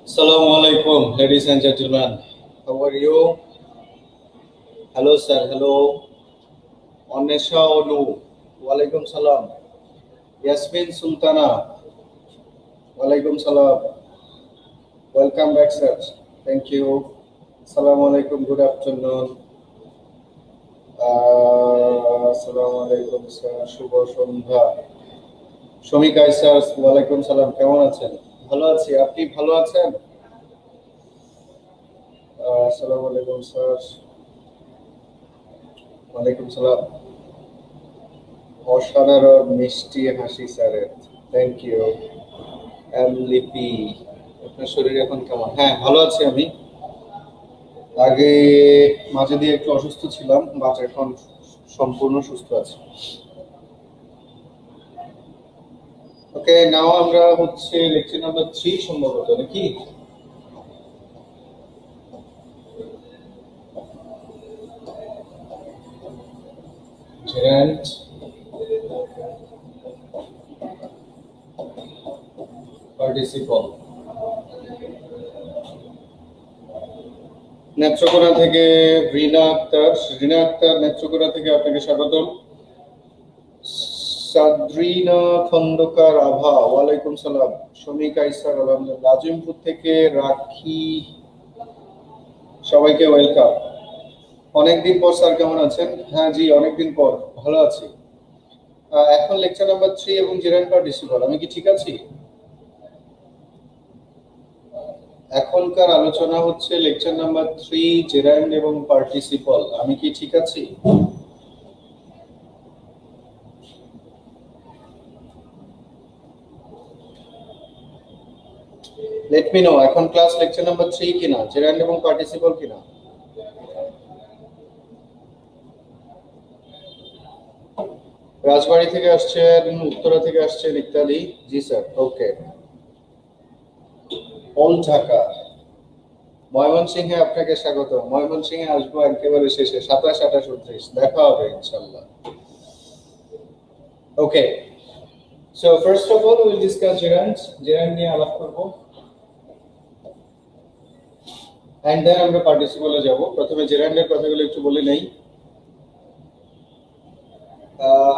Assalamu alaikum, ladies and gentlemen. How are you? Hello, sir. Hello. Onesha Onu. Walaikum salam. Yasmin Sultana. Walaikum salam. Welcome back, sir. Thank you. Assalamu alaikum. Good afternoon. Assalamu alaikum, sir. Shubho Sandhya. Shomika sir. Walaikum salam. কেমন আছেন? ভালো আছি। আপনি ভালো আছেন? আসসালামু আলাইকুম sir. ওয়ালাইকুম সালাম। অসাধারণ মিষ্টি হাসি স্যারের। Thank you. লিপি, আপনার শরীর এখন কেমন? হ্যাঁ, ভালো আছি আমি। আগে মাঝে দিয়ে একটু অসুস্থ ছিলাম, বাট এখন সম্পূর্ণ সুস্থ আছি। ওকে, নাও আমরা হচ্ছে লেকচার নাম্বার 3 সম্ভবত, নাকি? gerund participle। নেত্রকোনা থেকে রিনা আক্তার নেত্রকোনা থেকে আপনাকে স্বাগতম। সাদরিনা খন্দকার আভা, ওয়ালাইকুম সালাম। শমিকা ইসার, আলহামদুলিল্লাহ। আজিমপুর থেকে রাখি, সবাইকে ওয়েলকাম। অনেকদিন পর স্যার, কেমন আছেন? হ্যাঁ জি, অনেকদিন পর, ভালো আছি। এখন লেকচার নাম্বার 3 এবং জেরান্ড পার্টিসিপল, আমি কি ঠিক আছি? এখনকার আলোচনা হচ্ছে লেকচার নাম্বার 3 জেরান্ড এবং পার্টিসিপল, আমি কি ঠিক আছি? লেট মি নো, এখন ক্লাস লেকচার নাম্বার 3 কিনা, জেরান্ড এবং পার্টিসিপল কিনা? রাজবাড়ী থেকে আসছেন, উত্তরা থেকে আসছেন ইত্যাদি। জি স্যার, ওকে। অল ঢাকা, ময়মনসিংহে আপনাকে স্বাগত। ময়মনসিংহে আসবো একেবারে শেষে, 27, 28, 29 দেখা হবে ইনশাআল্লাহ। Okay, so first of all will discuss gerund নিয়ে আলাপ করব, এন্ড দেন আমরা পার্টিসিপলে যাব। প্রথমে জেরান্ডের কথাগুলো একটু বলে নেই।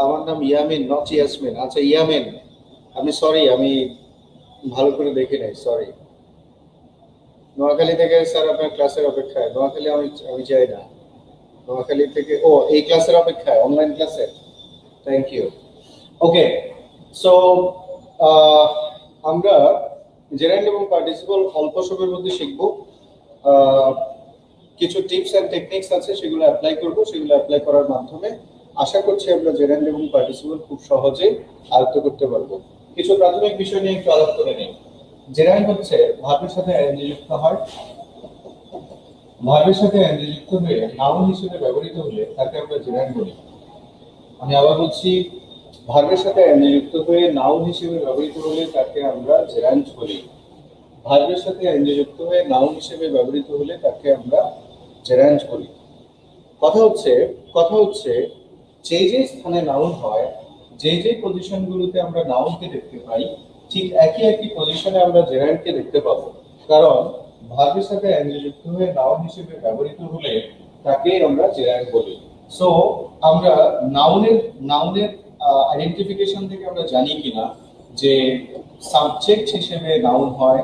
আমার নাম ইয়ামিন, নট ইয়াসমিন। আচ্ছা ইয়ামিন, আমি সরি, আমি ভালো করে দেখি নাই, সরি। নোয়াখালী থেকে স্যার আপনার ক্লাসের অপেক্ষায়। নোয়াখালী আমি যাই না। নোয়াখালী থেকে, ও এই ক্লাসের অপেক্ষায়, অনলাইন ক্লাসের। Thank you. ওকে, সো আমরা জেরান্ড এবং পার্টিসিপল অল্প সময়ের মধ্যে শিখব। কিছু টিপস এন্ড টেকনিক্স আছে, সেগুলো অ্যাপ্লাই করব। সেগুলো অ্যাপ্লাই করার মাধ্যমে আশা করছি আমরা জেরান্ড এবং পার্টিসিপল খুব সহজে আয়ত্ত করতে পারবো। কিছু প্রাথমিক বিষয় নিয়ে একটু আলাপ করে নিই। জেরান্ড হচ্ছে ভার্বের সাথে এনজি যুক্ত হয়। ভার্বের সাথে এনজি যুক্ত হয়ে নাউন হিসেবে ব্যবহৃত হলে তাকে আমরা জেরান্ড বলি। আমি আবার বলছি, ভার্বের সাথে এনজি যুক্ত হয়ে নাউন হিসেবে ব্যবহৃত হলে তাকে আমরা জেরান্ড বলি। ভার্বের সাথে এনজি যুক্ত হয়ে নাউন হিসেবে ব্যবহৃত হলে তাকে আমরা জেরান্ড বলি। কথা হচ্ছে যে স্থানে নাউন হয়, যে পজিশনগুলোতে আমরা নাউনকে দেখতে পাই, ঠিক একই পজিশনে আমরা জেরান্ডকে দেখতে পাবো। কারণ ভার্বের সাথে এনজি যুক্ত হয়ে নাউন হিসেবে ব্যবহৃত হলে তাকে আমরা জেরান্ড বলি। সো আমরা নাউনের আইডেন্টিফিকেশন থেকে আমরা জানি কিনা যে সাবজেক্ট হিসেবে নাউন হয়,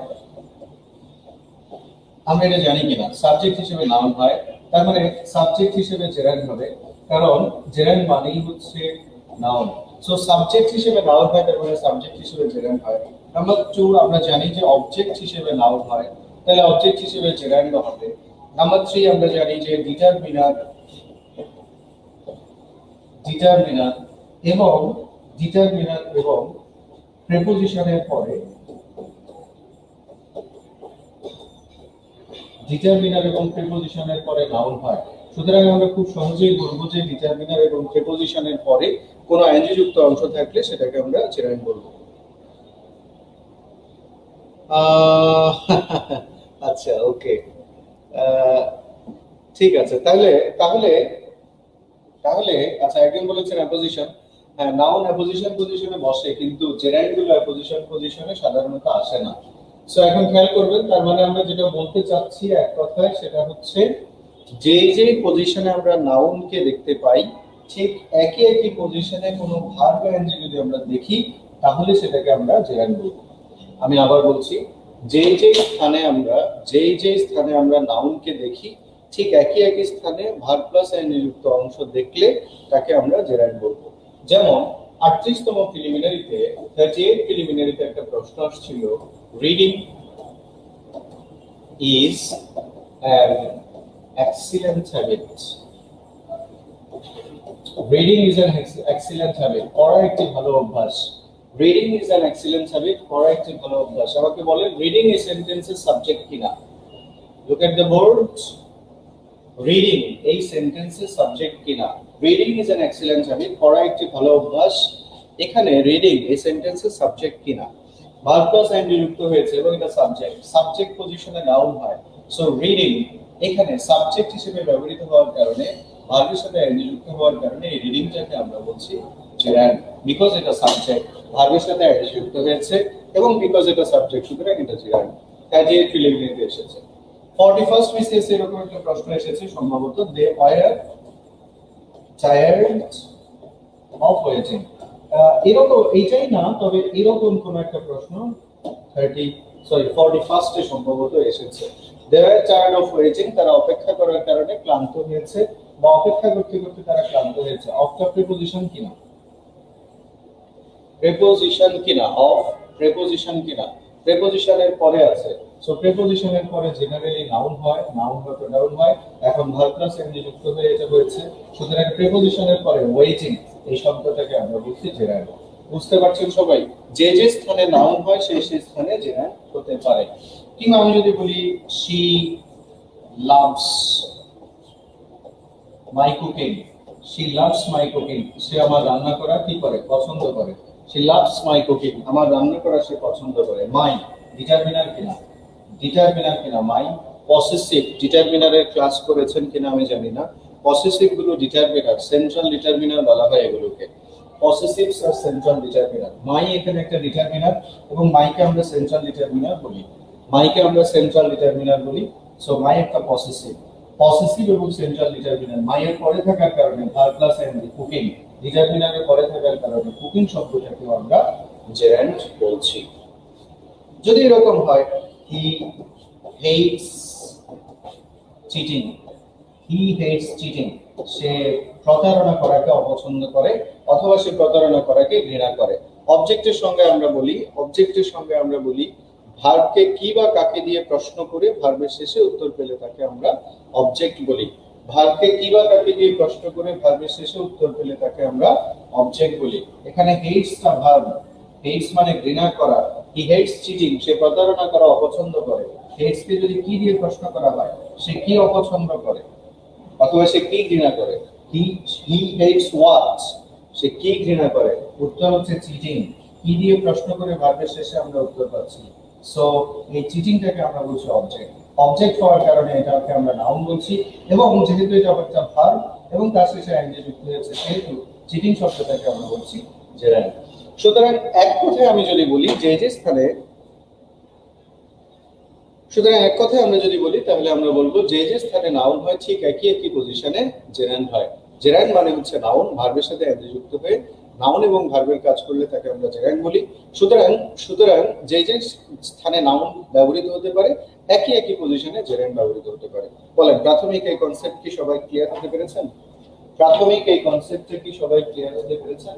আমরা এটা জানি কিনা সাবজেক্ট হিসেবে নাউন হয়, তার মানে সাবজেক্ট হিসেবে জেরান্ড হবে, কারণ জেরান্ড মানেই হচ্ছে নাউন। সো সাবজেক্ট হিসেবে নাউন হয়, তার মানে সাবজেক্ট হিসেবে জেরান্ড হয়। নাম্বার 2 আমরা জানি যে অবজেক্ট হিসেবে নাউন হয়, তাহলে অবজেক্ট হিসেবে জেরান্ড হবে। নাম্বার 3 আমরা জানি যে ডিটারমিনার ডিটারমিনার এবং ডিটারমিনার এবং প্রিপোজিশনের পরে ডিটারমিনার এবং প্রিপোজিশনের পরে নাউন হয়। সুতরাং আমরা খুব সহজেই বলবো যে ডিটারমিনার এবং প্রিপোজিশনের পরে কোনো আইএনজি যুক্ত অংশ থাকলে সেটাকে আমরা জেরান্ড বলবো। আচ্ছা, ওকে, ঠিক আছে। তাহলে তাহলে তাহলে আচ্ছা, একজন বলেছেন অ্যাপোজিশন। হ্যাঁ, নাউন অ্যাপোজিশন পজিশনে বসে, কিন্তু জেরান্ড গুলো অ্যাপোজিশন পজিশনে সাধারণত আসে না। সো এখন খেয়াল করবেন, তার মানে আমরা যেটা বলতে চাচ্ছি এক কথায় সেটা হচ্ছে যে যে পজিশনে আমরা নাউনকে দেখতে পাই, ঠিক একই একই পজিশনে কোনো ভার্ব এনজি যদি আমরা দেখি, তাহলে সেটাকে আমরা জেরান্ড বলবো। আমি আবার বলছি, যে যে স্থানে আমরা নাউনকে দেখি, ঠিক একই একই স্থানে ভার্ব প্লাস এনজি যুক্ত অংশ দেখলে তাকে আমরা জেরান্ড বলবো। যেমন 38তম প্রিলিমিনারিতে 38 প্রিলিমিনারিতে একটা প্রশ্ন আসছিল, reading is an excellent habit. Reading is an excellent habit, পড়া একটি ভালো অভ্যাস। Reading is an excellent habit, পড়া একটি ভালো অভ্যাস। আমাকে বলেন রিডিং এই সেন্টেন্সের সাবজেক্ট কিনা। Look at the board. Reading এই সেন্টেন্সের সাবজেক্ট কিনা। Reading is an excellent habit, পড়া একটি ভালো অভ্যাস। এখানে রিডিং এই সেন্টেন্সের সাবজেক্ট কিনা। ভার্ব প্লাস আইএনজি যুক্ত হয়েছে এবং এটা সাবজেক্ট, সাবজেক্ট পজিশনে নাউন হয়। সো রিডিং এখানে সাবজেক্ট হিসেবে ব্যবহৃত হওয়ার কারণে, ভার্বের সাথে আইএনজি যুক্ত হওয়ার কারণে এই রিডিংটাকে আমরা বলছি জেরান্ড, বিকজ এটা সাবজেক্ট, ভার্বের সাথে আইএনজি যুক্ত হয়েছে এবং বিকজ এটা সাবজেক্ট, সুতরাং এটা জেরান্ড। তাই যে প্রিলিমিনারিতে এসেছে। 41st বিসিএস এরকম একটা প্রশ্ন এসেছে সম্ভবত, they were tired of waiting. এরকম এইটাই না, তবে এরকম কোন একটা প্রশ্ন 41st এ সম্ভবত এসেছে। They were tired of waiting, তারা অপেক্ষা করার কারণে ক্লান্ত হয়েছে বা অপেক্ষা করতে করতে তারা ক্লান্ত হয়েছে। অফটা প্রিপোজিশন কিনা, প্রিপোজিশন কিনা, অফ প্রিপোজিশন কিনা, প্রিপোজিশনের পরে আছে। সো প্রিপোজিশনের পরে জেনারেলি নাউন হয়, নাউন বা প্রোনাউন হয়। এখন ভার্ব প্লাস এনজি যুক্ত হয়ে এটা হয়েছে, সুতরাং প্রিপোজিশনের পরে ওয়েটিং এই শব্দটাকে আমরা বলছি জেরান্ড। বুঝতে পারছেন সবাই? যে যে স্থানে নাউন হয় সেই সেই স্থানে জেরান্ড হতে পারে। কিংবা আমি যদি বলি she loves my cooking, she loves my cooking, সে আমার রান্না করা কি করে, পছন্দ করে। শি লাভস মাই কুকিং, আমার রান্না করা সে পছন্দ করে। মাই ডিটারমিনার কিনা, ডিটারমিনার কিনা মাই। পসেসিভ ডিটারমিনারের ক্লাস করেছেন কিনা আমি জানি না। পসেসিভ গুলো ডিটারমিনার, সেন্ট্রাল ডিটারমিনার বলা হয় এগুলোকে। পসেসিভস আর সেন্ট্রাল ডিটারমিনার। মাই এখানে একটা ডিটারমিনার এবং মাইকে আমরা সেন্ট্রাল ডিটারমিনার বলি। মাইকে আমরা সেন্ট্রাল ডিটারমিনার বলি। সো মাই একটা পসেসিভ, পসেসিভ এবং সেন্ট্রাল ডিটারমিনার। মাইয়ের পরে থাকার কারণে ভার্ব প্লাস এনজি কুকিং, ডিটারমিনারের পরে থাকার কারণে কুকিং শব্দটাকে আমরা জেরান্ড বলছি। যদি এরকম হয়, হি হেটস চিটিং, হি হেটস চিটিং, সে প্রতারণা করাকে অপছন্দ করে অথবা সে প্রতারণা করাকে ঘৃণা করে। অবজেক্টের সঙ্গে আমরা বলি, অবজেক্টের সঙ্গে আমরা বলি ভার্বকে কি বা কাকে দিয়ে প্রশ্ন করে ভার্বের শেষে উত্তর পেলে তাকে আমরা অবজেক্ট বলি। ভার্বকে কি বা কাকে দিয়ে প্রশ্ন করে ভার্বের শেষে উত্তর পেলে তাকে আমরা অবজেক্ট বলি। এখানে হেটসটা ভার্ব, হেটস মানে ঘৃণা করা। হি হেটস চিটিং, সে প্রতারণা করা অপছন্দ করে। হেটস কে যদি কি দিয়ে প্রশ্ন করা হয়, সে কি অপছন্দ করে অথবা সে কি ঘৃণা করে, হি হেটস হোয়াট, সে কি ঘৃণা করে, উত্তর হচ্ছে চিটিং। কি দিয়ে প্রশ্ন করে ভার্বের শেষে আমরা উত্তর পাচ্ছি। সো এই চিটিংটাকে আমরা বলছি অবজেক্ট। অবজেক্ট হওয়ার কারণে এটাকে আমরা নাউন বলছি, এবং যেহেতু এটা একটা ভার্ব এবং তার শেষে এনজি যুক্ত হয়েছে, সেহেতু চিটিং শব্দটাকে আমরা বলছি জেরান্ড। সুতরাং এক কথায় আমি যদি বলি যে যে স্থানে, সুতরাং এক কথায় আমরা যদি বলি তাহলে আমরা বলবো যে যে স্থানে নাউন হয় ঠিক একই একই পজিশনে জেরান্ড হয়। জেরান্ড মানে হচ্ছে নাউন ভার্বের সাথে এনজি যুক্ত হয়ে নাউন এবং ভার্বের কাজ করলে তাকে আমরা জেরান্ড বলি। সুতরাং সুতরাং যে যে স্থানে নাউন ব্যবহৃত হতে পারে একই একই পজিশনে জেরান্ড ব্যবহৃত হতে পারে। বলেন, প্রাথমিক এই কনসেপ্ট কি সবাই ক্লিয়ার হতে পেরেছেন? প্রাথমিক এই কনসেপ্টে কি সবাই ক্লিয়ার হতে পেরেছেন?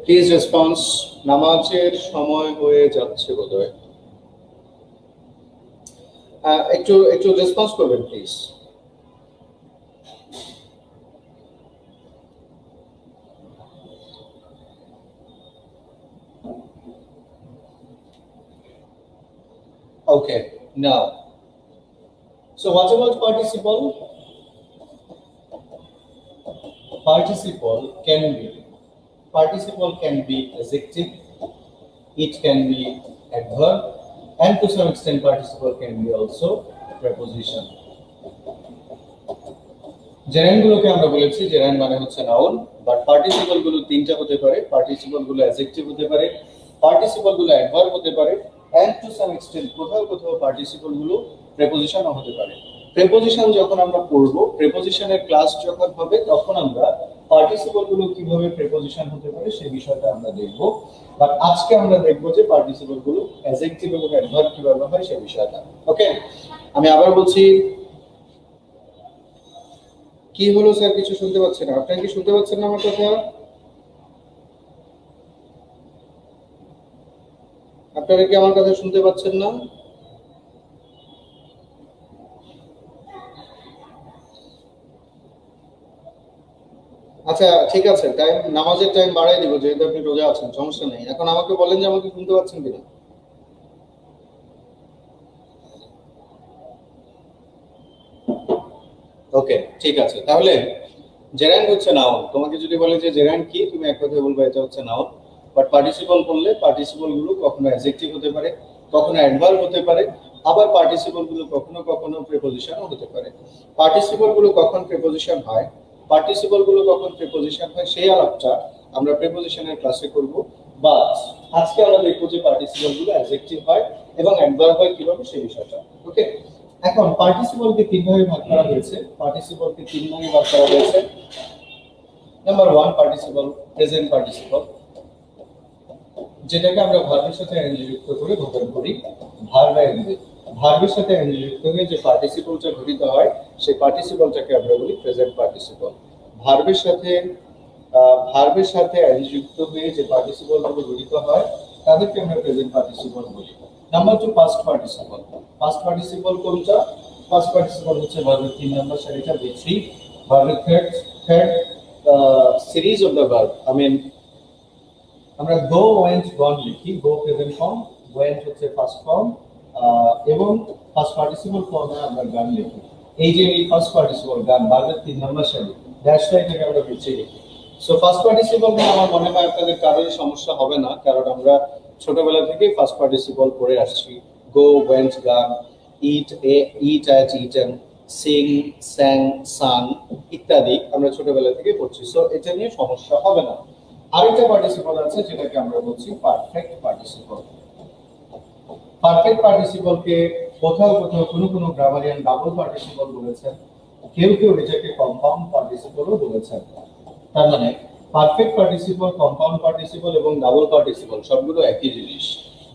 Please response. নামাজের সময় হয়ে যাচ্ছে বোধহয়, একটু একটু রেসপন্স করবেন please. Okay, now, so what about participle? Participle can be adjective, it can be adverb, and to some extent participle can be also preposition. Gerund গুলোকে আমরা বলেছি জেরান্ড মানে হচ্ছে নাউন, বাট পার্টিসিপল গুলো তিনটা হতে পারে। পার্টিসিপল গুলো অ্যাডজেক্টিভ হতে পারে, পার্টিসিপল গুলো অ্যাডভার্ব হতে পারে, এন্ড টু সাম এক্সটেন্ট কোথাও কোথাও পার্টিসিপল গুলো প্রেপোজিশনও হতে পারে। প্রেপোজিশন যখন আমরা পড়ব, প্রেপোজিশনের ক্লাস যখন হবে, তখন আমরা পার্টিসিপল গুলো কিভাবে প্রেপোজিশন হতে পারে সেই বিষয়টা আমরা দেখব। বাট আজকে আমরা দেখব যে পার্টিসিপল গুলো অ্যাডজেক্টিভ এবং অ্যাডভার্ব কিভাবে হয় সেই বিষয়টা। ওকে, আমি আবার বলছি, কি হলো স্যার? কিছু শুনতে পাচ্ছেন না? আপনারা কি শুনতে পাচ্ছেন না আমার কথা? আপনারা কি আমার কথা শুনতে পাচ্ছেন না? আচ্ছা ঠিক আছে, টাইম নামাজের টাইম বাড়াই দিব যেহেতু আপনি রোজা আছেন, সমস্যা নেই। এখন আমাকে বলেন যে আমাকে শুনতে পাচ্ছেন কিনা। ওকে ঠিক আছে, তাহলে জেরান্ড হচ্ছে নাউন। তোমাকে যদি বলে যে জেরান্ড কি, তুমি এক কথায় বলবে এটা হচ্ছে নাউন। বাট পার্টিসিপল বললে পার্টিসিপল গুলো কখনো অ্যাডজেক্টিভ হতে পারে, কখনো অ্যাডভার্ব হতে পারে, আবার পার্টিসিপল গুলো কখনো কখনো প্রিপোজিশনও হতে পারে। পার্টিসিপল গুলো কখন প্রিপোজিশন হয়, পার্টিসিপল গুলো কখন প্রিপোজিশন হয় সেই আলাপটা আমরা প্রিপোজিশনের ক্লাসে করব। বাট আজকে আমরা দেখব যে পার্টিসিপল গুলো অ্যাডজেক্টিভ হয় এবং অ্যাডভার্ব হয় কিভাবে সেই বিষয়টা। ওকে, এখন পার্টিসিপলকে তিন ভাগে ভাগ করা হয়েছে। পার্টিসিপলকে তিন ভাগে ভাগ করা হয়েছে। নাম্বার 1 পার্টিসিপল, প্রেজেন্ট পার্টিসিপল, যেটাকে আমরা ভার্বের সাথে এনজি যুক্ত করে গঠন করি। ভার্ব এনজি, ভার্বের সাথে এনজি যুক্ত হয়ে যে পার্টিসিপলটা গঠিত হয় সেই পার্টিসিপলটাকে আমরা বলি প্রেজেন্ট পার্টিসিপল। ভার্বের সাথে এনজি যুক্ত হয়ে যে পার্টিসিপলগুলো গঠিত হয় তাদেরকে আমরা প্রেজেন্ট পার্টিসিপল বলি। Number 2 past participle. Past participle কোনটা? পাস্ট পার্টিসিপল হচ্ছে ভার্বের 3 নাম্বার সারিটা B3, ভার্বের third series of the verb. I mean আমরা গো, ওয়েন্ট, গন লিখি। গো প্রেজেন্ট ফর্ম, ওয়েন্ট হচ্ছে ফার্স্ট ফর্ম, এবং ফার্স্ট পার্টিসিপল ফর্মে আমরা গান লিখি। এই যে এই ফার্স্ট পার্টিসিপল গান ভার্বের 3 নাম্বার সারি, ড্যাশটা এটাকে আমরা পিছিয়ে লিখি। সো ফার্স্ট পার্টিসিপল নিয়ে আমার মনে হয় আপনাদের কারোর সমস্যা হবে না, কারণ আমরা ছোটবেলা থেকেই ফার্স্ট পার্টিসিপল পড়ে আসছি। গো, ওয়েন্ট, গান, ইট, এট, ইটেন, সিং, স্যাং, সাং ইত্যাদি আমরা ছোটবেলা থেকে পড়ছি। সো এটা নিয়ে সমস্যা হবে না। আরেকটা পার্টিসিপল আছে যেটাকে আমরা বলছি পারফেক্ট পার্টিসিপল। পারফেক্ট পার্টিসিপলকে কোথাও কোথাও কোনো গ্রামারিয়ান ডাবল পার্টিসিপল বলেছেন, কেউ কেউ এটাকে কম্পাউন্ড পার্টিসিপলও বলেছেন। তার মানে পারফেক্ট পার্টিসিপল, কম্পাউন্ড পার্টিসিপল এবং ডাবল পার্টিসিপল সবগুলো একই জিনিস।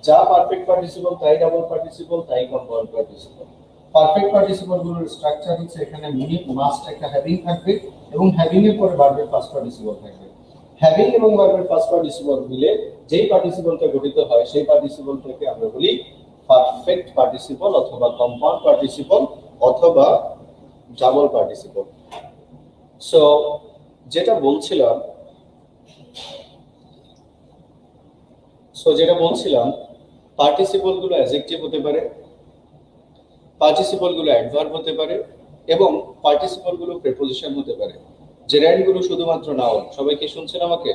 যা পারফেক্ট পার্টিসিপল তাই ডাবল পার্টিসিপল তাই কম্পাউন্ড পার্টিসিপল। পারফেক্ট পার্টিসিপল গুলোর স্ট্রাকচার হচ্ছে এখানে মাস্ট একটা হ্যাভিং থাকবে এবং হ্যাভিং এর পরে ভার্বের ফার্স্ট পার্টিসিপল থাকবে। হ্যাভিং এবং ভার্বের ফার্স্ট পার্টিসিপল মিলে যেই পার্টিসিপলটা গঠিত হয় সেই পার্টিসিপলটাকে আমরা বলি পারফেক্ট পার্টিসিপল অথবা কম্পাউন্ড পার্টিসিপল অথবা ডাবল পার্টিসিপল। সো যেটা বলছিলাম পার্টিসিপল গুলো অ্যাডজেক্টিভ হতে পারে, পার্টিসিপল গুলো অ্যাডভার্ব হতে পারে এবং পার্টিসিপল গুলো প্রিপোজিশন হতে পারে। জেরান্ড গুলো শুধুমাত্র নাউন। সবাই কি শুনছেন আমাকে?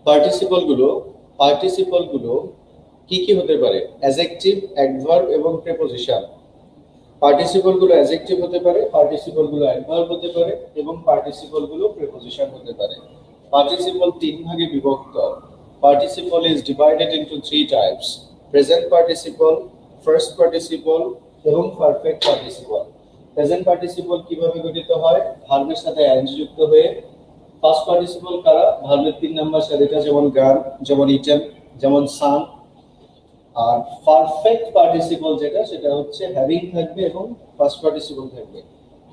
পার্টিসিপল গুলো কি কি হতে পারে? অ্যাডজেক্টিভ, অ্যাডভার্ব এবং প্রিপোজিশন। পার্টিসিপল গুলো অ্যাডজেক্টিভ হতে পারে, পার্টিসিপল গুলো অ্যাডভার্ব হতে পারে এবং পার্টিসিপল গুলো প্রিপোজিশন হতে পারে। পার্টিসিপল তিন ভাগে বিভক্ত। participle is divided into three types: present participle, first participle এবং perfect participle. প্রেজেন্ট পার্টিসিপল কিভাবে গঠিত হয়? ভার্বের সাথে এনজি যুক্ত হয়ে। ফার্স্ট পার্টিসিপল কারা? ভার্বের 3 নাম্বার সারিটা, যেমন গান, যেমন ইটেন, যেমন সান। আর পারফেক্ট পার্টিসিপল যেটা, সেটা হচ্ছে হ্যাভিং থাকবে এবং ফার্স্ট পার্টিসিপল থাকবে।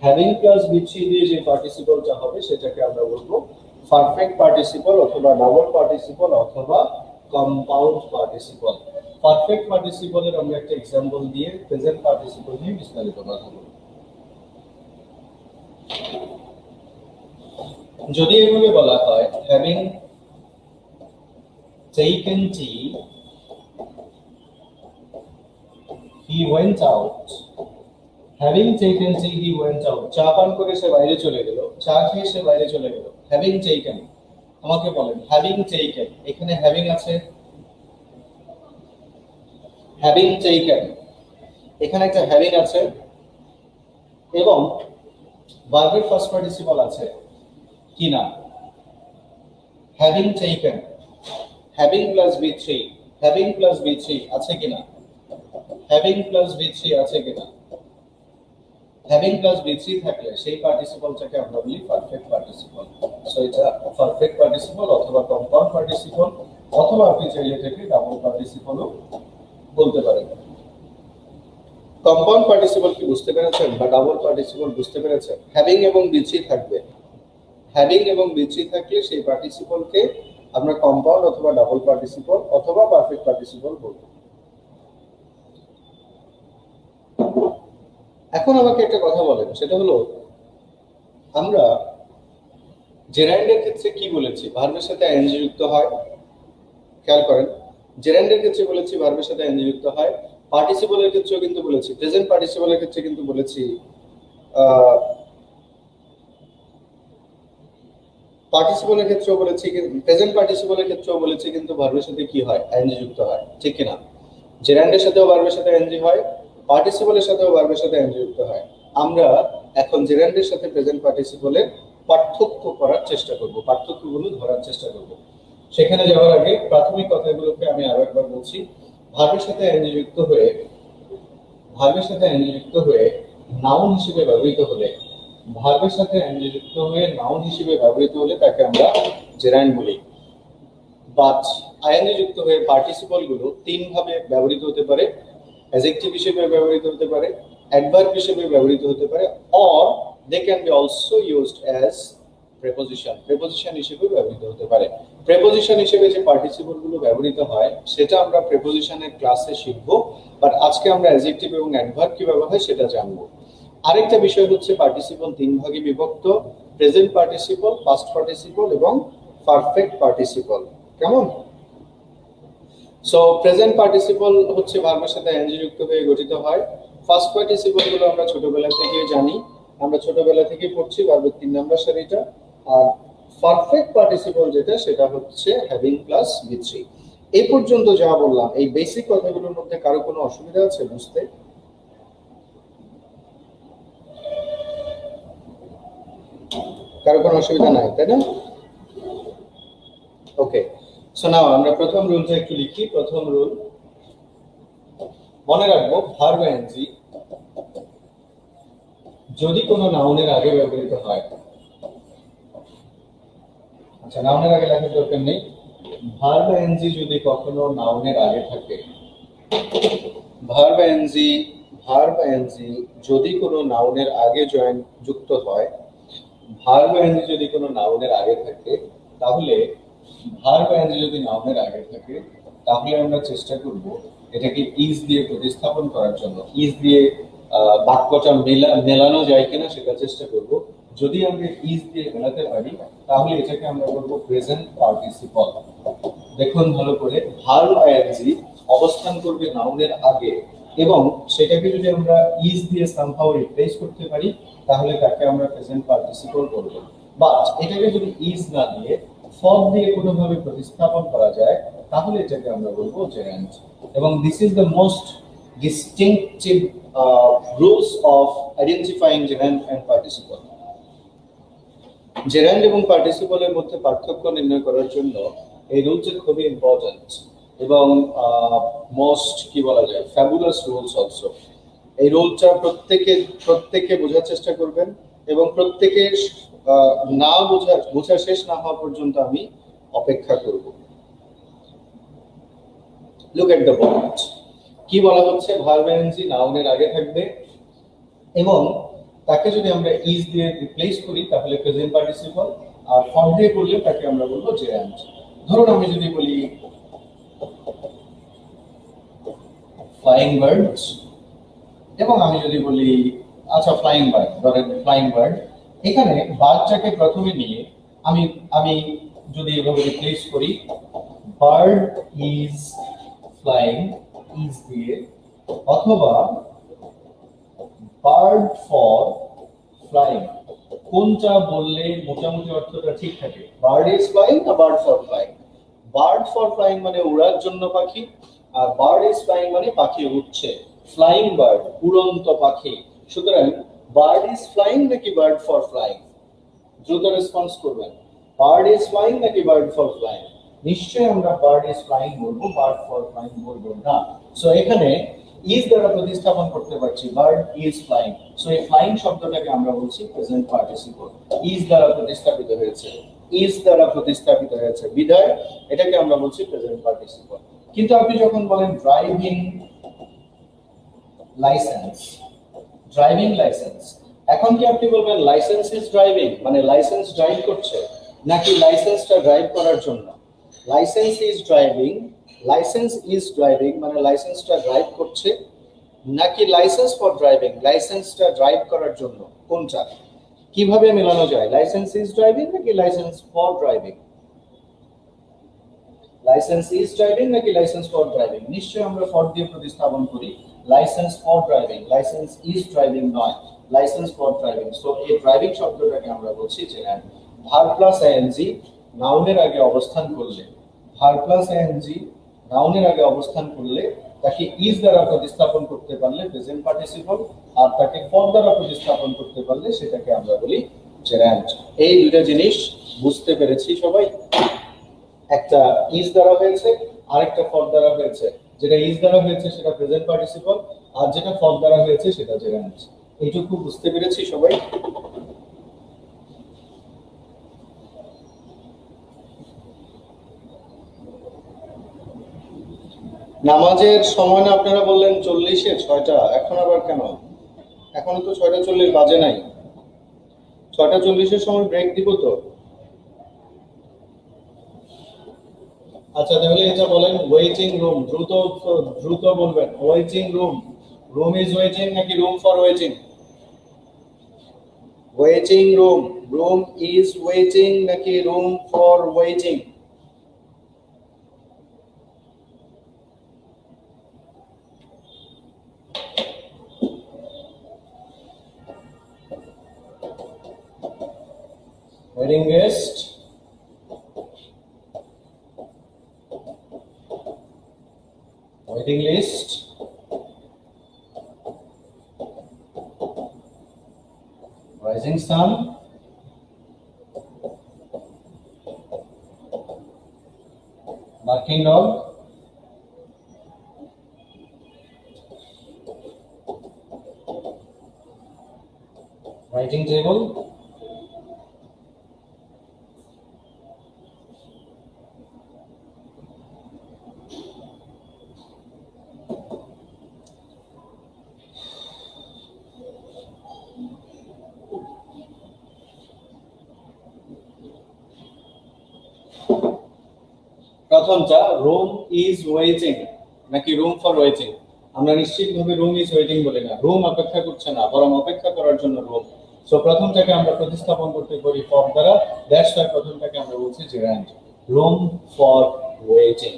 হ্যাভিং প্লাস বিচি দিয়ে যে পার্টিসিপলটা হবে সেটাকে আমরা বলবো পারফেক্ট পার্টিসিপল অথবা ডাবল পার্টিসিপল অথবা কম্পাউন্ড পার্টিসিপল। পারফেক্ট পার্টিসিপলের আমরা একটা এক্সাম্পল দিয়ে প্রেজেন্ট পার্টিসিপল নিয়ে বিস্তারিত কথা বলবো। যদি এভাবে বলা হয় having taken tea he went out, having taken tea he went out, চা পান করে সে বাইরে চলে গেল, চা খেয়ে সে বাইরে চলে গেল। having taken, আমাকে বলেন having taken, এখানে having আছে, having taken, এখানে একটা having আছে এবং ভার্বের ফার্স্ট পার্টিসিপল আছে কিনা? having taken, having plus v3, having plus v3 আছে কিনা? having plus v3 আছে কিনা? having plus v3 থাকলে সেই পার্টিসিপলটাকে আমরা বলি পারফেক্ট পার্টিসিপল। সো এটা পারফেক্ট পার্টিসিপল অথবা কম্পাউন্ড পার্টিসিপল অথবা আপনি চাইলে এটাকে ডাবল পার্টিসিপলও বলতে পারেন। কম্পাউন্ড পার্টিসিপল কি বুঝতে পেরেছেন বা ডাবল পার্টিসিপল বুঝতে পেরেছেন? হ্যাভিং এবং বিচি থাকবে। হ্যাভিং এবং বিচি থাকলে সেই পার্টিসিপলকে আমরা কম্পাউন্ড অথবা ডাবল পার্টিসিপল অথবা পারফেক্ট পার্টিসিপল বলবো। এখন আমাকে একটা কথা বলেন, সেটা হলো আমরা জেরান্ডের ক্ষেত্রে কি বলেছি? ভার্বের সাথে এনজি যুক্ত হয়। খেয়াল করেন, জেরান্ডের ক্ষেত্রে বলেছি ভার্বের সাথে এনজি যুক্ত হয়। পার্টিসিপলের ক্ষেত্রেও কিন্তু বলেছি, প্রেজেন্ট পার্টিসিপলের ক্ষেত্রে কিন্তু বলেছি, পার্টিসিপলের ক্ষেত্রেও বলেছি, প্রেজেন্ট পার্টিসিপলের ক্ষেত্রেও বলেছি কিন্তু ভার্বের সাথে কি হয়? এনজি যুক্ত হয়, ঠিক কিনা? জেরান্ডের সাথেও ভার্বের সাথে এনজি হয়, পার্টিসিপলের সাথেও ভার্বের সাথে এনজি যুক্ত হয়। আমরা এখন জেরান্ডের সাথে প্রেজেন্ট পার্টিসিপলের পার্থক্য করার চেষ্টা করব, পার্থক্যগুলো ধরার চেষ্টা করব। সেখানে যাওয়ার আগে প্রাথমিক কথাগুলোকে আমি আরো একবার বলছি। ভার্বের সাথে এনজি যুক্ত হয়ে, ভার্বের সাথে এনজি যুক্ত হয়ে নাউন হিসেবে ব্যবহৃত হলে, ভার্বের সাথে এনজি যুক্ত হয়ে নাউন হিসেবে ব্যবহৃত হলে তাকে আমরা জেরান্ড বলি। বাট আইএনজি যুক্ত হয়ে পার্টিসিপল গুলো তিন ভাবে ব্যবহৃত হতে পারে। অ্যাডজেক্টিভ হিসেবে ব্যবহৃত হতে পারে, অ্যাডভার্ব হিসেবে ব্যবহৃত হতে পারে, or they can be also used as preposition, preposition হিসেবে ব্যবহৃত হতে পারে। প্রেপোজিশন হিসেবে যে পার্টিসিপল গুলো ব্যবহৃত হয় সেটা আমরা প্রেপোজিশনের ক্লাসে শিখবো, বাট আজকে আমরা অ্যাডজেক্টিভ এবং অ্যাডভার্ব কিভাবে হয় সেটা জানবো। আরেকটা বিষয় হচ্ছে পার্টিসিপল তিন ভাগে বিভক্ত: প্রেজেন্ট পার্টিসিপল, পাস্ট পার্টিসিপল এবং পারফেক্ট পার্টিসিপল। কেমন? সো প্রেজেন্ট পার্টিসিপল হচ্ছে ভার্বের সাথে এনজি যুক্ত হয়ে গঠিত হয়। ফার্স্ট পার্টিসিপল গুলো আমরা ছোটবেলা থেকে জানি, আমরা ছোটবেলা থেকে পড়ছি, ভার্বের 3 নাম্বার সারিটা। আর পারফেক্ট পার্টিসিপল যেটা, সেটা হচ্ছে হ্যাভিং প্লাস বি3। এই পর্যন্ত যা বললাম, এই বেসিক কথাগুলোর মধ্যে কারো কোনো অসুবিধা আছে বুঝতে? কারো কোনো অসুবিধা নাই, তাই না? ওকে, সো নাও আমরা প্রথম রুলটা একটু লিখি। প্রথম রুল মনে রাখবো, ভার্ব এনজি যদি কোনো নাউনের আগে ব্যবহৃত হয়, আচ্ছা নাউনের আগে লেখার দরকার নেই, ভার্ব এনজি যদি কখনো নাউনের আগে থাকে, ভার্ব এনজি যদি কোনো নাউনের আগে যুক্ত হয়, ভার্ব এনজি যদি কোনো নাউনের আগে থাকে, তাহলে ভার্ব এনজি যদি নাউনের আগে থাকে তাহলে আমরা চেষ্টা করব এটাকে ইজ দিয়ে প্রতিস্থাপন করার জন্য। ইজ দিয়ে বাক্যটা মেলানো যায় কিনা সেটা চেষ্টা করব। যদি আমরা ইজ দিয়ে মেলাতে পারি তাহলে এটাকে আমরা বলবো প্রেজেন্ট পার্টিসিপল। দেখুন ভালো করে, ভার্ব এনজি অবস্থান করবে নাউনের আগে এবং সেটাকে যদি আমরা ইজ দিয়ে সামহাউ রিপ্লেস করতে পারি তাহলে তাকে আমরা প্রেজেন্ট পার্টিসিপল বলব। বাট এটাকে যদি ইজ না দিয়ে ফর দিয়ে কোনোভাবে প্রতিস্থাপন করা যায় তাহলে এটাকে আমরা বলবো জেরান্ড। এবং this is the most distinctive rules of identifying gerund and participle. Gerund এবং পার্টিসিপলের মধ্যে পার্থক্য নির্ণয় করার জন্য এই রুলস খুবই ইম্পর্টেন্ট এবং মোস্ট কি বলা যায় ফ্যাবুলাস রুলস অলসো। এই রুলটা প্রত্যেকে বোঝার চেষ্টা করবেন এবং প্রত্যেকে না বোঝা শেষ না হওয়া পর্যন্ত আমি অপেক্ষা করব। Look at the point. কি বলা হচ্ছে, ভার্ব এনজি নাউনের আগে থাকবে এবং তাকে যদি আমরা ইজ দিয়ে রিপ্লেস করি তাহলে প্রেজেন্ট পার্টিসিপল, আর ফর দিয়ে করলে তাকে আমরা বলবো জেরান্ড। ধরুন আমি যদি বলি ফ্লাইং বার্ডস এবং আমি যদি বলি আচ্ছা ফ্লাইং বার্ড, ধরেন ফ্লাইং বার্ড, এখানে বার্ডটাকে প্রথমে নিয়ে আমি আমি যদি এভাবে রিপ্লেস করি বার্ড ইজ ফ্লাইং ইজ দিয়ে, অথবা বার্ড ফর ফ্লাইং, কোনটা বললে মোটামুটি অর্থটা ঠিক থাকে? বার্ড ইজ ফ্লাইং না bird for flying? Bird for flying মানে উড়ার জন্য পাখি, আর বার্ড ইজ ফ্লাইং মানে পাখি উঠছে, ফ্লাইং বার্ড উড়ন্ত পাখি। সুতরাং বার্ড ইজ ফ্লাইং নাকি বার্ড ফর ফ্লাইং? দ্রুত রেসপন্স করবেন। বার্ড ইজ ফ্লাইং নাকি বার্ড ফর ফ্লাইং? নিশ্চয়ই আমরা বার্ড ইজ ফ্লাইং বলবো, বার্ড ফর ফ্লাইং বলবো না। সো এখানে ইজ দ্বারা প্রতিস্থাপন করতে পারছি বার্ড ইজ ফ্লাইং। সো এই ফ্লাইং শব্দটাকে আমরা বলছি প্রেজেন্ট পার্টিসিপল। ইজ দ্বারা প্রতিস্থাপিত হয়েছে, ইজ দ্বারা প্রতিস্থাপিত হয়েছে বিধায় এটাকে আমরা বলছি প্রেজেন্ট পার্টিসিপল। কিন্তু আপনি যখন বলেন ড্রাইভিং লাইসেন্স, ড্রাইভিং লাইসেন্স, এখন কি আপনি বলবেন লাইসেন্স ইজ ড্রাইভিং মানে লাইসেন্স ড্রাইভ করছে, নাকি লাইসেন্সটা ড্রাইভ করার জন্য? Licence is driving, licence is driving মানে লাইসেন্সটা ড্রাইভ করছে, নাকি লাইসেন্স ফর ড্রাইভিং লাইসেন্সটা ড্রাইভ করার জন্য? কোনটা কিভাবে মেলানো যায়? লাইসেন্স ইজ ড্রাইভিং নাকি licence for driving? Licence is driving নাকি লাইসেন্স ফর ড্রাইভিং? নিশ্চয়ই আমরা ফর দিয়ে প্রতিস্থাপন করি, licence for driving, licence is driving নয়, লাইসেন্স ফর ড্রাইভিং। সো এই ড্রাইভিং শব্দটাকে আমরা বলছি জেরান্ড। ভার্ব প্লাস আইএনজি নাউনের আগে অবস্থান করলে, ভার্ব প্লাস আইএনজি নাউনের আগে অবস্থান করলে তাকে ইজ দ্বারা প্রতিস্থাপন করতে পারলে প্রেজেন্ট পার্টিসিপল, আর তাকে ফর দ্বারা প্রতিস্থাপন করতে পারলে সেটাকে আমরা বলি জেরান্ড। এই দুটো জিনিস বুঝতে পেরেছি সবাই? একটা ইজ দ্বারা হয়েছে, আরেকটা ফর দ্বারা হয়েছে। যেটা ইজ দ্বারা হয়েছে সেটা প্রেজেন্ট পার্টিসিপল, আর যেটা ফর দ্বারা হয়েছে সেটা জেরান্ড। এইটুকু বুঝতে পেরেছি সবাই? নামাজের সময় না আপনারা বললেন 40-এ 6টা, এখন আবার কেন? এখনো তো 6:40 বাজে নাই। 6:40-এর সময় ব্রেক দিব তো? আচ্ছা তাহলে এটা বলেন ওয়েটিং রুম, দ্রুত দ্রুত বলবেন। Waiting room, room is waiting নাকি room for waiting? Waiting room, room is waiting নাকি room for waiting? Wedding guest, waiting list, rising sun, barking dog, writing table, প্রথমটা রুম ইজ ওয়েটিং নাকি room for waiting? আমরা নিশ্চিতভাবে room is waiting বলি না, room অপেক্ষা করছে না, বরং অপেক্ষা করার জন্য রুম। সো প্রথমটাকে আমরা প্রতিস্থাপন করতে পারি ফর দ্বারা, দ্যাটস ওয়াই প্রথমটাকে আমরা বলছি gerund. Room for waiting,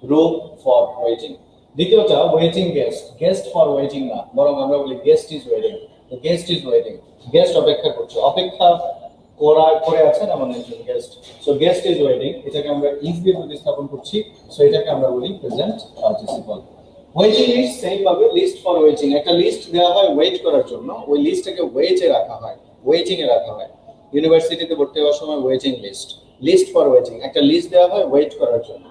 room for waiting. দ্বিতীয়টা waiting guest, guest for waiting না, বরং আমরা বলি guest is waiting, guest is waiting, guest অপেক্ষা করছে, অপেক্ষা করে আছেন এমন একজন guest. So guest is waiting, এটাকে আমরা ইজ দিয়ে প্রতিস্থাপন করছি, সো এটাকে আমরা বলি present participle. Waiting list same ভাবে লিস্ট ফর ওয়েটিং, একটা লিস্ট দেওয়া হয় ওয়েট করার জন্য, ওই লিস্টটাকে ওয়েটে রাখা হয়, ওয়েটিং এ রাখা হয়। ইউনিভার্সিটিতে ভর্তি হওয়ার সময় waiting list, list for waiting, একটা লিস্ট দেওয়া হয় ওয়েট করার জন্য।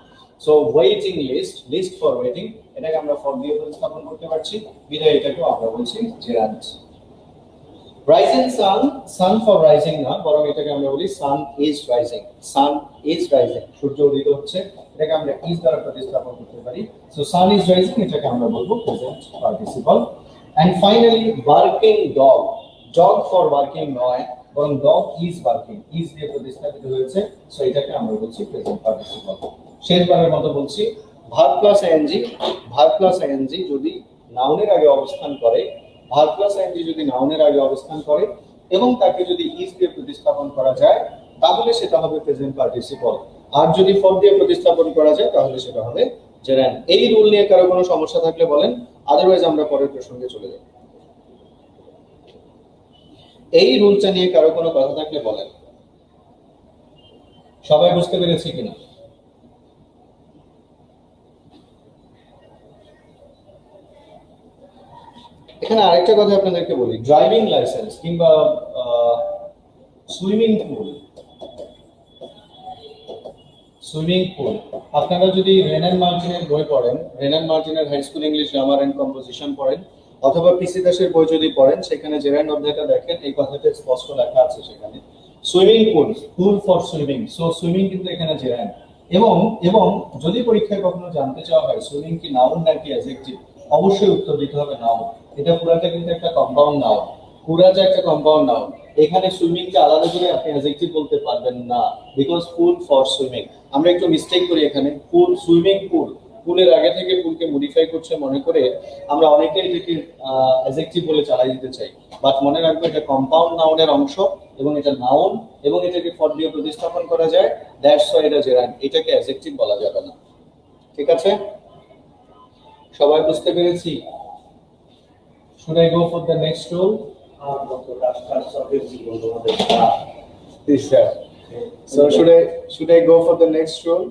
So waiting list, list for waiting, এটাকে আমরা ফর দিয়ে প্রতিস্থাপন করতে পারছি, বিধায় এটাকেও আমরা বলছি gerund. Rising sun, sun for rising না, বরং এটাকে আমরা বলি sun is rising, sun is rising, সূর্য উদিত হচ্ছে, এটাকে আমরা ইজ দ্বারা প্রতিস্থাপন করতে পারি। সো সান ইজ রাইজিং, এটাকে আমরা বলবো present participle. And finally working dog, dog for working নয়, বরং ডগ ইজ ওয়ার্কিং, ইজ দিয়ে প্রতিস্থাপিত হয়েছে, সো এটাকে আমরা বলছি প্রেজেন্ট পার্টিসিপল। শেষবারের মতো বলছি, verb plus ING, verb plus ING যদি নাউনের আগে অবস্থান করে, ভার্ব প্লাস আইএনজি যদি নাউনের আগে অবস্থান করে এবং তাকে যদি ইজ দিয়ে প্রতিস্থাপন করা যায়, তাহলে সেটা হবে প্রেজেন্ট পার্টিসিপল। আর যদি ফর দিয়ে প্রতিস্থাপন করা যায় তাহলে সেটা হবে জেরান্ড। এই রুল নিয়ে কারো কোনো সমস্যা থাকলে বলেন, আদারওয়াইজ আমরা পরের প্রসঙ্গে চলে যাব। এই রুলটা নিয়ে কারো কোনো কথা থাকলে বলেন। সবাই বুঝতে পেরেছি কিনা? এখানে আরেকটা কথা আপনাদেরকে বলি, ড্রাইভিং লাইসেন্স কিংবা সুইমিং পুল, সুইমিং পুল, আপনারা যদি রেনান মার্টিনের বই পড়েন, রেনান মার্টিনের high school English grammar and composition পড়েন, অথবা পিসি দাসের বই যদি পড়েন, সেখানে জেরান্ড অধ্যায়টা দেখেন, এই কথাটা স্পষ্ট লেখা আছে সেখানে, swimming pool, pool for swimming. So swimming কিন্তু এখানে জেরান্ড। এবং এবং যদি পরীক্ষায় কখনো জানতে চাওয়া হয় সুইমিং কি নাউন নাকি অ্যাডজেক্টিভ, অবশ্যই উত্তর দিতে হবে নাউন। এটা পুরাটা কিন্তু একটা কম্পাউন্ড নাউন, পুরাটা একটা কম্পাউন্ড নাউন। এখানে সুইমিং কে আলাদা করে আপনি অ্যাডজেক্টিভ বলতে পারবেন না, বিকজ পুল ফর সুইমিং। আমরা একটু মিস্টেক করি এখানে, পুল, সুইমিং পুল, পুলের আগে থেকে পুলকে মডিফাই করছে মনে করে আমরা অনেকেই এটাকে অ্যাডজেক্টিভ বলে চালাই দিতে চাই, বাট মনে রাখবো এটা কম্পাউন্ড নাউনের অংশ এবং এটা নাউন এবং এটাকে ফর দিয়ে প্রতিস্থাপন করা যায়, দ্যাটস হোয়াই এটা জেরান্ড, এটাকে অ্যাডজেক্টিভ বলা যাবে না। ঠিক আছে, সবাই বুঝতে পেরেছি? Should I go for the next rule? Yes, sir. So should I go for the next rule?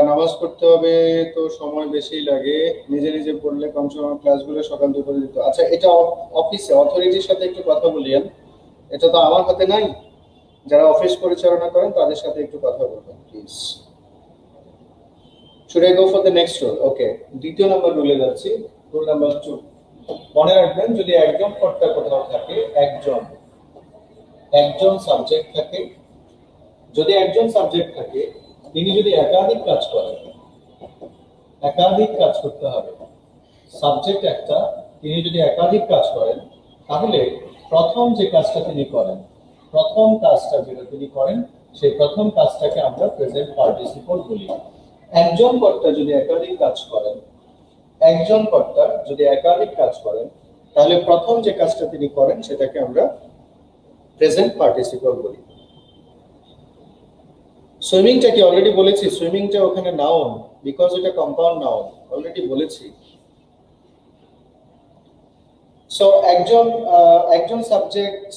নামাজ পড়তে হবে তো সময় বেশি লাগে, নিজে নিজে পড়লে কম সময় ক্লাসগুলো সকাল দুপুরে দিত। আচ্ছা, এটা অফিসে অথরিটির সাথে একটু কথা বলিয়েন, এটা তো আমার হাতে নাই, যারা অফিস পরিচালনা করেন তাদের সাথে একটু কথা বলবেন please. Should I go for the next rule? Okay, দ্বিতীয় নাম্বার রুলে যাচ্ছি, রুল নাম্বার 2। মনে রাখবেন, যদি একজন কর্তা কোথাও থাকে, একজন সাবজেক্ট থাকে, যদি একজন সাবজেক্ট থাকে, তিনি যদি একাধিক কাজ করেন, একাধিক কাজ করতে হবে, সাবজেক্ট একটা, তিনি যদি একাধিক কাজ করেন, তাহলে প্রথম যে কাজটা তিনি করেন, প্রথম কাজটা যেটা তিনি করেন, সেই প্রথম কাজটাকে আমরা প্রেজেন্ট পার্টিসিপল বলি। একজন কর্তা যদি একাধিক কাজ করেন, একজন কর্তা যদি একাধিক কাজ করেন, তাহলে প্রথম যে কাজটা তিনি করেন সেটাকে আমরা প্রেজেন্ট পার্টিসিপল বলি। সুইমিংটা কি অলরেডি বলেছি, সুইমিংটা ওখানে নাউন, বিকজ এটা কম্পাউন্ড নাউন, অলরেডি বলেছি। সো একজন subject,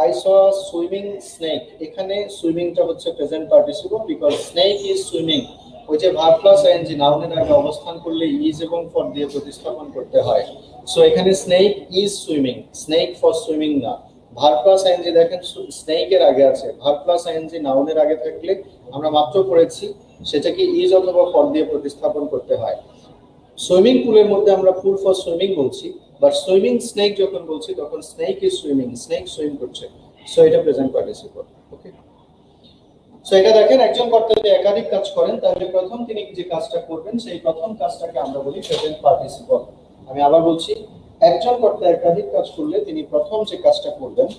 I saw swimming snake, এখানে সুইমিংটা হচ্ছে present participle, because snake is swimming. ওই যে ভার্ব প্লাস আইএনজি নাউনের আগে অবস্থান করলে ইজ এবং ফর দিয়ে প্রতিস্থাপন করতে হয়। সো এখানে snake is swimming, snake for swimming না। ভার্ব প্লাস আইএনজি দেখেন স্নেকের আগে আছে, ভার্ব প্লাস আইএনজি নাউনের আগে থাকলে আমরা মাত্র পড়েছি সেটাকে ইজ অথবা ফর দিয়ে প্রতিস্থাপন করতে হয়। সুইমিং পুলের মধ্যে আমরা পুল ফর সুইমিং বলছি, বাট সুইমিং স্নেক যখন বলছি তখন snake is swimming, snake swim করছে, সো এটা প্রেজেন্ট পার্টিসিপল। ওকে, সো এটা দেখেন, একজন কর্তা যদি একাধিক কাজ করেন তাহলে প্রথম তিনি যে কাজটা করবেন সেই প্রথম কাজটাকে আমরা বলি প্রেজেন্ট পার্টিসিপল। আমি আবার বলছি, একজন কর্তা একাধিক কাজ করলে তিনি প্রথম যে কাজটা করবেন,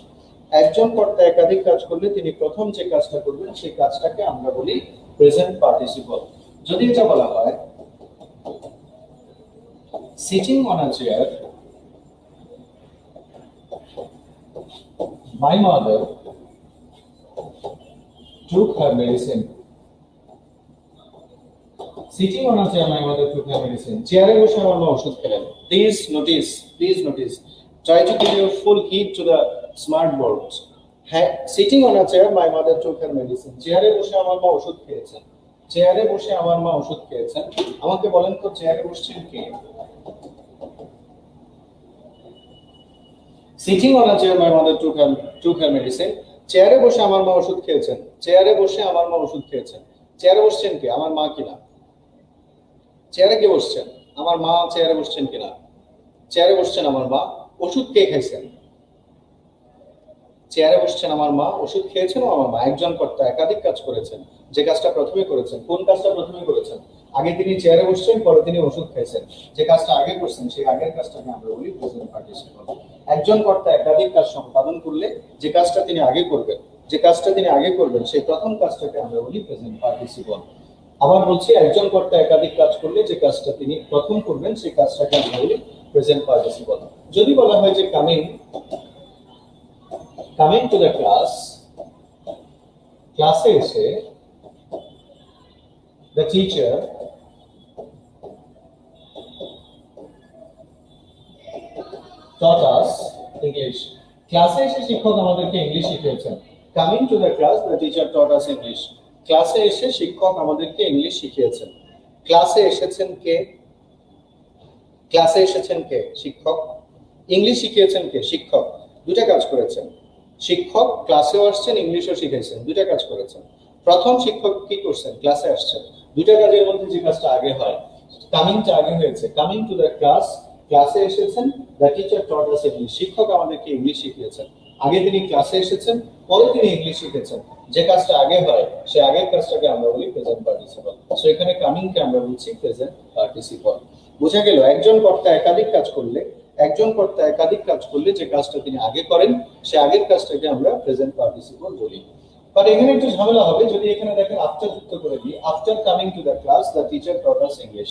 একজন কর্তা একাধিক কাজ করলে তিনি প্রথম যে কাজটা করবেন সেই কাজটাকে আমরা বলি প্রেজেন্ট পার্টিসিপল। যদি এটা বলা হয় sitting on a chair, my mother took her medicine. Sitting on a chair, my mother took her medicine. চেয়ারে বসে আমার মা ওষুধ খেলেন। Please notice, Try to give your full heed to the smart board. Sitting on a chair, my mother took her medicine. চেয়ারে বসে আমার মা ওষুধ খেয়েছেন। চেয়ারে বসে আমার মা ওষুধ খেয়েছেন। আমাকে বলেন তো চেয়ারে বসছেন কে? Sitting on a chair, my mother took her medicine. চেয়ারে বসে আমার মা ওষুধ খেয়েছেন। চেয়ারে বসে আমার মা ওষুধ খেয়েছেন। চেয়ারে বসছেন কে? আমার মা কিনা? চেয়ারে কে বসছেন? আমার মা চেয়ারে বসছেন কিনা? চেয়ারে বসছেন আমার মা। ওষুধ কে খাইছেন? চেয়ারে বসছেন আমার মা, ওষুধ খেয়েছেন আমার মা। একজন কর্তা একাধিক কাজ করেছেন। যে কাজটা প্রথমে করেছেন, কোন কাজটা প্রথমে করেছেন? আগে তিনি চেয়ারে বসছেন, পরে তিনি ওষুধ খাইছেন। যে কাজটা আগে করছেন সেই আগের কাজটাকে আমরা বলি প্রেজেন্ট পার্টিসিপল। একজন কর্তা একাধিক কাজ সম্পাদন করলে যে কাজটা তিনি আগে করবেন, সেই প্রথম কাজটাকে আমরা বলি প্রেজেন্ট পার্টিসিপল। আবার বলছি, একজন কর্তা একাধিক কাজ করলে যে কাজটা তিনি প্রথম করবেন সেই কাজটাকে আমরা বলি প্রেজেন্ট পার্টিসিপল। যদি বলা হয় যে coming to the class, ক্লাসে এসে the teacher taught us English. ক্লাসে এসে শিক্ষক আমাদেরকে ইংলিশ শিখিয়েছেন। Coming to the class, the teacher taught us English. ক্লাসে এসে শিক্ষক আমাদেরকে ইংলিশ শিখিয়েছেন। ক্লাসে এসেছেন কে? ক্লাসে এসেছেন কে? শিক্ষক। ইংলিশ শিখিয়েছেন কে? শিক্ষক। দুটা কাজ করেছেন। শিক্ষক ক্লাসেও আসছেন, ইংলিশও শিখাইছেন, দুটা কাজ করেছেন। প্রথম শিক্ষক কি করছেন? ক্লাসে আসছেন। দুটা কাজের মধ্যে যে কাজটা আগে হয়, কামিংটা আগে হয়েছে। কামিং টু দ্য ক্লাস, ক্লাসে এসেছেন। The teacher taught us English, শিক্ষক আমাদেরকে ইংলিশ শিখিয়েছেন। আগে তিনি ক্লাসে এসেছেন, পরে তিনি ইংলিশ শিখেছেন। যে কাজটা আগে হয় সেই আগের কাজটাকে আমরা বলি প্রেজেন্ট পার্টিসিপল। সো এখানে কামিংকে আমরা বলছি প্রেজেন্ট পার্টিসিপল। বোঝা গেল, একজন কর্তা একাধিক কাজ করলে যে কাজটা তিনি আগে করেন সে আগের কাজটাকে আমরা প্রেজেন্ট পার্টিসিপল বলি। বাট এখানে একটু ঝামেলা হবে যদি এখানে দেখেন আফটার যুক্ত করে দিই। After coming to the class, the teacher taught us English.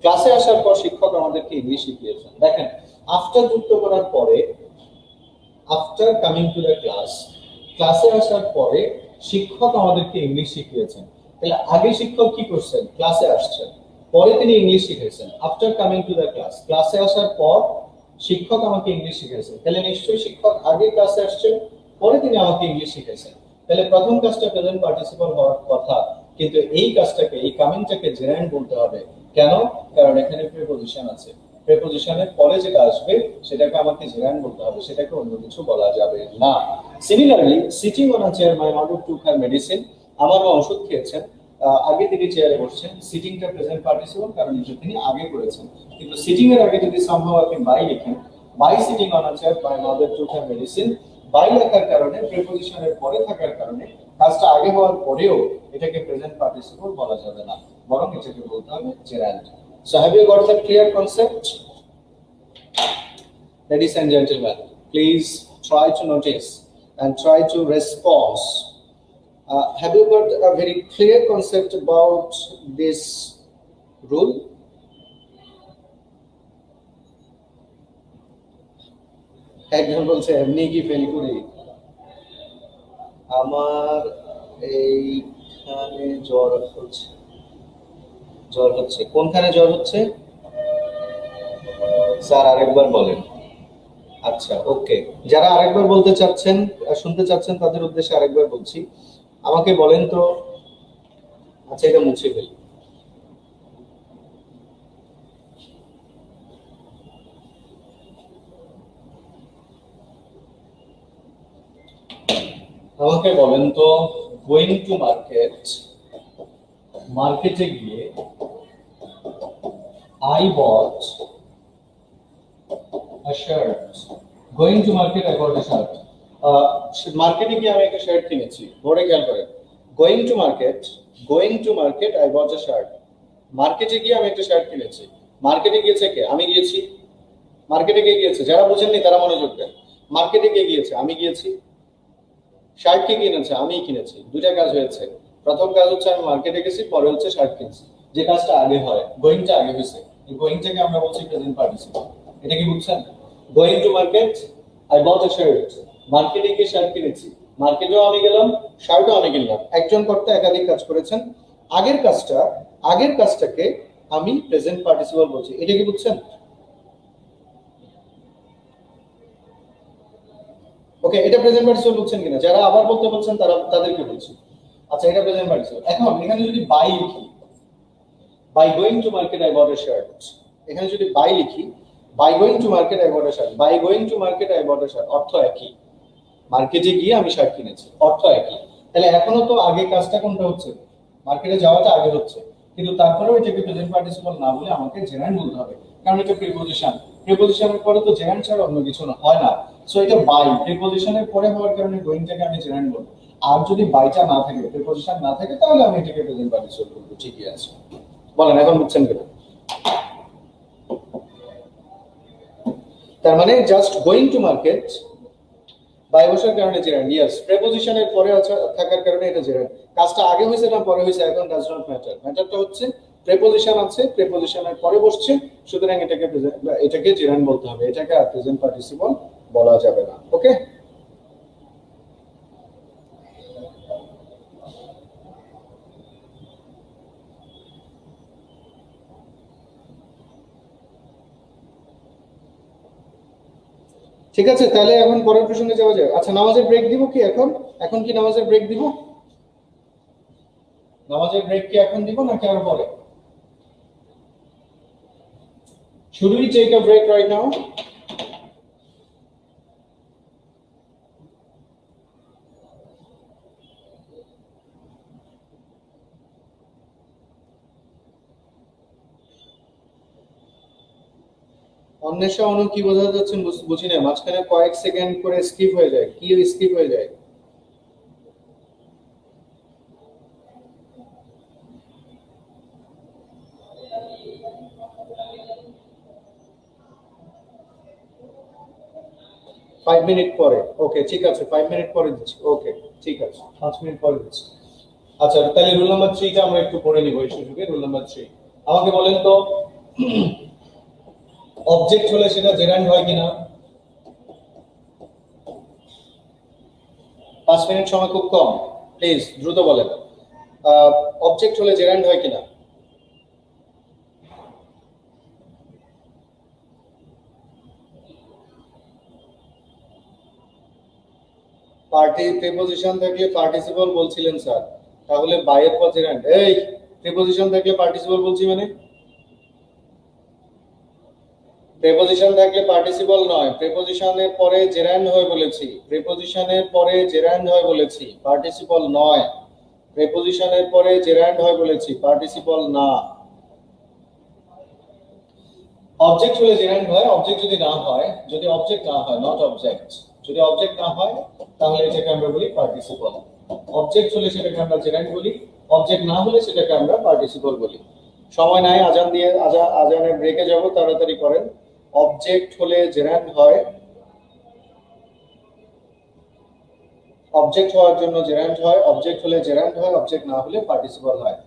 ক্লাসে আসার পর শিক্ষক আমাদেরকে ইংলিশ শিখিয়েছেন। দেখেন, আফটার যুক্ত করার পরে, after coming to the class, ক্লাসে আসার পরে শিক্ষক আমাদেরকে ইংলিশ শিখিয়েছেন। তাহলে আগে শিক্ষক কি করছেন? ক্লাসে আসছেন, পরে তিনি ইংলিশ শিখেছেন। After coming to the class, ক্লাসে আসার পর শিক্ষক আমাকে ইংলিশ শিখেছেন। তাহলে নিশ্চয়ই শিক্ষক আগে ক্লাসে আসছেন, পরে তিনি আমাকে ইংলিশ শিখেছেন। তাহলে প্রথম কাজটা প্রেজেন্ট পার্টিসিপল হওয়ার কথা, কিন্তু এই কাজটাকে, এই কামিংটাকে জেরান্ড বলতে হবে। কেন? কারণ এখানে প্রিপোজিশন আছে। প্রিপোজিশনের পরে যেটা আসবে সেটাকে আমাকে জেরান্ড বলতে হবে, সেটাকে অন্য কিছু বলা যাবে না। Similarly, sitting on a chair, my mother took her medicine. আমার মা ওষুধ খেয়েছেন। আগে তিনি চেয়ারে বসছেন। সিটিংটা প্রেজেন্ট পার্টিসিপল, কারণ এটা তিনি আগে করেছেন। কিন্তু সিটিং এর আগে যদি সামহাউ আপনি বাই লিখেন, by sitting on a chair, my mother took her medicine, by লেখার কারণে, প্রিপোজিশনের পরে থাকার কারণে কাজটা আগে হওয়ার পরেও এটাকে প্রেজেন্ট পার্টিসিপল বলা যাবে না, বরং এটাকে বলতে হবে gerund. So have you got the clear concept? Ladies and gentlemen, please try to notice and try to respond. Have you got a very clear concept about this rule? একজন বলছে এমনি কি ফেল করি? আমার এইখানে জ্বর হচ্ছে। কোনখানে জ্বর হচ্ছে স্যার? আরেকবার বলেন। আচ্ছা, ওকে। যারা আরেকবার বলতে চাচ্ছেন, শুনতে চাচ্ছেন, তাদের উদ্দেশ্যে আরেকবার বলছি। আমাকে বলেন তো, আচ্ছা এটা মুছে ফেলি। আমাকে বলেন তো, গোয়িং টু মার্কেট, মার্কেটে গিয়ে I bought a shirt. Going to market, I bought a shirt. মার্কেটে গিয়ে আমি একটা শার্ট কিনেছি। বোর্ডে খেয়াল করেন, going to market, I bought a shirt. মার্কেটে গিয়ে আমি একটা শার্ট কিনেছি। মার্কেটে গিয়েছে কে? আমি গিয়েছি। মার্কেটে কে গিয়েছে? যারা বুঝেননি তারা মনোযোগ দেন। মার্কেটে কে গিয়েছে? আমি গিয়েছি। শার্ট কে কিনেছে? আমিই কিনেছি। দুইটা কাজ হয়েছে। প্রথম কাজ হচ্ছে আমি মার্কেটে গেছি, পরে হচ্ছে শার্ট কিনছি। যে কাজটা আগে হয়, গোয়িংটা আগে হয়েছে, এই গোয়িংটাকে আমরা বলছি প্রেজেন্ট পার্টিসিপল। এটা কি বুঝছেন? Going to market, I bot a shirt. মার্কেটে গিয়ে শার্ট কিনেছি, মার্কেটেও আমি গেলাম, শার্টও আমি কিনলাম। একজন কর্তা একাধিক কাজ করেছেন। আগের কাজটাকে আমি প্রেজেন্ট পার্টিসিপল বলছি। এটা কি বুঝছেন? ওকে, এটা প্রেজেন্ট পার্টিসিপল বুঝছেন কিনা? যারা আবার বলতে বলছেন তারা তাদেরকে বলছি। আচ্ছা, এটা প্রেজেন্ট পার্টিসিপল। এখন এখানে যদি বাই লিখি, by going to market I bought a shirt, এখানে যদি বাই লিখি, by going to market I bought a shirt, by going to market I bought a shirt, অর্থ একই। মার্কেটে গিয়ে আমি শার্ট কিনেছি, অর্থ একই। তাহলে এখনো তো আগে কাজটা কোনটা হচ্ছে? মার্কেটে যাওয়াটা আগে হচ্ছে, কিন্তু তারপরেও এটাকে প্রেজেন্ট পার্টিসিপল না বলে আমাকে জেরান্ড বলতে হবে, কারণ এটা প্রিপোজিশন। প্রিপোজিশনের পরে তো জেরান্ড ছাড়া অন্য কিছু না হয় না। সো এটা বাই প্রিপোজিশনের পরে হওয়ার কারণে গোয়িংটাকে আমি জেরান্ড বলবো। আর যদি বাইটা না থাকে, প্রিপোজিশন না থাকে, তাহলে আমি এটাকে প্রেজেন্ট পার্টিসিপল বলবো। ঠিকই আছে, বলেন এখন বুঝছেন কিনা? তার মানে just going to market by বসার কারণে জেরান্ড, ইয়েস। প্রিপোজিশনের পরে থাকার কারণে এটা জেরান্ড। কাজটা আগে হয়েছে না পরে হয়েছে এখন ডাজ নট ম্যাটার। ম্যাটারটা হচ্ছে প্রিপোজিশন আছে, প্রিপোজিশনের পরে বসছে, সুতরাং এটাকে জেরান্ড বলতে হবে, এটাকে আর প্রেজেন্ট পার্টিসিপল বলা যাবে না। ওকে, ঠিক আছে। তাহলে এখন পরের প্রসঙ্গে যাওয়া যায়। আচ্ছা, নামাজের ব্রেক দিব কি এখন? এখন কি নামাজের ব্রেক দিব? নামাজের ব্রেক কি এখন দিব নাকি আর পরে? Should we take a break right now? Anwesha অনু কি বোঝাতে যাচ্ছেন বুঝি না, মাঝখানে কয়েক সেকেন্ড করে স্কিপ হয়ে যায়, কি স্কিপ হয়ে যায়? ফাইভ মিনিট পরে, ওকে ঠিক আছে, 5 মিনিট পরে দিচ্ছি। ওকে ঠিক আছে, 5 মিনিট পরে দিচ্ছি। আচ্ছা, তাহলে রুল নাম্বার 3টা আমরা একটু পড়ে নিব এই সুযোগে। রুল নাম্বার 3 আমাকে বলেন তো, অবজেক্ট হলে সেটা জেরান্ড হয় কিনা? 5 মিনিট সময় খুব কম, প্লিজ দ্রুত বলেন। অবজেক্ট হলে জেরান্ড হয় কিনা? প্রিপোজিশন থাকলে পার্টিসিপল বলছিলেন স্যার, তাহলে বাইয়ের পর জেরান্ড। এই প্রিপোজিশন থাকলে পার্টিসিপল বলছি মানে? প্রিপোজিশন থাকলে পার্টিসিপল নয়, প্রিপোজিশনের পরে জেরান্ড হয় বলেছি, প্রিপোজিশনের পরে জেরান্ড হয় বলেছি, পার্টিসিপল নয়। প্রিপোজিশনের পরে জেরান্ড হয় বলেছি, পার্টিসিপল না। অবজেক্ট হলে জেরান্ড হয়, অবজেক্ট যদি না হয়, যদি অবজেক্ট না হয়, নট অবজেক্ট, যদি অবজেক্ট না হয় তাহলে এটাকে আমরা বলি পার্টিসিপল। অবজেক্ট হলে সেটাকে আমরা জেরান্ড বলি, অবজেক্ট না হলে সেটাকে আমরা পার্টিসিপল বলি। সময় নাই, আজান দিয়ে আজানের ব্রেকে যাব, তাড়াতাড়ি করেন। অবজেক্ট হলে জেরান্ড হয়, অবজেক্ট হওয়ার জন্য জেরান্ড হয়, অবজেক্ট হলে জেরান্ড হয়, অবজেক্ট না হলে পার্টিসিপল হয়।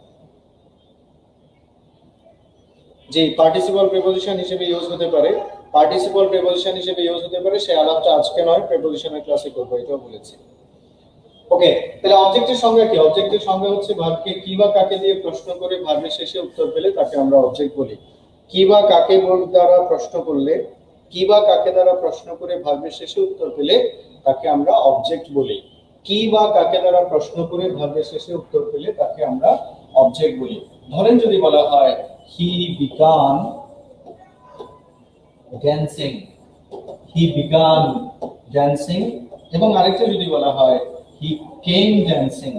যে পার্টিসিপল প্রিপোজিশন হিসেবে ইউজ হতে পারে, পার্টিসিপল প্রিপোজিশন হিসেবে ইউজ হতে পারে, সেই আলাপটা আজকে নয়, প্রিপোজিশনের ক্লাসে করব, এটাও বলেছি। ওকে, তাহলে অবজেক্টের সংজ্ঞা কি? অবজেক্টের সংজ্ঞা হচ্ছে ভার্বকে কি বা কাকে দিয়ে প্রশ্ন করে ভার্বের শেষে উত্তর পেলে তাকে আমরা অবজেক্ট বলি। কি বা কাকে দ্বারা প্রশ্ন করলে, কি বা কাকে দ্বারা প্রশ্ন করে ভার্বের শেষে উত্তর পেলে তাকে আমরা অবজেক্ট বলি। কি বা কাকে দ্বারা প্রশ্ন করে ভার্বের শেষে উত্তর পেলে তাকে আমরা অবজেক্ট বলি। ধরেন যদি বলা হয় he began dancing, he began dancing, এবং আরেকটা যদি বলা হয় he came dancing.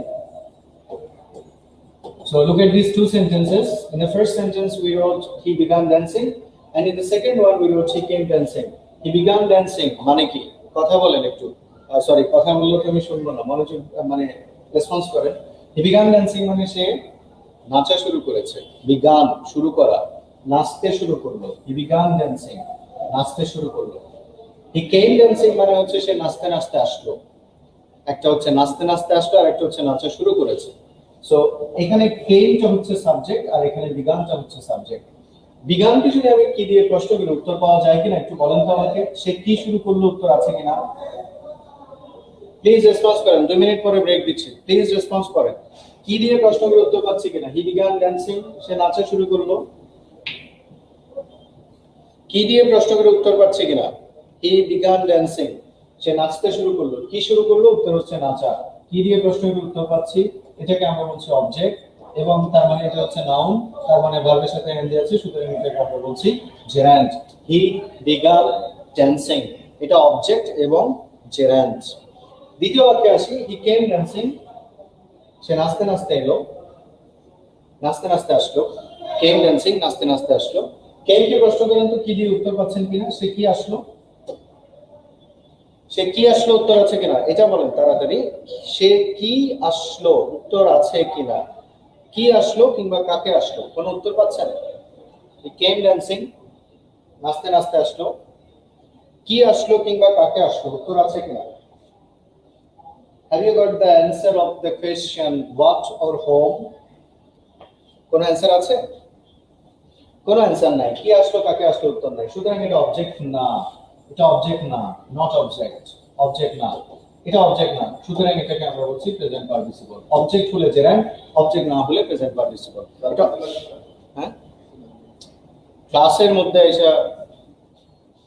So look at these two sentences. In the first sentence we wrote he began dancing, and in the second one we wrote he came dancing. He began dancing মানে কি? কথা বলেন একটু, sorry কথা বললে তো আমি শুনবো না, মনোযোগ মানে রেসপন্স করেন। He began dancing মানে সে নাচা শুরু করেছে, বিগান শুরু করা, নাচতে শুরু করলো। He began dancing নাচতে শুরু করলো। He came dancing মানে হচ্ছে সে নাচতে নাচতে আসলো। একটা হচ্ছে নাচতে নাচতে আসলো, আর একটা হচ্ছে নাচা শুরু করেছে। সো এখানে কেমটা হচ্ছে সাবজেক্ট আর এখানে বিগানটা হচ্ছে সাবজেক্ট। বিগানকে যদি আমি কি দিয়ে প্রশ্ন করি উত্তর পাওয়া যায় কিনা একটু বলেন তো আমাকে। সে কি শুরু করলো, উত্তর আছে কিনা? প্লিজ রেসপন্স করেন, 2 মিনিট পরে ব্রেক দিচ্ছি, প্লিজ রেসপন্স করেন। কি দিয়ে প্রশ্ন করে উত্তর পাচ্ছি কিনা? হি বিগান ড্যান্সিং, সে নাচা শুরু করলো। কি দিয়ে প্রশ্ন করে উত্তর পাচ্ছি কিনা? হি বিগান ড্যান্সিং, সে নাচতে শুরু করলো। কি শুরু করলো? উত্তর হচ্ছে নাচা। কি দিয়ে প্রশ্নের উত্তর পাচ্ছি? এটাকে আমরা বলছি অবজেক্ট, এবং তার মানে এটা হচ্ছে নাউন, তার মানে ভার্বের সাথে এন্ড আছে, সুতরাং এটাকে আমরা বলছি জেরান্ড। হি বিগান ড্যান্সিং, এটা অবজেক্ট এবং জেরান্ড। দ্বিতীয় বাক্যে আসি, হি কেম ড্যান্সিং, সে নাচতে নাচতে এলো, নাচতে নাচতে আসলো। কেম ড্যান্সিং, নাচতে নাচতে আসলো। কেম কে প্রশ্ন করেন তো কি দিয়ে উত্তর পাচ্ছেন কিনা? সে কি আসলো? সে কি আসলো উত্তর আছে কিনা এটা বলেন তাড়াতাড়ি। সে কি আসলো উত্তর আছে কিনা? কি আসলো কিংবা কাকে আসলো? কোন উত্তর পাচ্ছেন? কেম ড্যান্সিং, নাচতে নাচতে আসলো। কি আসলো কিংবা কাকে আসলো? উত্তর আছে কিনা? Have you got the answer of the question what or whom? কোন অ্যান্সার আছে? কোন অ্যান্সার নাই। কি আসলো কাকে আসলো উত্তর নাই, সুতরাং এটা অবজেক্ট না। এটা অবজেক্ট না, নট অবজেক্ট। অবজেক্ট না, এটা অবজেক্ট না, সুতরাং এটাকে আমরা বলছি প্রেজেন্ট পার্টিসিপল। অবজেক্ট হলে জেরান্ড, অবজেক্ট না হলে প্রেজেন্ট পার্টিসিপল। এটা হ্যাঁ, ক্লাসের মধ্যে এসে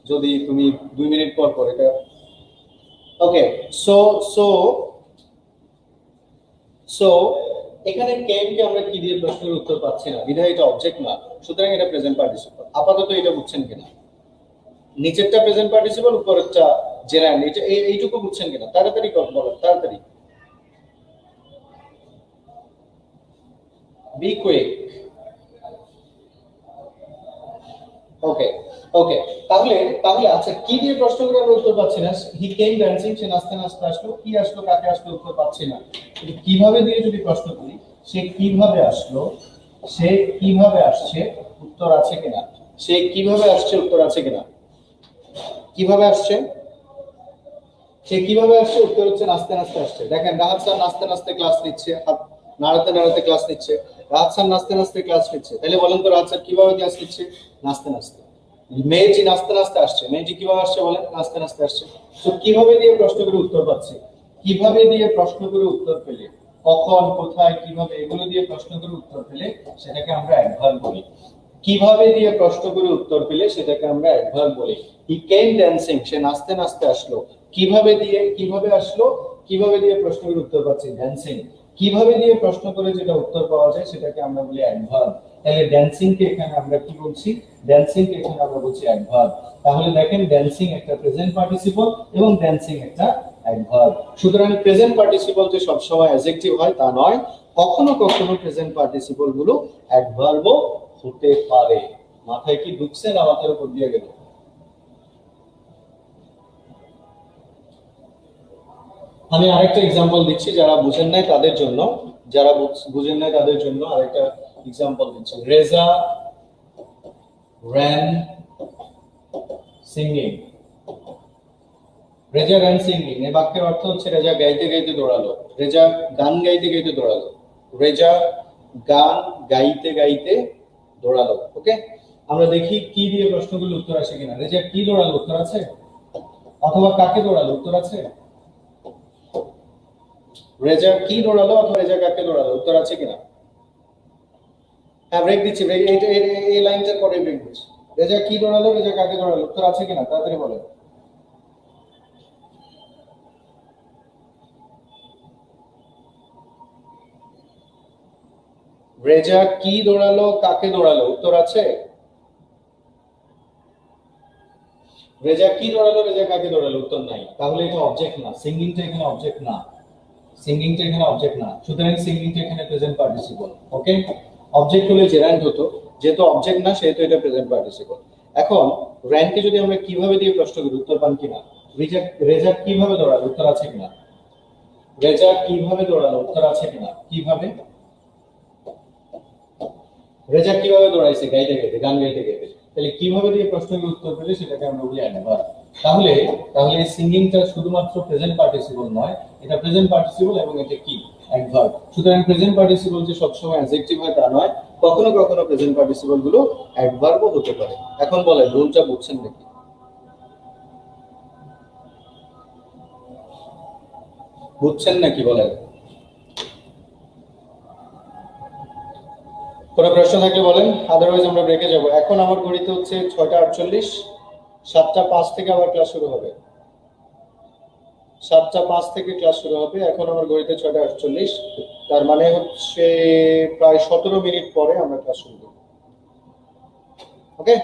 যদি তুমি 2 মিনিট পর পর এটা ওকে। সো সো সো এখানে কেম কে আমরা কি দিয়ে প্রশ্নের উত্তর পাচ্ছি না, বিধায় এটা অবজেক্ট না, সুতরাং এটা প্রেজেন্ট পার্টিসিপল। আপাতত এটা বুঝছেন কিনা? নিচেরটা প্রেজেন্ট পার্টিসিপল, উপরেরটা জেরান্ড। এটা এইটুকু বুঝছেন কিনা? তাড়াতাড়ি বলেন, তাড়াতাড়ি, বি কুইক। ওকে ওকে, তাহলে তাহলে আচ্ছা, কি দিয়ে প্রশ্ন করে আমরা উত্তর পাচ্ছি না? হি কেম ড্যান্সিং, সে নাচতে নাচতে আসলো। কি আসলো কাকে আসলো উত্তর পাচ্ছি না। কিভাবে দিয়ে যদি প্রশ্ন করি, সে কিভাবে আসলো, সে কিভাবে আসছে উত্তর আছে কিনা? সে কিভাবে আসছে উত্তর আছে কিনা? কিভাবে আসছে, সে কিভাবে আসছে উত্তর হচ্ছে নাচতে নাচতে আসছে। দেখেন রাহাত স্যার নাচতে নাচতে ক্লাস নিচ্ছে, হাত নাড়াতে নাড়াতে ক্লাস নিচ্ছে। রাহাত স্যার নাচতে নাচতে ক্লাস নিচ্ছে, তাহলে বলেন তো রাহাত স্যার কিভাবে ক্লাস নিচ্ছে? নাচতে নাচতে। মেয়েটি নাচতে নাচতে আসছে, মেয়েটি কিভাবে আসছে বলেন? নাচতে নাচতে আসছে। তো কিভাবে দিয়ে প্রশ্ন করে উত্তর পাচ্ছি। কিভাবে দিয়ে প্রশ্ন করে উত্তর পেলে, কখন কোথায় কিভাবে এগুলো দিয়ে প্রশ্ন করে উত্তর পেলে সেটাকে আমরা অ্যাডভার্ব বলি। কিভাবে দিয়ে প্রশ্ন করে উত্তর পেলে সেটাকে আমরা অ্যাডভার্ব বলি। হি কেম ড্যান্সিং, সে নাচতে নাচতে আসলো। কিভাবে দিয়ে, কিভাবে আসলো, কিভাবে দিয়ে প্রশ্ন করে উত্তর পাচ্ছি? ড্যান্সিং। কিভাবে দিয়ে প্রশ্ন করে যেটা উত্তর পাওয়া যায় সেটাকে আমরা বলি অ্যাডভার্ব। তাহলে ড্যান্সিং কে এখানে আমরা কি বলছি? ড্যান্সিং কে এখানে আমরা বলছি অ্যাডভার্ব। তাহলে দেখেন ড্যান্সিং একটা প্রেজেন্ট পার্টিসিপল এবং ড্যান্সিং একটা অ্যাডভার্ব। সুতরাং প্রেজেন্ট পার্টিসিপল যে সব সময় অ্যাডজেক্টিভ হয় তা নয়, কখনো কখনো প্রেজেন্ট পার্টিসিপল গুলো অ্যাডভার্বও হতে পারে। মাথায় কি ঢুকছে না মাথার উপর দিয়ে গেল? আমি আরেকটা এক্সাম্পল দিচ্ছি যারা বুঝেন নাই তাদের জন্য, যারা বুঝেন নাই তাদের জন্য আরেকটা এক্সাম্পল দিচ্ছি। Reza ran singing, Reza ran singing এই বাক্যের অর্থ হচ্ছে রেজা গাইতে গাইতে দৌড়ালো। রেজা গান গাইতে গাইতে দৌড়ালো। রেজা গান গাইতে গাইতে দৌড়ালো। ওকে, আমরা দেখি কি দিয়ে প্রশ্নগুলো উত্তর আসে কিনা। রেজা কি দৌড়ালো উত্তর আছে, অথবা কাকে দৌড়ালো উত্তর আছে? রেজা কি দৌড়ালো অথবা রেজা কাকে দৌড়ালো উত্তর আছে কিনা? হ্যাঁ, ব্রেক দিচ্ছি, ব্রেক এই লাইনটার পরে ব্রেক দিচ্ছি। রেজা কি দৌড়ালো, রেজা কাকে দৌড়ালো উত্তর আছে কিনা? তাড়াতাড়ি বলেন। রেজা কি দৌড়ালো কাকে দৌড়ালো উত্তর আছে? রেজা কি দৌড়ালো রেজা কাকে দৌড়ালো উত্তর নাই। তাহলে এটা অবজেক্ট না, সিঙ্গিংটা এখানে অবজেক্ট না, সিঙ্গিংটা এখানে অবজেক্ট না, সুতরাং সিঙ্গিংটা এখানে প্রেজেন্ট পার্টিসিপল। ওকে, অবজেক্ট হলে জেরান্ড হতো, যেহেতু অবজেক্ট না সেহেতু এটা প্রেজেন্ট পার্টিসিপল। এখন র্যানকে যদি আমরা কিভাবে দিয়ে প্রশ্ন করি উত্তর পান কিনা? রেজা কিভাবে দৌড়ালো উত্তর আছে কিনা? রেজা কিভাবে দৌড়ালো উত্তর আছে কিনা? কিভাবে, রেজা কিভাবে দৌড়াইছে? গাইতে গাইতে, গান গাইতে গাইতে। তাহলে কিভাবে দিয়ে প্রশ্নের উত্তর পেলে সেটাকে আমরা বলি অ্যাডভার্ব। তাহলে তাহলে এই সিঙ্গিংটা শুধুমাত্র প্রেজেন্ট পার্টিসিপল নয়, এটা প্রেজেন্ট পার্টিসিপল এবং এটা কি অ্যাডভার্ব। সুতরাং প্রেজেন্ট পার্টিসিপল যে সবসময় অ্যাডজেক্টিভ হয় তা নয়, কখনো কখনো প্রেজেন্ট পার্টিসিপল গুলো অ্যাডভার্বও হতে পারে। এখন বলেন রুলটা বুঝছেন নাকি? বুঝছেন নাকি বলেন? কোনো প্রশ্ন থাকলে বলেন, আদারওয়াইজ আমরা ব্রেকে যাব। এখন আমার ঘড়িতে হচ্ছে 6টা 48, 7টা 5 থেকে আবার ক্লাস শুরু হবে। 7:05 থেকে ক্লাস শুরু হবে। এখন আমার ঘড়িতে 6:48, তার মানে হচ্ছে প্রায় 17 মিনিট পরে আমরা ক্লাস শুরু করবো। ওকে।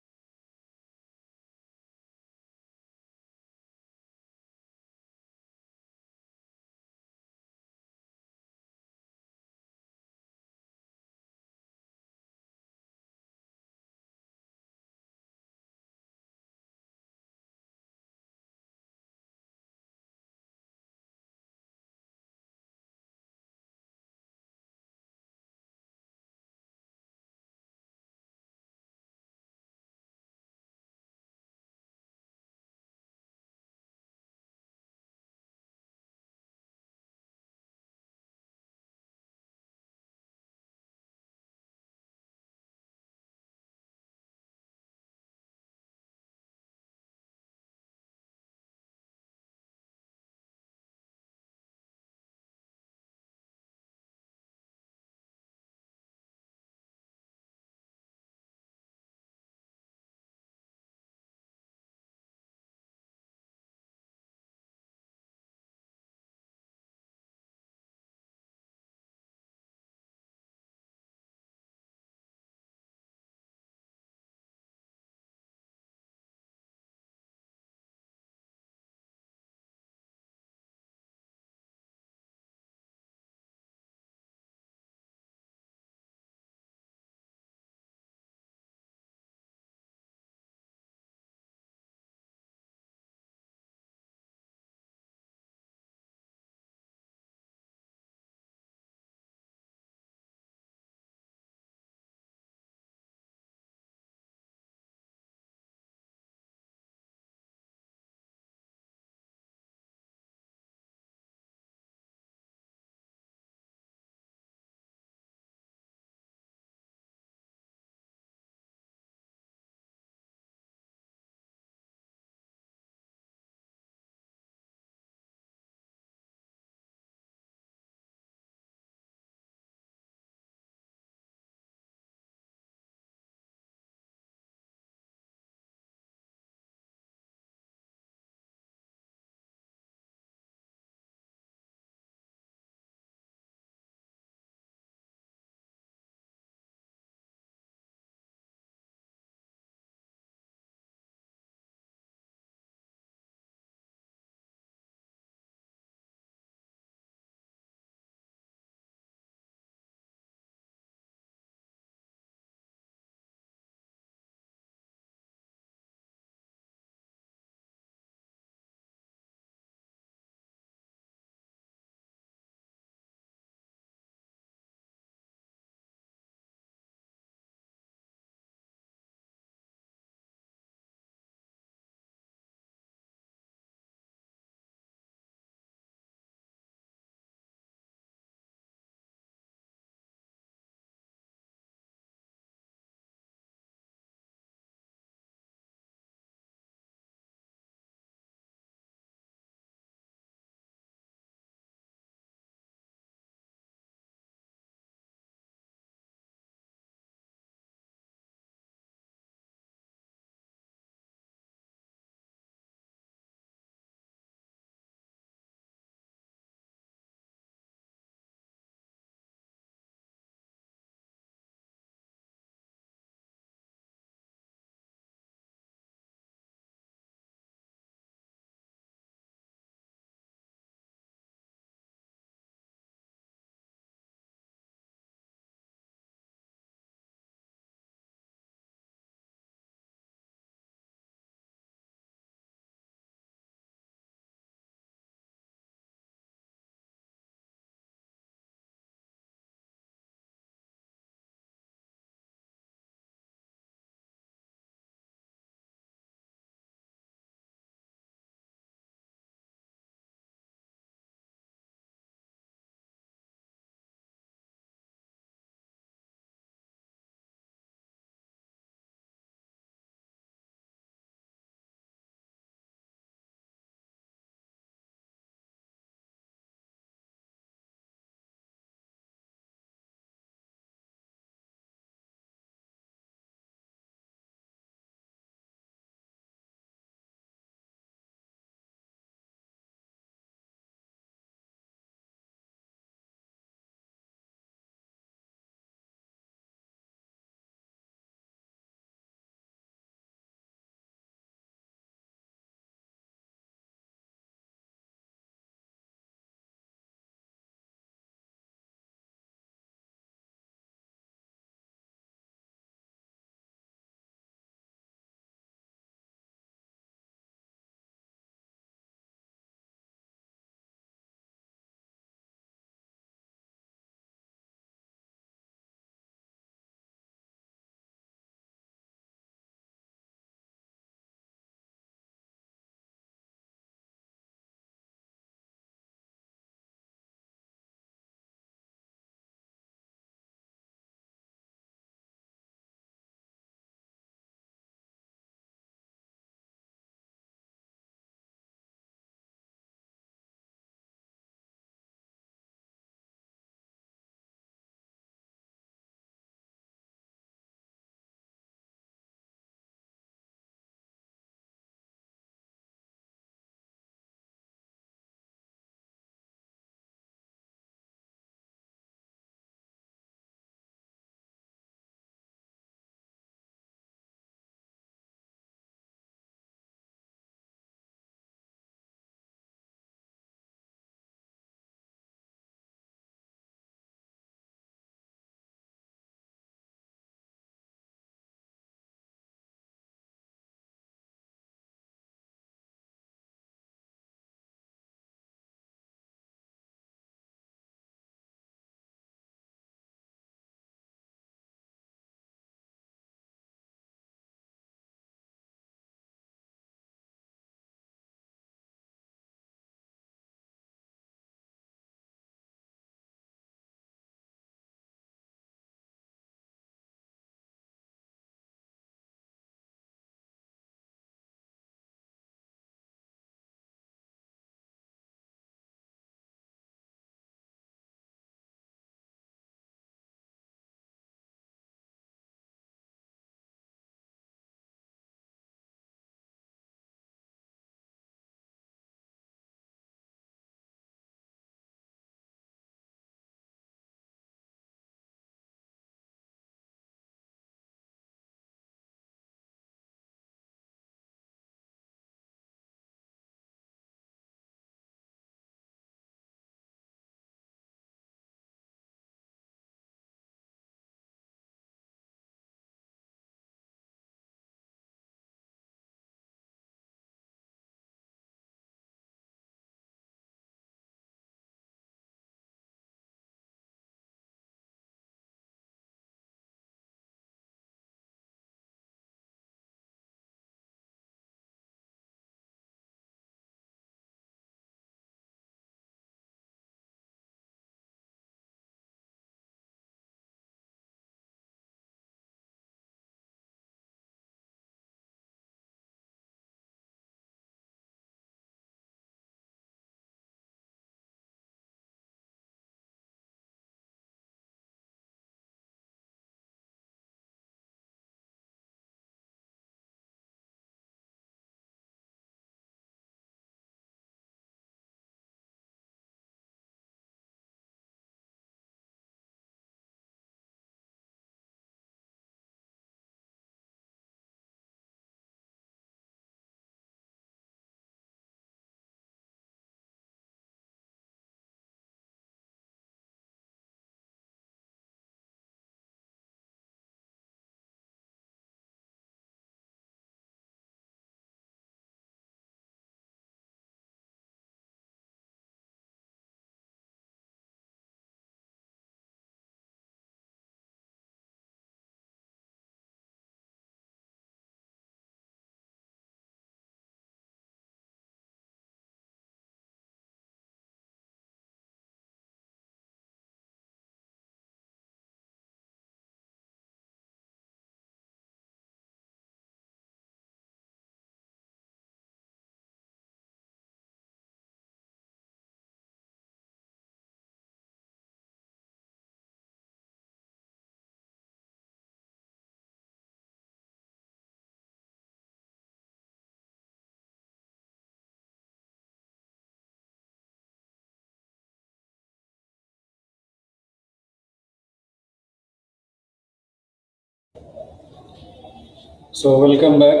So welcome back.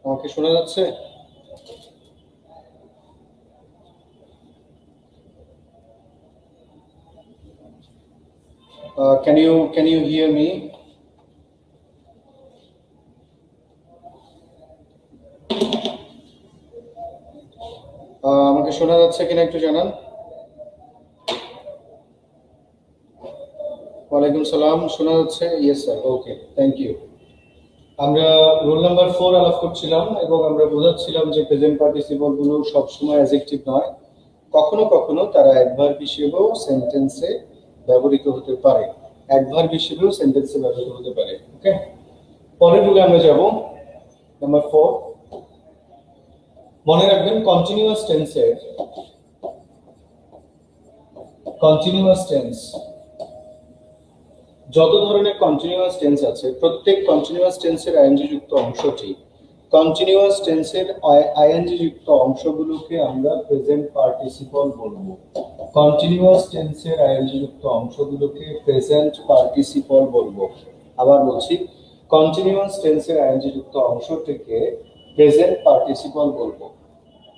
আমাকে শোনা যাচ্ছে? can you hear me? আমাকে শোনা যাচ্ছে কিনা একটু জানান। ওয়ালাইকুম সালাম, শোনা যাচ্ছে? Yes sir, okay, thank you. আমরা রোল নাম্বার 4 আলাপ করছিলাম এবং আমরা বোঝাচ্ছিলাম যে প্রেজেন্ট পার্টিসিপল গুলো সবসময় অ্যাডজেক্টিভ নয়, কখনো কখনো তারা অ্যাডভার্ব হিসেবেও সেন্টেন্সে ব্যবহৃত হতে পারে, অ্যাডভার্ব হিসেবেও সেন্টেন্সে ব্যবহৃত হতে পারে। ওকে, পরের রুলে আমরা যাব, নাম্বার 4। মনে রাখবেন কন্টিনিউয়াস টেন্স, যত ধরনের কন্টিনিউয়াস টেন্স আছে প্রত্যেক কন্টিনিউয়াস টেন্সের আইএনজি যুক্ত অংশটি, কন্টিনিউয়াস টেন্সের আইএনজি যুক্ত অংশগুলোকে আমরা প্রেজেন্ট পার্টিসিপল বলবো। কন্টিনিউয়াস টেন্সের আইএনজি যুক্ত অংশগুলোকে প্রেজেন্ট পার্টিসিপল বলবো। আবার বলছি, কন্টিনিউয়াস টেন্সের আইএনজি যুক্ত অংশটিকে প্রেজেন্ট পার্টিসিপল বলবো।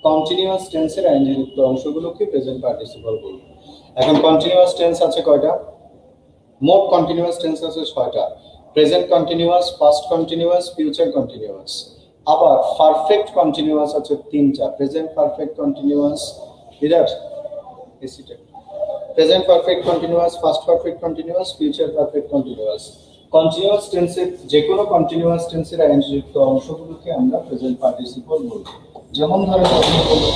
কন্টিনিউয়াস টেন্সের আইএনজি যুক্ত অংশগুলোকে প্রেজেন্ট পার্টিসিপল বলবো। এখন কন্টিনিউয়াস টেন্স আছে কয়টা? মোট কন্টিনিউয়াস টেন্স আছে 6টা। Present continuous, past continuous, future continuous. আবার পারফেক্ট কন্টিনিউয়াস আছে 3টা। Present perfect continuous, present perfect continuous, past perfect continuous, future perfect continuous. Continuous টেন্সের যে কোনো কন্টিনিউয়াস টেন্সের আইএনজি যুক্ত অংশগুলোকে আমরা প্রেজেন্ট পার্টিসিপল বলবো। যেমন ধরেন আপনি বলুন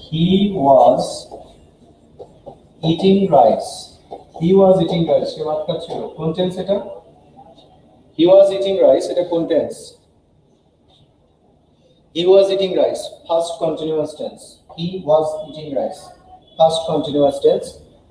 he was eating rice. He was eating rice, সে ভাত খাচ্ছিল। কোন টেন্স এটা? হি ওয়াজ ইটিং রাইস, এটা কোন tense? He was eating rice, first continuous tense. He was eating rice, first continuous tense.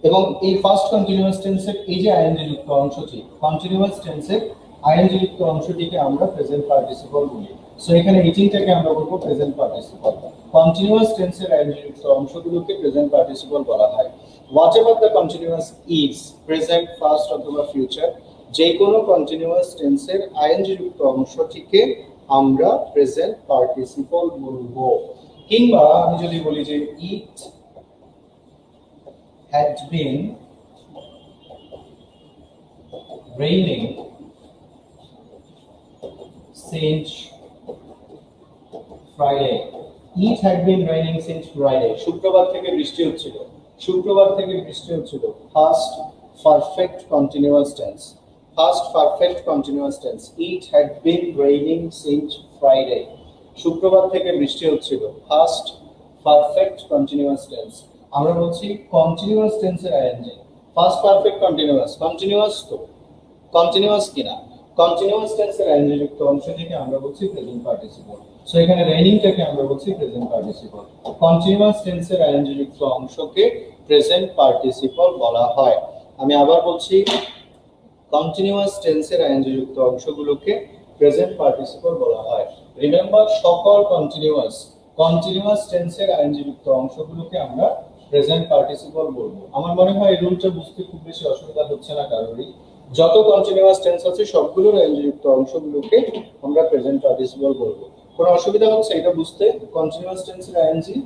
এবং এই ফার্স্ট কন্টিনিউয়াস টেন্সের এই যে আইএনজি যুক্ত অংশটি, কন্টিনিউয়াস টেন্সের আইএনজি যুক্ত অংশটিকে আমরা প্রেজেন্ট পার্টিসিপল বলি। সো এখানে ইটিংটাকে আমরা বলবো প্রেজেন্ট পার্টিসিপল। কন্টিনিউয়াস টেন্সের আইএনজি যুক্ত অংশগুলোকে প্রেজেন্ট পার্টিসিপল বলা হয়। Whatever the continuous is, present, past অথবা ফিউচার, যে কোনো কন্টিনিউয়াস টেন্সের আইএনজি যুক্ত অংশটিকে আমরা প্রেজেন্ট পার্টিসিপল বলবো। কিংবা আমি যদি বলি যে ইট had been raining since Friday. It had been raining since Friday. শুক্রবার থেকে বৃষ্টি হচ্ছিল, শুক্রবার থেকে বৃষ্টি হচ্ছিল। Past perfect continuous tense, past perfect continuous tense. It had been raining since Friday. শুক্রবার থেকে বৃষ্টি হচ্ছিল, past perfect continuous tense। আমরা বলছি কন্টিনিউয়াস টেন্সের ING, first perfect continuous, continuous তো, কন্টিনিউয়াস কিনা, কন্টিনিউয়াস টেন্সের আইএনজি যুক্ত অংশ থেকে আমরা বলছি প্রেজেন্ট পার্টিসিপল। সো এখানে রেইনিংটাকে আমরা বলছি প্রেজেন্ট পার্টিসিপল। কন্টিনিউয়াস টেন্সের আইএনজি যুক্ত অংশকে প্রেজেন্ট পার্টিসিপল বলা হয়। আমি আবার বলছি, কন্টিনিউয়াস টেন্সের আইএনজি যুক্ত অংশগুলোকে প্রেজেন্ট পার্টিসিপল বলা হয়। রিমেম্বার, সকল কন্টিনিউয়াস টেন্সের আইএনজি যুক্ত অংশগুলোকে আমরা প্রেজেন্ট পার্টিসিপল বলবো। আমার মনে হয় এই রুলটা বুঝতে খুব বেশি অসুবিধা হচ্ছে না কারোরই। যত কন্টিনিউয়াস টেন্স আছে সবগুলোর আইএনজি যুক্ত অংশগুলোকে আমরা প্রেজেন্ট পার্টিসিপল বলবো। কোনো অসুবিধা হচ্ছে এটা বুঝতে? কন্টিনিউয়াস টেন্সের আইএনজি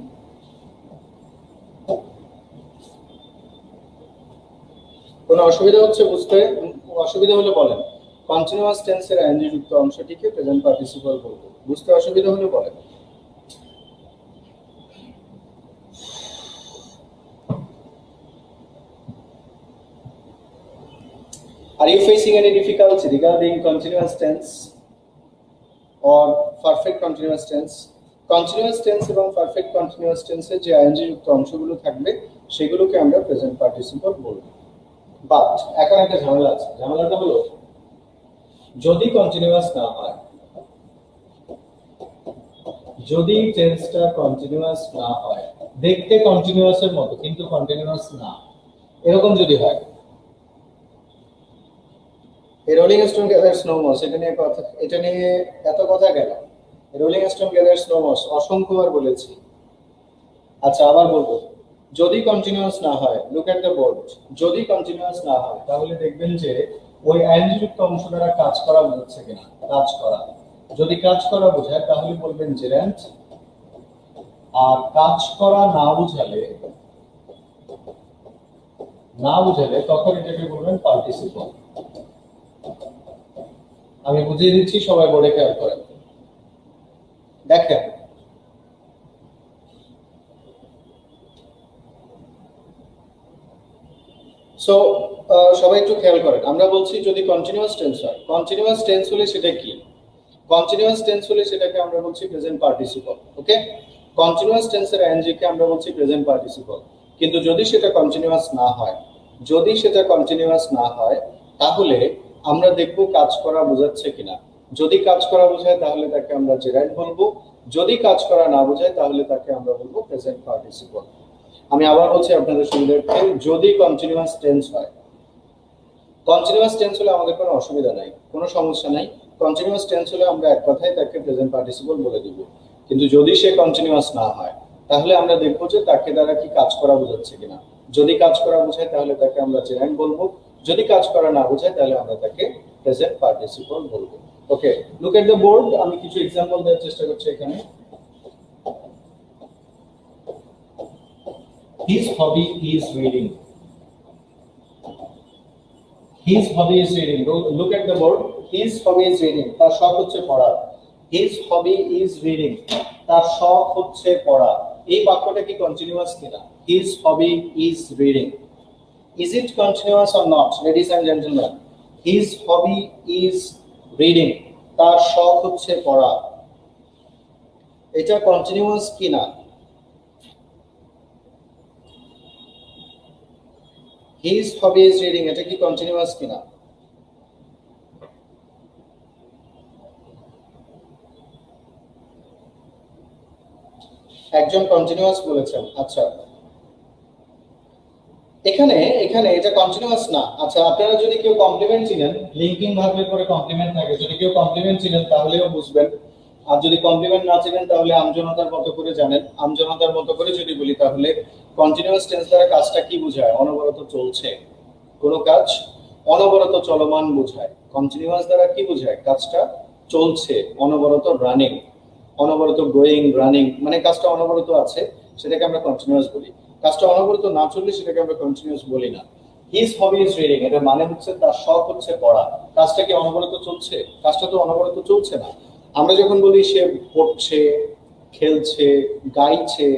কোনো অসুবিধা হচ্ছে বুঝতে? অসুবিধা হলে বলেন। কন্টিনিউয়াস টেন্সের আইএনজি যুক্ত অংশটিকে প্রেজেন্ট পার্টিসিপল বলবো। বুঝতে অসুবিধা হলে বলেন। Are you facing any difficulty regarding continuous tense or perfect continuous tense? Continuous tense এবং perfect continuous tense এর যে আইএনজি যুক্ত অংশগুলো থাকবে সেগুলোকে আমরা প্রেজেন্ট পার্টিসিপল বলবো। বাট এখন একটা ঝামেলা আছে। ঝামেলাটা হলো যদি কন্টিনিউয়াস না হয়, যদি টেন্সটা কন্টিনিউয়াস না হয়, দেখতে কন্টিনিউয়াসের মতো কিন্তু কন্টিনিউয়াস না, এরকম যদি হয়, এই rolling stone gathers no moss, এটা নিয়ে এত কথা কেন? Rolling stone gathers no moss অসংখ্যবার বলেছি। আচ্ছা আবার বলবো, যদি কন্টিনিউয়াস না হয়, লুক এট দ্য বোর্ড, যদি কন্টিনিউয়াস না হয় তাহলে দেখবেন যে ওই আইএনজি যুক্ত অংশ দ্বারা কাজ করা বোঝাচ্ছে কিনা। কাজ করা, যদি কাজ করা বোঝায় তাহলে বলবেন জেরান্ড, আর কাজ করা না বুঝালে তখন এটাকে বলবেন পার্টিসিপল। আমি বুঝিয়ে দিচ্ছি, সবাই বোর্ডে খেয়াল করেন। দেখেন সো সবাই একটু খেয়াল করেন, আমরা বলছি যদি কন্টিনিউয়াস টেন্স হয়, কন্টিনিউয়াস টেন্স হলে সেটা কি? কন্টিনিউয়াস টেন্স হলে সেটাকে আমরা বলছি প্রেজেন্ট পার্টিসিপল। ওকে, কন্টিনিউয়াস টেন্সের আইএনজি কে আমরা বলছি প্রেজেন্ট পার্টিসিপল। কিন্তু যদি সেটা কন্টিনিউয়াস না হয়, তাহলে আমরা দেখব কাজ করা বোঝাচ্ছে কিনা। যদি কাজ করা বোঝায় তাহলে তাকে আমরা জেরান্ড বলবো, যদি কাজ করা না বোঝায় তাহলে তাকে আমরা বলবো প্রেজেন্ট পার্টিসিপল। আমি আবার বলছি আপনাদের সুবিধার্থে, যদি কন্টিনিউয়াস টেন্স হয়, কন্টিনিউয়াস টেন্স হলে আমাদের কোনো অসুবিধা নাই, কোনো সমস্যা নাই। কন্টিনিউয়াস টেন্স হলে আমরা এক কথায় তাকে প্রেজেন্ট পার্টিসিপল বলে দিব। কিন্তু যদি সে কন্টিনিউয়াস না হয় তাহলে আমরা দেখবো যে তাকে দ্বারা কি কাজ করা বোঝাচ্ছে কিনা। যদি কাজ করা বোঝায় তাহলে তাকে আমরা জেরান্ড বলবো, যদি কাজ করা না বোঝায় তাহলে আমরা তাকে প্রেজেন্ট পার্টিসিপল বলবো। ওকে, লুক এট দ্য বোর্ড। আমি কিছু এক্সাম্পল দেওয়ার চেষ্টা করছি এখানে। His hobby is reading. His hobby is reading. Look at the board. His hobby is reading. তার শখ হচ্ছে পড়া। His hobby is reading. তার শখ হচ্ছে পড়া। এই বাক্যটা কি কন্টিনিউয়াস কিনা? His hobby is reading. Is it continuous or not, ladies and gentlemen? His hobby is reading. তার শখ হচ্ছে পড়া। এটা কন্টিনিউয়াস কিনা? His hobby is reading. এটা কি কন্টিনিউয়াস কিনা? একজন কন্টিনিউয়াস বলেছেন। আচ্ছা, এখানে এটা কন্টিনিউয়াস না। আচ্ছা, আপনারা যদি কেউ কমপ্লিমেন্ট চিনেন, লিঙ্কিং ভার্বের পরে কমপ্লিমেন্ট থাকে, যদি কেউ কমপ্লিমেন্ট চিনেন তাহলেও বুঝবেন। আর যদি কমপ্লিমেন্ট না চিনেন তাহলে আমজনতার মতো করে জানেন। আমজনতার মতো করে যদি বলি তাহলে কন্টিনিউয়াস টেন্স দ্বারা কাজটা কি বোঝায়? অনবরত চলছে কোনো কাজ, অনবরত চলমান বোঝায়। কন্টিনিউয়াস দ্বারা কি বোঝায়? কাজটা চলছে, অনবরত রানিং, অনবরত গোয়িং, রানিং, মানে কাজটা অনবরত আছে, সেটাকে আমরা কন্টিনিউয়াস বলি। কাজটা অনবরত না চললে সেটাকে আমরা কন্টিনিউয়াস বলি না। হিজ হবি ইজ রিডিং, এটা মানে হচ্ছে তার শখ হচ্ছে পড়া। কাজটা কি অনবরত চলছে? কাজটা তো অনবরত চলছে না। আমরা যখন বলি সে পড়ছে, খেলছে, গাইছে,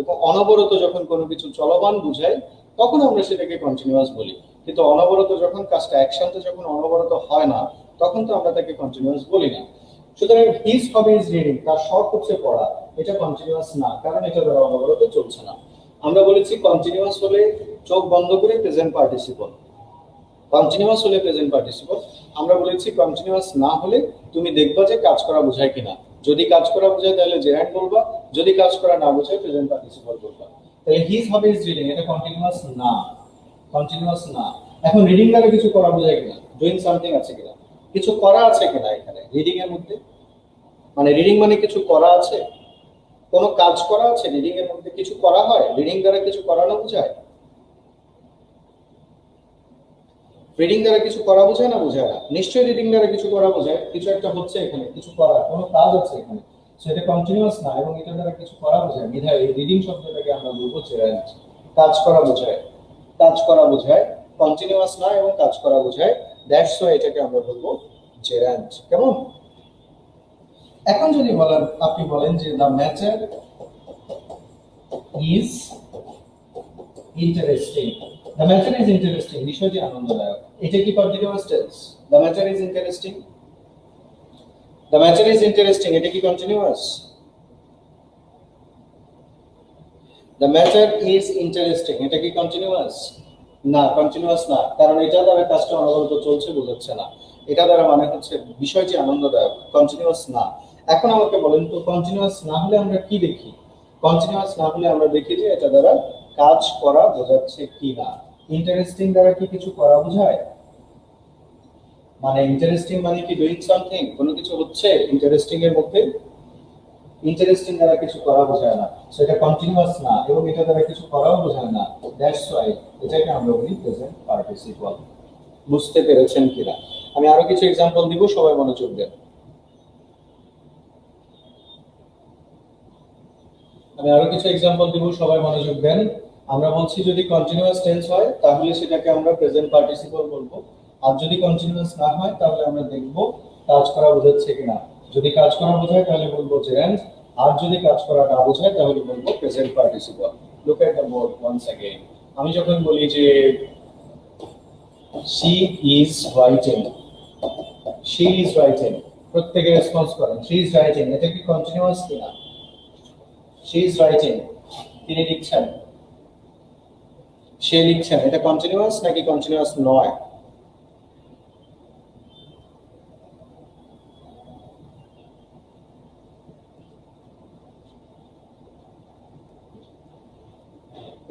এবং অনবরত যখন কোনো কিছু চলমান বুঝায় তখন আমরা সেটাকে কন্টিনিউয়াস বলি। কিন্তু অনবরত যখন কাজটা একসাথে যখন অনবরত হয় না তখন তো আমরা তাকে কন্টিনিউয়াস বলি না। সুতরাং হিজ হবি ইজ রিডিং, তার শখ হচ্ছে পড়া, এটা কন্টিনিউয়াস না, কারণ এটা দ্বারা অনবরত চলছে না। আমরা বলেছি কন্টিনিউয়াস হলে চোখ বন্ধ করে প্রেজেন্ট পার্টিসিপল, কন্টিনিউয়াস হলে প্রেজেন্ট পার্টিসিপল। আমরা বলেছি কন্টিনিউয়াস না হলে তুমি দেখবা যে কাজ করা বোঝায় কিনা। যদি কাজ করা বোঝায় তাহলে জেরান্ড বলবা, যদি কাজ করা না বোঝায় প্রেজেন্ট পার্টিসিপল বলবা। তাহলে হিজ হবি ইজ রিডিং, এটা কন্টিনিউয়াস না, কন্টিনিউয়াস না। এখন রিডিং দ্বারা কিছু করা বোঝায় কিনা? ডুইং সামথিং আছে কিনা? কিছু করা আছে কিনা এখানে রিডিং এর মধ্যে? মানে রিডিং মানে কিছু করা আছে, কোনো কাজ করা আছে রিডিং এর মধ্যে? কিছু করা হয় রিডিং দ্বারা, কিছু করানো বোঝায়। রিডিং দ্বারা কিছু করা বোঝায় না? বোঝায় না। নিশ্চয়ই রিডিং দ্বারা কিছু করা বোঝায়, কিছু একটা হচ্ছে এখানে, কিছু করা, কোনো কাজ আছে এখানে, সেটা কন্টিনিউয়াস না এবং এটা দ্বারা কিছু করা বোঝায়। বিধায় এই রিডিং শব্দটাকে আমরা বলবো জেরান্ড। কাজ করা বোঝায়, কাজ করা বোঝায়, কন্টিনিউয়াস না এবং কাজ করা বোঝায়, দ্যাটস ওয়াই এটাকে আমরা বলবো জেরান্ড। কেমন? এখন যদি বলেন, আপনি বলেন যে the matter is interesting, the matter is interesting, বিষয়টি আনন্দদায়ক, এটা কি continuous tense? The matter is interesting, the matter is interesting, এটা কি continuous? The matter is interesting, এটা কি কন্টিনিউয়াস? না, কন্টিনিউয়াস না, কারণ এটা দ্বারা কাজটা অনবরত চলছে বোঝাচ্ছে না। এটা দ্বারা মানে হচ্ছে বিষয়টি আনন্দদায়ক, কন্টিনিউয়াস না। এখন আমাকে বলেন তো কন্টিনিউয়াস না হলে আমরা কি দেখি? কন্টিনিউয়াস না হলে আমরা দেখি যে এটা দ্বারা কাজ করা বোঝাচ্ছে কি না। ইন্টারেস্টিং দ্বারা কি কিছু করা বোঝায়? মানে ইন্টারেস্টিং মানে কি ডুইং সামথিং, কোনো কিছু হচ্ছে ইন্টারেস্টিং এর মধ্যে? ইন্টারেস্টিং দ্বারা কিছু করা বোঝায় না, সেটা কন্টিনিউয়াস না এবং এটা দ্বারা কিছু করাও বোঝায় না। দ্যাটস ওয়াই এটাকে আমরা বলি প্রেজেন্ট পার্টিসিপল। বুঝতে পেরেছেন কিনা? আমি আরো কিছু এক্সাম্পল দিব, সবাই মনোযোগ দেন। আমরা বলছি যদি কন্টিনিউয়াস টেন্স হয় তাহলে সেটাকে আমরা প্রেজেন্ট পার্টিসিপল বলবো, আর যদি কন্টিনিউয়াস না হয় তাহলে আমরা দেখব কাজ করা বোঝাচ্ছে কিনা। যদি কাজ করা বোঝায় তাহলে বলবো জেরান্ড, আর যদি কাজ করা না বোঝায় তাহলে বলবো present participle. Look at the board once again. আমি যখন বলি যে she is writing, she is writing, প্রত্যেকে রেসপন্স করেন she is writing, এটা কি কন্টিনিউয়াস কিনা? she is writing, তিনি লিখছেন, সে লিখছেন, এটা কন্টিনিউয়াস নাকি কন্টিনিউয়াস নয়?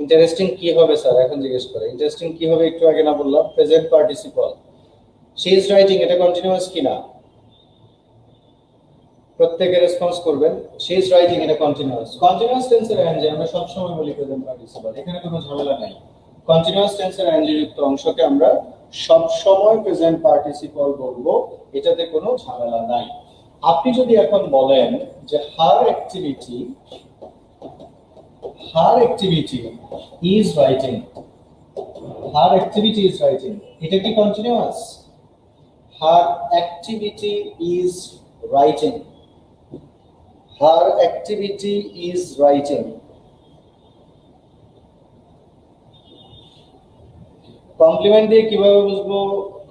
ইন্টারেস্টিং কি হবে স্যার এখন জিজ্ঞেস করে? ইন্টারেস্টিং কি হবে একটু আগে না বললাম? Present participle. she is writing এটা কন্টিনিউয়াস কিনা? প্রত্যেকে রেসপন্স করবেন। she is writing এটা কন্টিনিউয়াস। কন্টিনিউয়াস টেন্সের আইএনজি আমরা সব সময় বলি প্রেজেন্ট পার্টিসিপল, এখানে কোনো ঝামেলা নাই। কন্টিনিউয়াস টেন্সের আইএনজি যুক্ত অংশকে আমরা সব সময় প্রেজেন্ট পার্টিসিপল বলবো, এটাতে কোনো ঝামেলা নাই। আপনি যদি এখন বলেন যে her activity is writing, her activity is writing, এটা কি continuous? her activity is writing, her activity is writing। Complement দিয়ে কিভাবে বুঝবো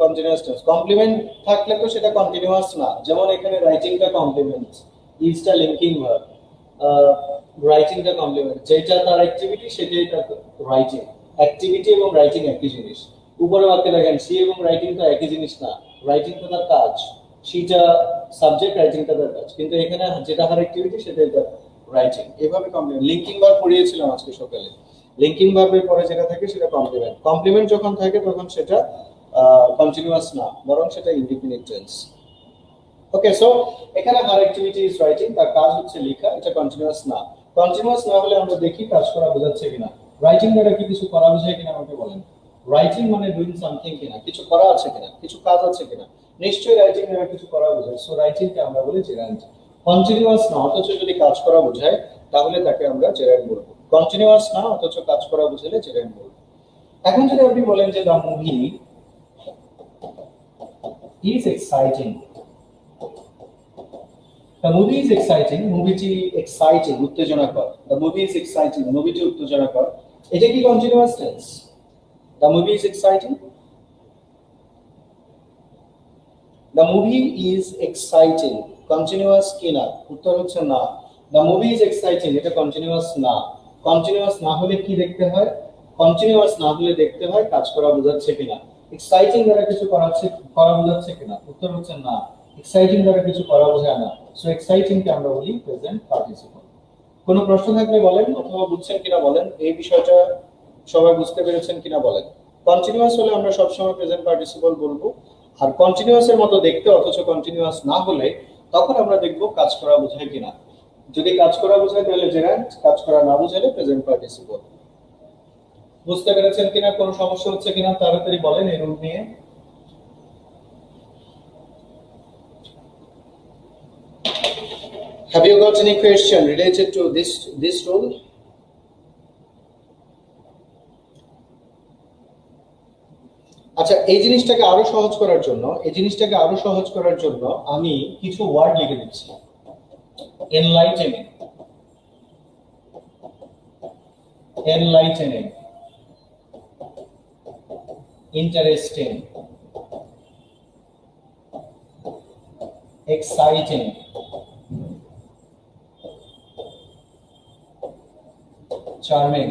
কন্টিনিউয়াস টেন্স? কমপ্লিমেন্ট থাকলে তো সেটা কন্টিনিউয়াস না। যেমন এখানে রাইটিংটা কমপ্লিমেন্ট, ইজটা লিংকিং ভার্ব, রাইটিংটা কমপ্লিমেন্ট, যেটা তার অ্যাক্টিভিটি সেটাই তার রাইটিং। অ্যাক্টিভিটি এবং রাইটিং একই জিনিস। উপরে বাক্যে দেখেন সি এবং রাইটিং তো একই জিনিস না, রাইটিং তো তার কাজ, সিটা সাবজেক্ট, রাইটিংটা তার কাজ, কিন্তু এখানে যেটা তার অ্যাক্টিভিটি সেটাই তার রাইটিং। এভাবে কমপ্লিমেন্ট। লিংকিং ভার্ব পড়িয়েছিলাম আজকে সকালে, লিংকিং ভার্বের পরে যেটা থাকে সেটা কমপ্লিমেন্ট। কমপ্লিমেন্ট যখন থাকে তখন সেটা কন্টিনিউয়াস না, বরং সেটা ইনডিফিনিট টেন্স। ওকে, সো এখানে হার অ্যাক্টিভিটি ইজ রাইটিং, তার কাজ হচ্ছে লেখা, এটা কন্টিনিউয়াস না। কন্টিনিউয়াস না হলে আমরা দেখি কাজ করা বোঝাচ্ছে কিনা। রাইটিং দ্বারা কি কিছু করা বোঝায় কিনা আমাকে বলেন? রাইটিং মানে ডুইং সামথিং কিনা, কিছু করা আছে কিনা, কিছু কাজ আছে কিনা? নিশ্চয়ই রাইটিং দ্বারা কিছু করা বোঝায়, সো রাইটিংকে আমরা বলি জেরান্ড। কন্টিনিউয়াস না অথচ যদি কাজ করা বোঝায় তাহলে তাকে আমরা জেরান্ড বলবো। কন্টিনিউয়াস না অথচ কাজ করা বোঝালে জেরান্ড বলবো। এখন যদি আপনি বলেন যে the movie is exciting, The movie is exciting, মুভিটি এক্সাইটিং, উত্তেজনাকর। The movie is exciting, মুভিটি উত্তেজনাকর। এটা কি continuous tense? The movie is exciting, the movie is exciting continuous কিনা? উত্তর হচ্ছে না। The movie is exciting এটা কন্টিনিউয়াস না। কন্টিনিউয়াস না হলে কি দেখতে হয়? কন্টিনিউয়াস না হলে দেখতে হয় কাজ করা বোঝাচ্ছে কিনা। এক্সাইটিং দ্বারা কিছু করা বোঝাচ্ছে কিনা? উত্তর হচ্ছে না, এক্সাইটিং দ্বারা কিছু করা বোঝায় না। সো এক্সাইটিং কে আমরা বলি প্রেজেন্ট পার্টিসিপল। কোনো প্রশ্ন থাকলে বলেন, অথবা বুঝছেন কিনা বলেন, এই বিষয়টা সবাই বুঝতে পেরেছেন কিনা বলেন। কন্টিনিউয়াস হলে আমরা সবসময় প্রেজেন্ট পার্টিসিপল বলবো, আর কন্টিনিউয়াস এর মতো দেখতে অথচ কন্টিনিউয়াস না হলে তখন আমরা দেখব কাজ করা বোঝায় কিনা। যদি কাজ করা বোঝায় তাহলে জেরান্ড, কাজ করা না বোঝালে প্রেজেন্ট পার্টিসিপল। বুঝতে পেরেছেন কিনা? কোনো সমস্যা হচ্ছে কিনা তাড়াতাড়ি বলেন এই রুল নিয়ে। Have you got any question related to this rule? আচ্ছা, এই জিনিসটাকে আরো সহজ করার জন্য আমি কিছু ওয়ার্ড লিখে দিচ্ছি। enlightening, interesting, exciting, charming,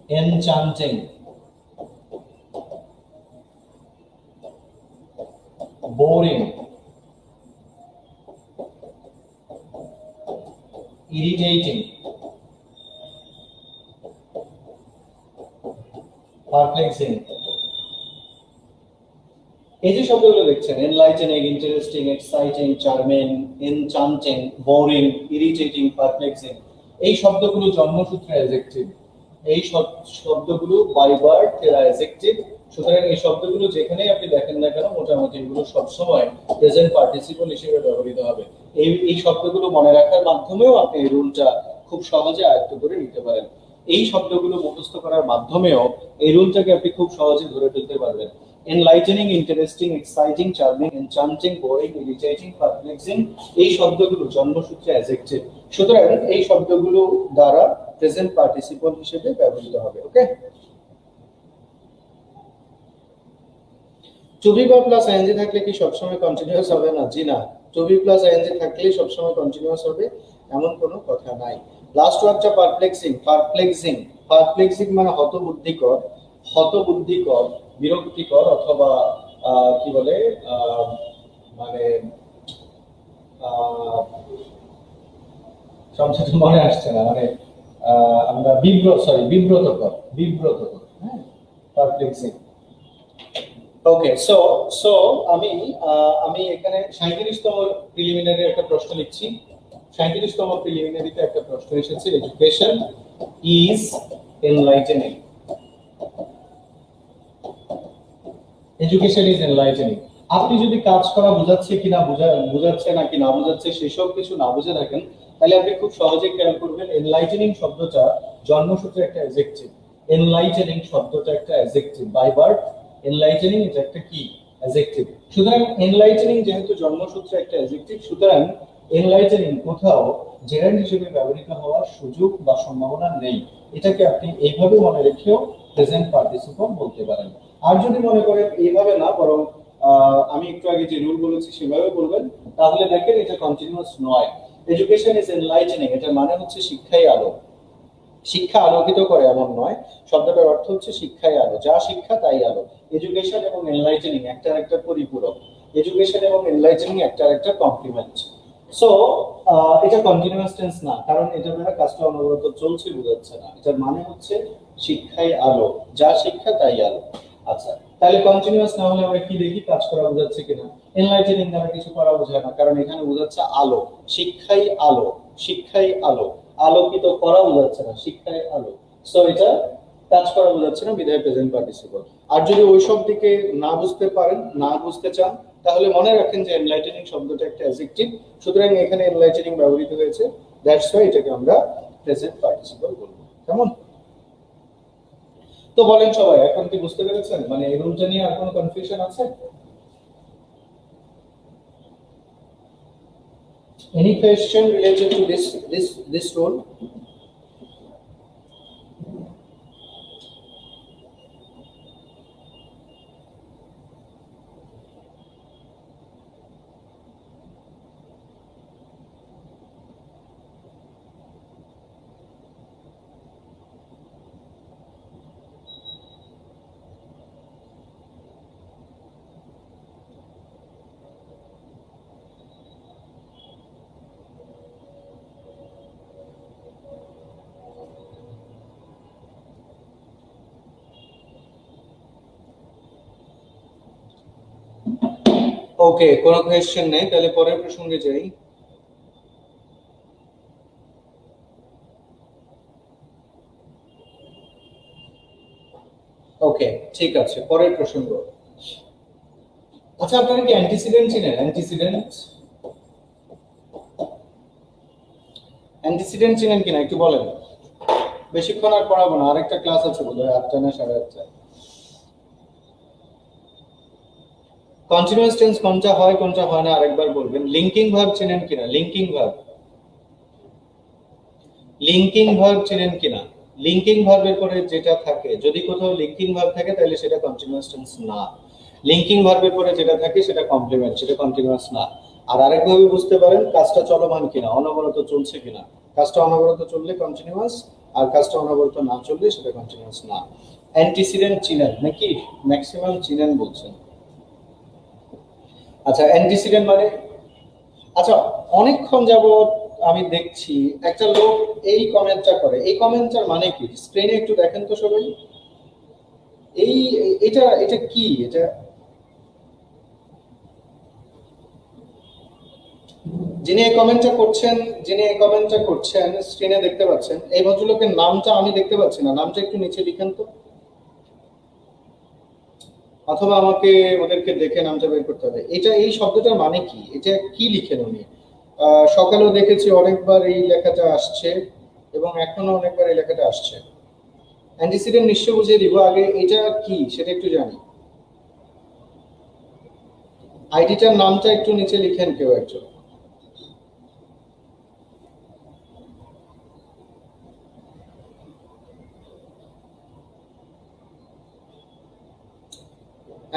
enchanting, boring, irritating, perplexing। এই যে শব্দগুলো দেখছেন, enlightening, interesting, exciting, charming, enchanting, boring, irritating, perplexing, এই শব্দগুলো জন্মসূত্রে অ্যাডজেক্টিভ। এই শব্দগুলো বাই বার্ড এরা অ্যাডজেক্টিভ। সুতরাং এই শব্দগুলো যেখানেই আপনি দেখেন না কেন মোটামুটি এগুলো সবসময় প্রেজেন্ট পার্টিসিপল হিসেবে ব্যবহৃত হবে। এই শব্দগুলো মনে রাখার মাধ্যমেও আপনি এই রুলটা খুব সহজে আয়ত্ত করে নিতে পারেন। এই শব্দগুলো মুখস্থ করার মাধ্যমেও এই রুলটাকে আপনি খুব সহজে ধরে ফেলতে পারবেন। Enlightening, interesting, exciting, charming, enchanting, boring, irritating, perplexing এই শব্দগুলো জন্মসূত্রে অ্যাডজেক্টিভ। সুতরাং এই শব্দগুলো দ্বারা প্রেজেন্ট পার্টিসিপল হিসেবে ব্যবহৃত হবে। ওকে, টু বি বা প্লাস আইএনজি থাকলে কি সবসময় কন্টিনিউয়াস হবে না? জি না, টু বি প্লাস আইএনজি থাকলেই সবসময় কন্টিনিউয়াস হবে এমন কোনো কথা নাই। লাস্ট ওয়ার্ডটা পারপ্লেক্সিং। পারপ্লেক্সিং, পারপ্লেক্সিং মানে হতবুদ্ধিকর, হতবুদ্ধিকর, বিরক্তিকর, অথবা কি বলে মানে শব্দটা মনে আসছে না, মানে আমরা বিব্রতকর, বিব্রতকর। হ্যাঁ, পারপ্লেক্সিং। ওকে, সো সো আমি এখানে 37তম প্রিলিমিনারি একটা প্রশ্ন লিখছি। 37তম প্রিলিমিনারিতে একটা প্রশ্ন এসেছে, education is enlightening. Education is enlightening. আপনি যদি কাজ করা বোঝাচ্ছে কিনা, বোঝাচ্ছে নাকি না বোঝাচ্ছে সেসব কিছু না বুঝে থাকেন, তাহলে আপনি খুব সহজে খেয়াল করবেন এনলাইটেনিং শব্দটা জন্মসূত্রে একটা অ্যাডজেক্টিভ। এনলাইটেনিং শব্দটা একটা অ্যাডজেক্টিভ বাই বার্ড। এনলাইটেনিং এটা একটা কি? অ্যাডজেক্টিভ। সুতরাং এনলাইটেনিং যেহেতু জন্মসূত্রে একটা অ্যাডজেক্টিভ, সুতরাং এনলাইটেনিং কোথাও জেরান্ড হিসেবে ব্যবহৃত হওয়ার সুযোগ বা সম্ভাবনা নেই। এটাকে আপনি এইভাবে মনে রেখেও প্রেজেন্ট পার্টিসিপল বলতে পারেন। আর যদি মনে করেন এইভাবে না, বরং আমি একটু আগে যে রুল বলেছি সেভাবে বলবেন, তাহলে দেখেন এটা কন্টিনিউয়াস নয়। এডুকেশন ইজ এনলাইটেনিং, এটার মানে হচ্ছে শিক্ষাই আলো। শিক্ষা আলোকিত করে এমন নয়, শব্দটার অর্থ হচ্ছে শিক্ষাই আলো, যা শিক্ষা তাই আলো। এডুকেশন এবং এনলাইটেনিং একটা একটা পরিপূরক। এডুকেশন এবং এনলাইটেনিং একটা একটা কমপ্লিমেন্ট। সো এটা কন্টিনিউয়াস টেন্স না, কারণ এটা দ্বারা কাজটা অনবরত চলছে বোঝাচ্ছে না। এটার মানে হচ্ছে শিক্ষাই আলো, যা শিক্ষা তাই আলো। আচ্ছা, তাহলে কন্টিনিউয়াস না হলে আমরা কি দেখি কাজ করা বোঝাচ্ছে কিনা? এনলাইটেনিং দ্বারা কিছু করা বোঝায় না, কারণ এখানে বোঝাচ্ছে আলো, শিক্ষাই আলো, শিক্ষাই আলো, আলোকিত করা বোঝাচ্ছে না, শিক্ষাই আলো। সো এটা কাজ করা বোঝাচ্ছে না, বিধায় প্রেজেন্ট পার্টিসিপল। আর যদি ওইসব দিকে না বুঝতে পারেন, না বুঝতে চান, তাহলে মনে রাখেন যে এনলাইটেনিং শব্দটা একটা অ্যাডজেক্টিভ। সুতরাং এখানে এনলাইটেনিং ব্যবহৃত হয়েছে, দ্যাটস হোয়াই এটাকে আমরা প্রেজেন্ট পার্টিসিপল বলবো। কেমন? তো বলেন সবাই, এখন কি বুঝতে পেরেছেন? মানে এই রুলটা নিয়ে আর কোনো কনফিউশন আছে? Any question related to this rule? ওকে, কোনো কোয়েশ্চেন নেই, তাহলে পরের প্রসঙ্গে যাই। ওকে, ঠিক আছে, পরের প্রসঙ্গ। আচ্ছা, আপনারা কি অ্যান্টিসিডেন্ট চিনেন? অ্যান্টিসিডেন্ট, অ্যান্টিসিডেন্ট চিনেন কিনা একটু বলেন। বেশিক্ষণ আর পড়াবো না, আরেকটা ক্লাস আছে বোধহয় 8টা না 8:30। কন্টিনিউয়াস টেন্স কোনটা হয় কোনটা হয় না আরেকবার বলবেন। লিঙ্কিং ভার্ব চেনেন কিনা? লিঙ্কিং ভার্ব, লিঙ্কিং ভার্ব চেনেন কিনা? লিঙ্কিং ভার্বের পরে যেটা থাকে, যদি কোথাও লিঙ্কিং ভার্ব থাকে তাহলে সেটা কন্টিনিউয়াস টেন্স না। লিঙ্কিং ভার্বের পরে যেটা থাকে সেটা কমপ্লিমেন্ট, সেটা কন্টিনিউয়াস না। আর আরেকভাবে বুঝতে পারেন কাজটা চলমান কিনা, অনবরত চলছে কিনা। কাজটা অনবরত চললে কন্টিনিউয়াস, আর কাজটা অনবরত না চললে সেটা কন্টিনিউয়াস না। অ্যান্টিসিডেন্ট চিনেন নাকি? ম্যাক্সিমাম চিনেন বলছেন। আচ্ছা, অ্যান্টিসিডেন্ট মানে, আচ্ছা অনেকক্ষণ যাবত আমি দেখছি একটা লোক এই কমেন্টটা করে। এই কমেন্টটার মানে কি? স্ক্রিনে একটু দেখেন তো সবাই। এই এটা এটা কি? এটা যিনি এই কমেন্টটা করছেন স্ক্রিনে দেখতে পাচ্ছেন, এই ভদ্রলোকের নামটা আমি দেখতে পাচ্ছি না, নামটা একটু নিচে লিখেন তো, অথবা আমাকে ওদেরকে দেখে নামটা বের করতে হবে। এই শব্দটার মানে কি, এটা কি লিখেন উনি? সকালেও দেখেছি অনেকবার এই লেখাটা আসছে এবং এখনো অনেকবার এই লেখাটা আসছে। অ্যান্টিসিডেন্ট নিশ্চয় বুঝিয়ে দিব, আগে এটা কি সেটা একটু জানি। আইডিটার নামটা একটু নিচে লিখেন কেউ একজন।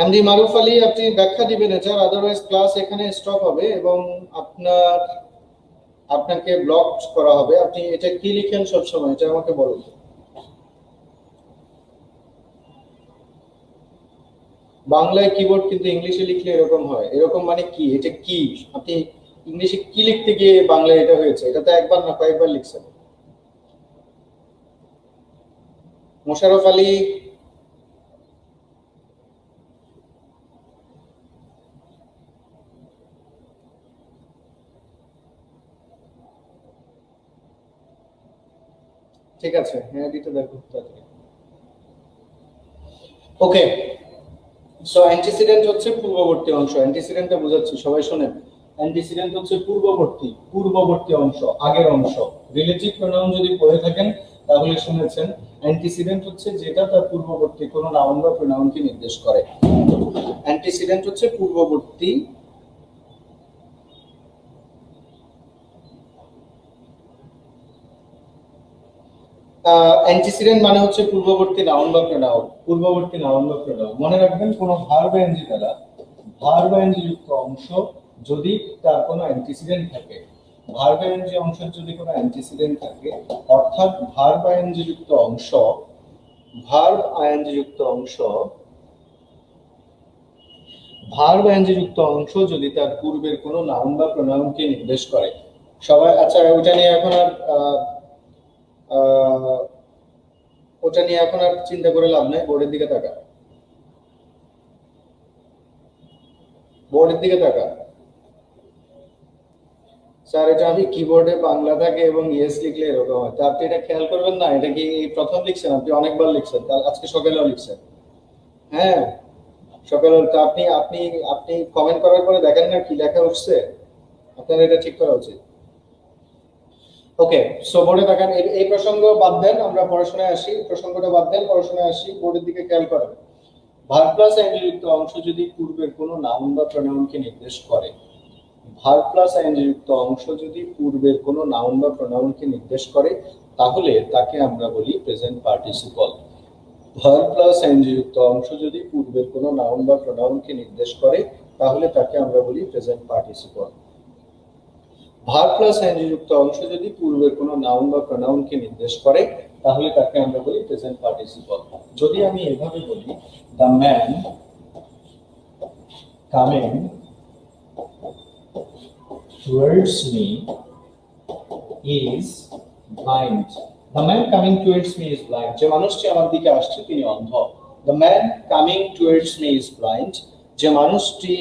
এমডি মারুফ আলী, আপনি ব্যাখ্যা দিবেন এটা, আদারওয়াইজ ক্লাস এখানে স্টপ হবে এবং আপনাকে ব্লক করা হবে। আপনি এটা কি লিখেন সবসময়, এটা আমাকে বলুন। বাংলায় কিবোর্ড কিন্তু ইংলিশে লিখলে এরকম হয়, এরকম মানে কি, এটা কি? আপনি ইংলিশে কি লিখতে গিয়ে বাংলায় এটা হয়েছে? এটা তো একবার না কয়েকবার লিখছেন। মোশাররফ আলী, ঠিক আছে, হ্যাঁ দিতে দেখো তাড়াতাড়ি। ওকে, সো অ্যান্টিসিডেন্ট হচ্ছে পূর্ববর্তী অংশ। অ্যান্টিসিডেন্টটা বোঝাচ্ছি, সবাই শোনেন। অ্যান্টিসিডেন্ট হচ্ছে পূর্ববর্তী অংশ, আগের অংশ। রিলেটিভ প্রোনাউন যদি পড়ে থাকেন তাহলে শুনেছেন অ্যান্টিসিডেন্ট হচ্ছে যেটা তার পূর্ববর্তী কোনো নাউন বা প্রোনাউনকে নির্দেশ করে। অ্যান্টিসিডেন্ট হচ্ছে পূর্ববর্তী অ্যান্টিসিডেন্ট মানে হচ্ছে পূর্ববর্তী নাউন বা প্রোনাউন। মনে রাখবেন, কোনো ভার্ব এনজি দ্বারা ভার্ব এনজি যুক্ত অংশ যদি তার কোনো অ্যান্টিসিডেন্ট থাকে, ভার্ব এনজি অংশের যদি কোনো অ্যান্টিসিডেন্ট থাকে, অর্থাৎ ভার্ব আইএনজি যুক্ত অংশ যদি তার পূর্বের কোনো নাউন বা প্রোনাউনকে নির্দেশ করে। সবাই আচ্ছা, ওটা নিয়ে এখন আর চিন্তা করে লাভ নাই, বোর্ডের দিকে তাকা। স্যার, এটা আমি কিবোর্ডে বাংলা থাকে এবং ইয়েস লিখলে এরকম হয়, তা আপনি এটা খেয়াল করবেন না? এটা কি প্রথম লিখছেন? আপনি অনেকবার লিখছেন, আজকে সকালেও লিখছেন। হ্যাঁ, সকালে তো আপনি আপনি আপনি কমেন্ট করার পরে দেখেন না কি লেখা উঠছে? আপনার এটা ঠিক করা উচিত। ওকে, সো বোর্ডে তাকান। এই প্রসঙ্গ বাদ দেন, আমরা পড়াশোনায় আসি। বোর্ডের দিকে খেয়াল করেন। ভার্ব প্লাস আইএনজি যুক্ত অংশ যদি পূর্বের কোনো নাউন বা প্রোনাউনকে নির্দেশ করে, তাহলে তাকে আমরা বলি present participle. Verb plus ING যুক্ত অংশ যদি পূর্বের কোনো নাউন বা প্রোনাউনকে নির্দেশ করে, তাহলে তাকে আমরা বলি present participle. Verb plus ING যুক্ত অংশ যদি পূর্বের কোনো নাউন বা প্রোনাউনকে নির্দেশ করে, তাহলে তাকে আমরা বলি প্রেজেন্ট পার্টিসিপল। যদি আমি এভাবে বলি, the man coming towards me is blind. The man coming towards me is blind. যে মানুষটি আমার দিকে আসছে তিনি অন্ধ। The man coming towards me is blind. যে মানুষটি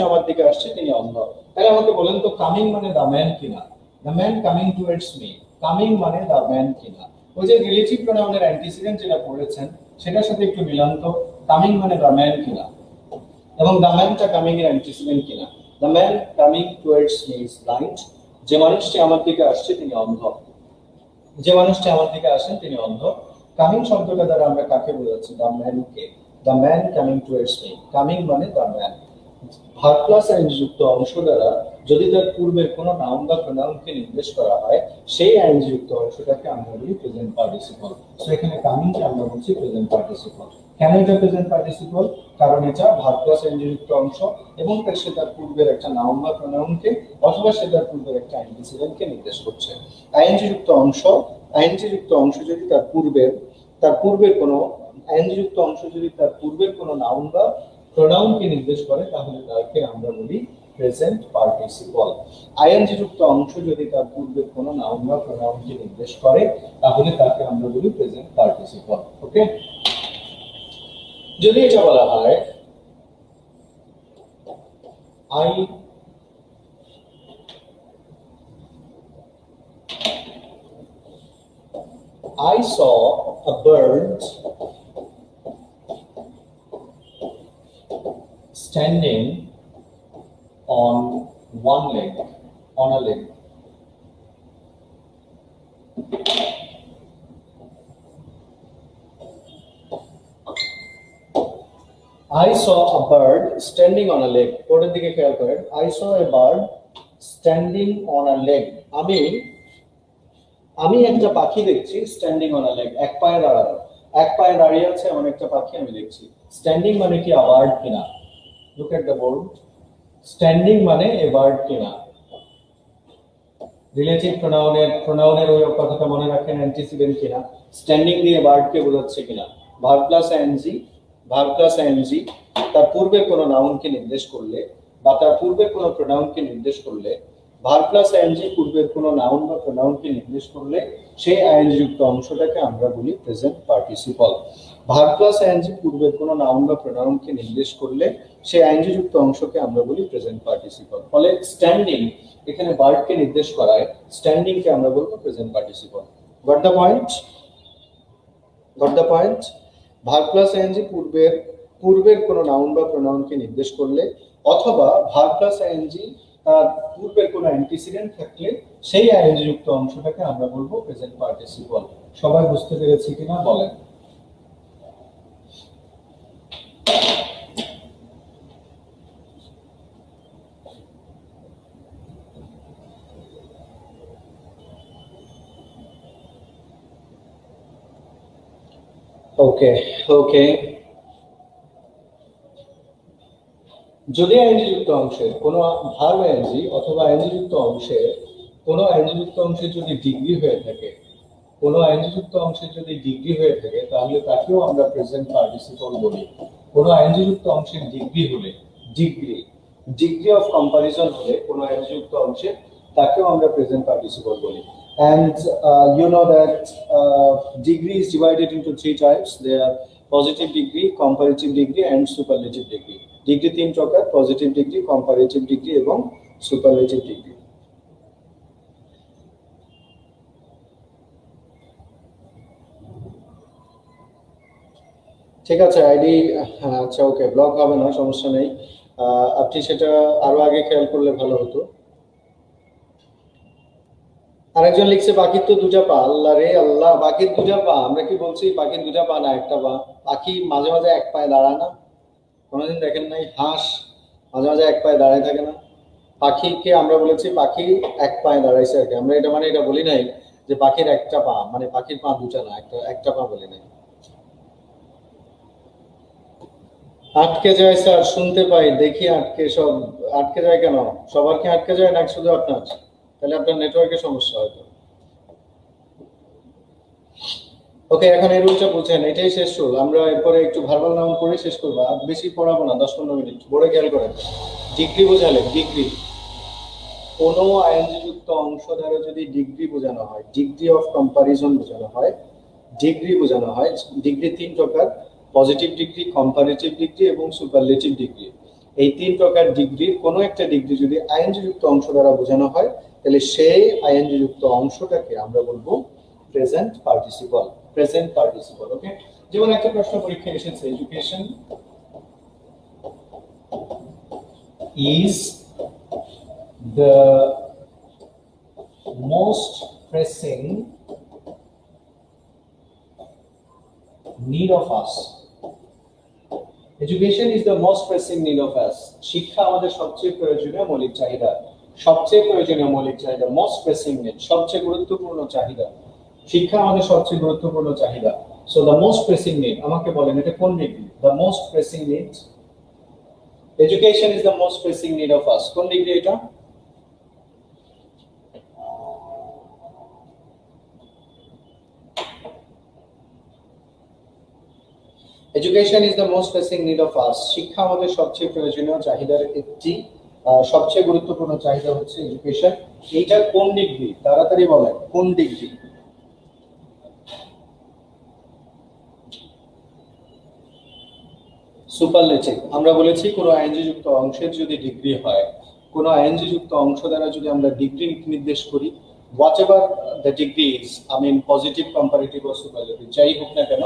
আমার দিকে আসছে তিনি অন্ধ। তাহলে আমাকে বলেন তো, কামিং মানে দ্য ম্যান কিনা? The man coming towards me, coming মানে দ্য ম্যান কিনা? ওই যে রিলেটিভ প্রোনাউনের অ্যান্টিসিডেন্ট যেটা পড়েছেন সেটার সাথে একটু মিলান তো, কামিং মানে দ্য ম্যান কিনা এবং দ্য ম্যানটা কামিং এর অ্যান্টিসিডেন্ট কিনা? The man coming towards me is blind. যে মানুষটি আমার দিকে আসছে তিনি অন্ধ। কামিং শব্দটা দ্বারা আমরা কাকে বোঝাচ্ছি? দ্য ম্যানকে। The man coming towards me, coming মানে the man. Verb plus ING যুক্ত অংশ দ্বারা যদি তার পূর্বের কোনো নাউন বা প্রোনাউনকে নির্দেশ করা হয়, সেই আইএনজি যুক্ত অংশটাকে আমরা বলি প্রেজেন্ট পার্টিসিপল। সো এখানে কামিংকে আমরা বলছি প্রেজেন্ট পার্টিসিপল। কেন এটা প্রেজেন্ট পার্টিসিপল? কারণ এটা ভার্ব প্লাস আইএনজি যুক্ত অংশ এবং সে তার পূর্বের একটা নাউন বা প্রোনাউনকে অথবা সে তার পূর্বের একটা অ্যান্টিসিডেন্টকে নির্দেশ করছে। আইএনজি যুক্ত অংশ যদি তার পূর্বের কোনো নাউন বা প্রোনাউনকে নির্দেশ করে, তাহলে তাকে আমরা বলি প্রেজেন্ট পার্টিসিপল। আইএনজি যুক্ত অংশ যদি তার পূর্বের কোনো নাউন বা প্রোনাউনকে নির্দেশ করে, তাহলে তাকে আমরা বলি প্রেজেন্ট পার্টিসিপল। ওকে, যদি এটা বলা হয় I saw a bird standing on one leg, on a leg. I saw a bird standing on a leg. পরের দিকে খেয়াল করেন, I saw a bird standing on a leg. আমি একটা পাখি দেখছি স্ট্যান্ডিং অন আ লেগ, এক পায়ে দাঁড়ানো, এক পায়ে দাঁড়িয়ে আছে এমন একটা পাখি আমি দেখছি। স্ট্যান্ডিং মানে কি আওয়ার্ড কিনা? Look at the board. Standing মানে এ বার্ড কিনা? রিলেটিভ প্রোনাউনের ওই কথাটা মনে রাখেন, অ্যান্টিসিডেন্ট কিনা, স্ট্যান্ডিং দিয়ে বার্ডকে বোঝাচ্ছে কিনা। ভার্ব প্লাস আইএনজি তার পূর্বে কোনো নাউনকে নির্দেশ করলে বা তার পূর্বে কোনো প্রোনাউনকে নির্দেশ করলে, ভার্ব প্লাস আইএনজি পূর্বের কোনো নাউন বা প্রোনাউনকে নির্দেশ করলে সেই আইএনজি যুক্ত অংশটাকে আমরা বলি present participle. Verb plus ING পূর্বের কোনো নাউন বা প্রোনাউনকে নির্দেশ করলে সেই আইএনজি যুক্ত অংশকে আমরা বলি প্রেজেন্ট পার্টিসিপল। ফলে স্ট্যান্ডিং এখানে বার্ডকে নির্দেশ করায়, স্ট্যান্ডিংকে আমরা বলবো present participle. Got the point? Verb plus ING পূর্বের কোনো নাউন বা প্রোনাউনকে নির্দেশ করলে, অথবা ভার্ব প্লাস আইএনজি তার পূর্বের কোনো অ্যান্টিসিডেন্ট থাকলে সেই আইএনজি যুক্ত অংশটাকে আমরা বলবো প্রেজেন্ট পার্টিসিপল। সবাই বুঝতে পেরেছি কিনা বলেন? ওকে। যদি আইএনজি যুক্ত অংশের কোনো ভার্ব আইএনজি অথবা আইএনজি যুক্ত অংশের কোনো আইএনজি যুক্ত অংশের যদি ডিগ্রি হয়ে থাকে, কোনো আইএনজি যুক্ত অংশের যদি ডিগ্রি হয়ে থাকে, তাহলে তাকেও আমরা প্রেজেন্ট পার্টিসিপল বলি। কোনো আইএনজি যুক্ত অংশের ডিগ্রি হলে, ডিগ্রি অফ কম্পারিজন হলে কোনো আইএনজি যুক্ত অংশের, তাকেও আমরা প্রেজেন্ট পার্টিসিপল বলি। And you know that degree is divided into three types. They are positive degree, comparative degree, and superlative degree. Degree তিন প্রকার: পজিটিভ ডিগ্রি, কম্পারেটিভ ডিগ্রি এবং সুপারলেটিভ ডিগ্রি। ঠিক আছে, আইডি আচ্ছা ওকে, ব্লক হবে না, সমস্যা নেই। আপনি সেটা আরো আগে খেয়াল করলে ভালো হতো। আরেকজন লিখছে পাখির তো দুটা পা। আল্লাহ রে আল্লাহ, পাখির দুটা পা? আমরা কি বলছি পাখির দুটা পা না একটা পা? পাখি মাঝে মাঝে এক পায়ে দাঁড়ায় না? কোনোদিন দেখেন নাই? হাঁস মাঝে মাঝে এক পায়ে দাঁড়ায় থাকে না? পাখিকে আমরা বলেছি পাখি এক পায়ে দাঁড়াইছে আর কি। আমরা এটা মানে এটা বলি নাই যে পাখির একটা পা, মানে পাখির পা দুটা না, একটা পা বলি নাই। আটকে যায় স্যার, শুনতে পাই, দেখি সব আটকে যায় কেন? সবার কি আটকে যায় নাকি শুধু আপনার? তাহলে আপনার নেটওয়ার্কের সমস্যা হয়তো। ওকে, এখন এই রুলটা বুঝেন, এটাই শেষ রুল। আমরা এরপরে একটু ভার্বাল নাউন পড়ে শেষ করবো, আর বেশি পড়াবো না, 10-15 মিনিট। বড় খেয়াল করেন, ডিগ্রি বোঝালে, ডিগ্রি কোনো আইএনজি যুক্ত অংশ দ্বারা যদি ডিগ্রি বোঝানো হয়, ডিগ্রি অফ কম্পারিজন বোঝানো হয়, ডিগ্রি তিন প্রকার: পজিটিভ ডিগ্রি, কম্পারেটিভ ডিগ্রি এবং সুপারলেটিভ ডিগ্রি। এই তিন প্রকার ডিগ্রির কোনো একটা ডিগ্রি যদি আইএনজি যুক্ত অংশ দ্বারা বোঝানো হয়, তাহলে সেই আইএনজি যুক্ত অংশটাকে আমরা বলবো প্রেজেন্ট পার্টিসিপল। ওকে, যেমন একটা প্রশ্ন পরীক্ষায় এসেছে, education is the most pressing need of us. Education is the most pressing need of us. শিক্ষা আমাদের সবচেয়ে প্রয়োজনীয় মৌলিক চাহিদা। মোস্ট প্রেসিং নিড, সবচেয়ে গুরুত্বপূর্ণ চাহিদা। শিক্ষা আমাদের সবচেয়ে গুরুত্বপূর্ণ চাহিদা। So the most pressing need, আমাকে বলেন এটা কোন degree? The most pressing need, education is the most pressing need of us. কোন ডিগ্রি এটা? Education is the most pressing need of us. শিক্ষা আমাদের সবচেয়ে প্রয়োজনীয় চাহিদার একটি, সবচেয়ে গুরুত্বপূর্ণ চাহিদা হচ্ছে এডুকেশন। এইটা কোন ডিগ্রি? তাড়াতাড়ি বলেন, কোন ডিগ্রি? সুপারলেটিভ আমরা বলেছি কোনো আইএনজি যুক্ত অংশের যদি ডিগ্রি হয়, কোনো আইএনজি যুক্ত অংশ দ্বারা যদি আমরা ডিগ্রি নির্দেশ করি, whatever the degree is, I mean positive, comparative ও সুপারলেটিভ যাই হোক না কেন,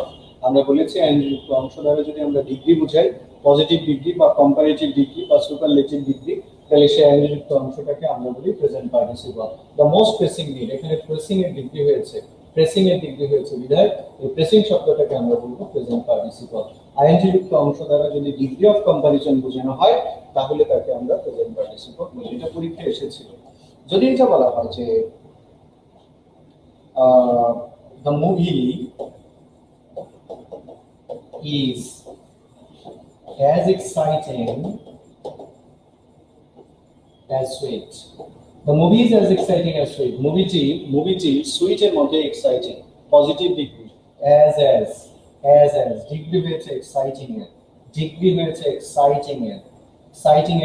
আমরা বলেছি আইএনজি যুক্ত অংশ দ্বারা যদি আমরা ডিগ্রি বুঝাই, পজিটিভ ডিগ্রি বা কম্পারেটিভ ডিগ্রি বা সুপারলেটিভ ডিগ্রি, তাহলে সেই আইএনজি যুক্ত অংশটাকে আমরা বলি present participle. The most pressing need, এখানে প্রেসিং এর ডিগ্রি হয়েছে, প্রেসিং এর ডিগ্রি হয়েছে বিধায় এই প্রেসিং শব্দটাকে আমরা বলবো প্রেজেন্ট পার্টিসিপল। আইএনজি যুক্ত অংশ দ্বারা যদি ডিগ্রি অফ কম্পারিজন বোঝানো হয় তাহলে তাকে আমরা প্রেজেন্ট পার্টিসিপল বলি। এটা পরীক্ষায় এসেছিল। যদি এটা বলা হয় যে the movie is as exciting as sweet, the movie is as exciting as sweet, মুভিটি সুইট এর মধ্যে exciting, positive degree, as degree হয়েছে এক্সাইটিং এর, ডিগ্রি হয়েছে এক্সাইটিং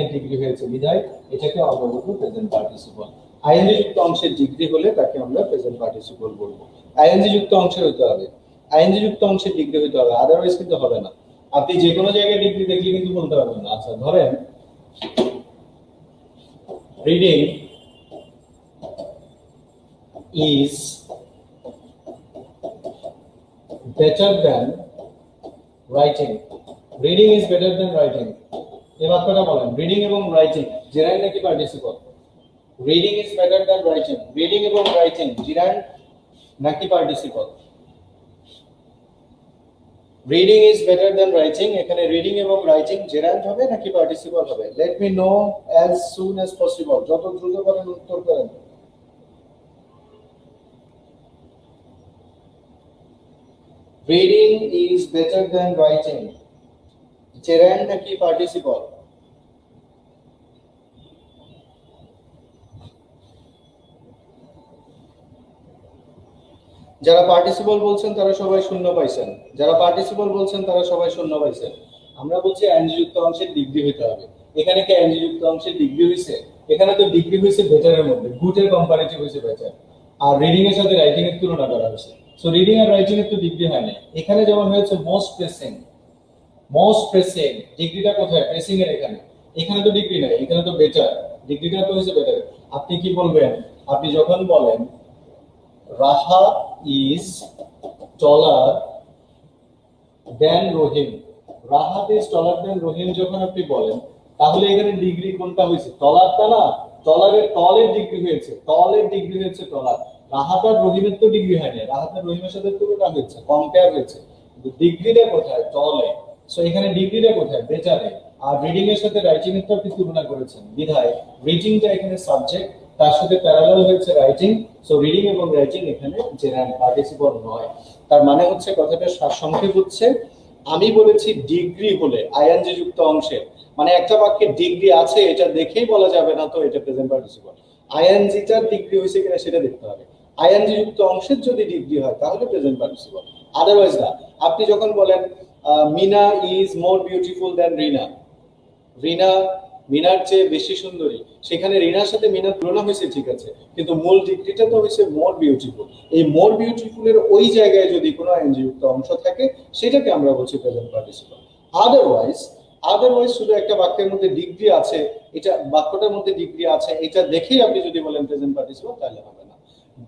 এর ডিগ্রি হয়েছে বিধায় এটাকে আমরা বলবো প্রেজেন্ট পার্টিসিপল। আইএনজি যুক্ত অংশের ডিগ্রি হলে তাকে আমরা প্রেজেন্ট পার্টিসিপল বলবো। আইএনজি যুক্ত অংশের হতে হবে, আইএনজি যুক্ত অংশের ডিগ্রি হতে হবে, আদারওয়াইজ কিন্তু হবে না। আপনি যে কোনো জায়গায় ডিগ্রি দেখলে কিন্তু বলতে পারবেন না। আচ্ছা ধরেন reading is better than writing, reading is better than writing, এই বাক্যটা বলেন রিডিং এবং রাইটিং জেরাইন নাকি participle? Reading is better than writing, reading এবং রাইটিং জেরাইন নাকি participle? Reading is better than writing, এখানে রিডিং এবং রাইটিং জেরাইন হবে নাকি পার্টিসিপল হবে? Let me no as soon as possible, যত দ্রুত পারেন উত্তর করেন। Reading is better than writing, gerund নাকি participle? যারা পার্টিসিপল বলছেন তারা সবাই শূন্য পাইছেন, যারা পার্টিসিপল বলছেন তারা সবাই শূন্য পাইছেন। আমরা বলছি আইএনজি যুক্ত অংশের ডিগ্রি হইতে হবে। এখানে কি আইএনজি যুক্ত অংশের ডিগ্রি হইছে? এখানে তো ডিগ্রি হইছে বেটারের মধ্যে, গুড এর কম্পারেটিভ হইছে বেটার, আর রিডিং এর সাথে রাইটিং এর তুলনা করা হয়েছে। সো রিডিং আর রাইটিং এর তো ডিগ্রি হয় না। এখানে যেমন হয়েছে মোস্ট প্রেসিং, ডিগ্রিটা কোথায়? প্রেসিং এর এখানে, এখানে তো ডিগ্রি নাই, এখানে তো বেটার, ডিগ্রিটা তো হয়েছে বেটার। আপনি কি বলবেন? আপনি যখন বলেন Raha is taller than Rahim, Rahat is taller than Rahim যখন আপনি বলেন, তাহলে এখানে ডিগ্রি কোনটা হয়েছে? টলারটা না, টলারের তলের ডিগ্রি হয়েছে, তলের ডিগ্রি হয়েছে টলার। রাহাত আর রহিমের তো ডিগ্রি হয়নি, রাহাত আর রহিমের সাথে তুলনা হয়েছে, কম্পেয়ার হয়েছে, ডিগ্রিটা কোথায়? টলে। সো এখানে ডিগ্রিটা কোথায়? বেটারে। আর রিডিং এর সাথে রাইটিং এর তো আপনি তুলনা করেছেন বিধায় রিডিংটা এখানে সাবজেক্ট, তার সাথে প্যারালাল হয়েছে রাইটিং। সো রিডিং এবং রাইটিং এখানে জেনারেল পার্টিসিপল নয়। তার মানে হচ্ছে কথাটা সারসংক্ষেপ হচ্ছে, আমি বলেছি ডিগ্রি হলে আইএনজি যুক্ত অংশে, মানে একটা বাক্যে ডিগ্রি আছে এটা দেখেই বলা যাবে না তো এটা প্রেজেন্ট পার্টিসিপল, আইএনজিটার ডিগ্রি হয়েছে কিনা সেটা দেখতে হবে। আইএনজি যুক্ত অংশের যদি ডিগ্রি হয় তাহলে প্রেজেন্ট পার্টিসিপল, আদারওয়াইজ না। আপনি যখন বলেন Mina is more beautiful than Rina, Rina মিনার চেয়ে বেশি সুন্দরী, সেখানে রিনার সাথে মিনার তুলনা হয়েছে ঠিক আছে, কিন্তু মূল ডিগ্রিটা তো হয়েছে মোর বিউটিফুল। এই মোর বিউটিফুলের ওই জায়গায় যদি কোনো আইএনজি যুক্ত অংশ থাকে সেটাকে আমরা বলছি প্রেজেন্ট পার্টিসিপল। আদারওয়াইজ শুধু একটা বাক্যের মধ্যে ডিগ্রি আছে, এটা বাক্যটার মধ্যে ডিগ্রি আছে এটা দেখেই আপনি যদি বলেন প্রেজেন্ট পার্টিসিপল তাহলে হবে না।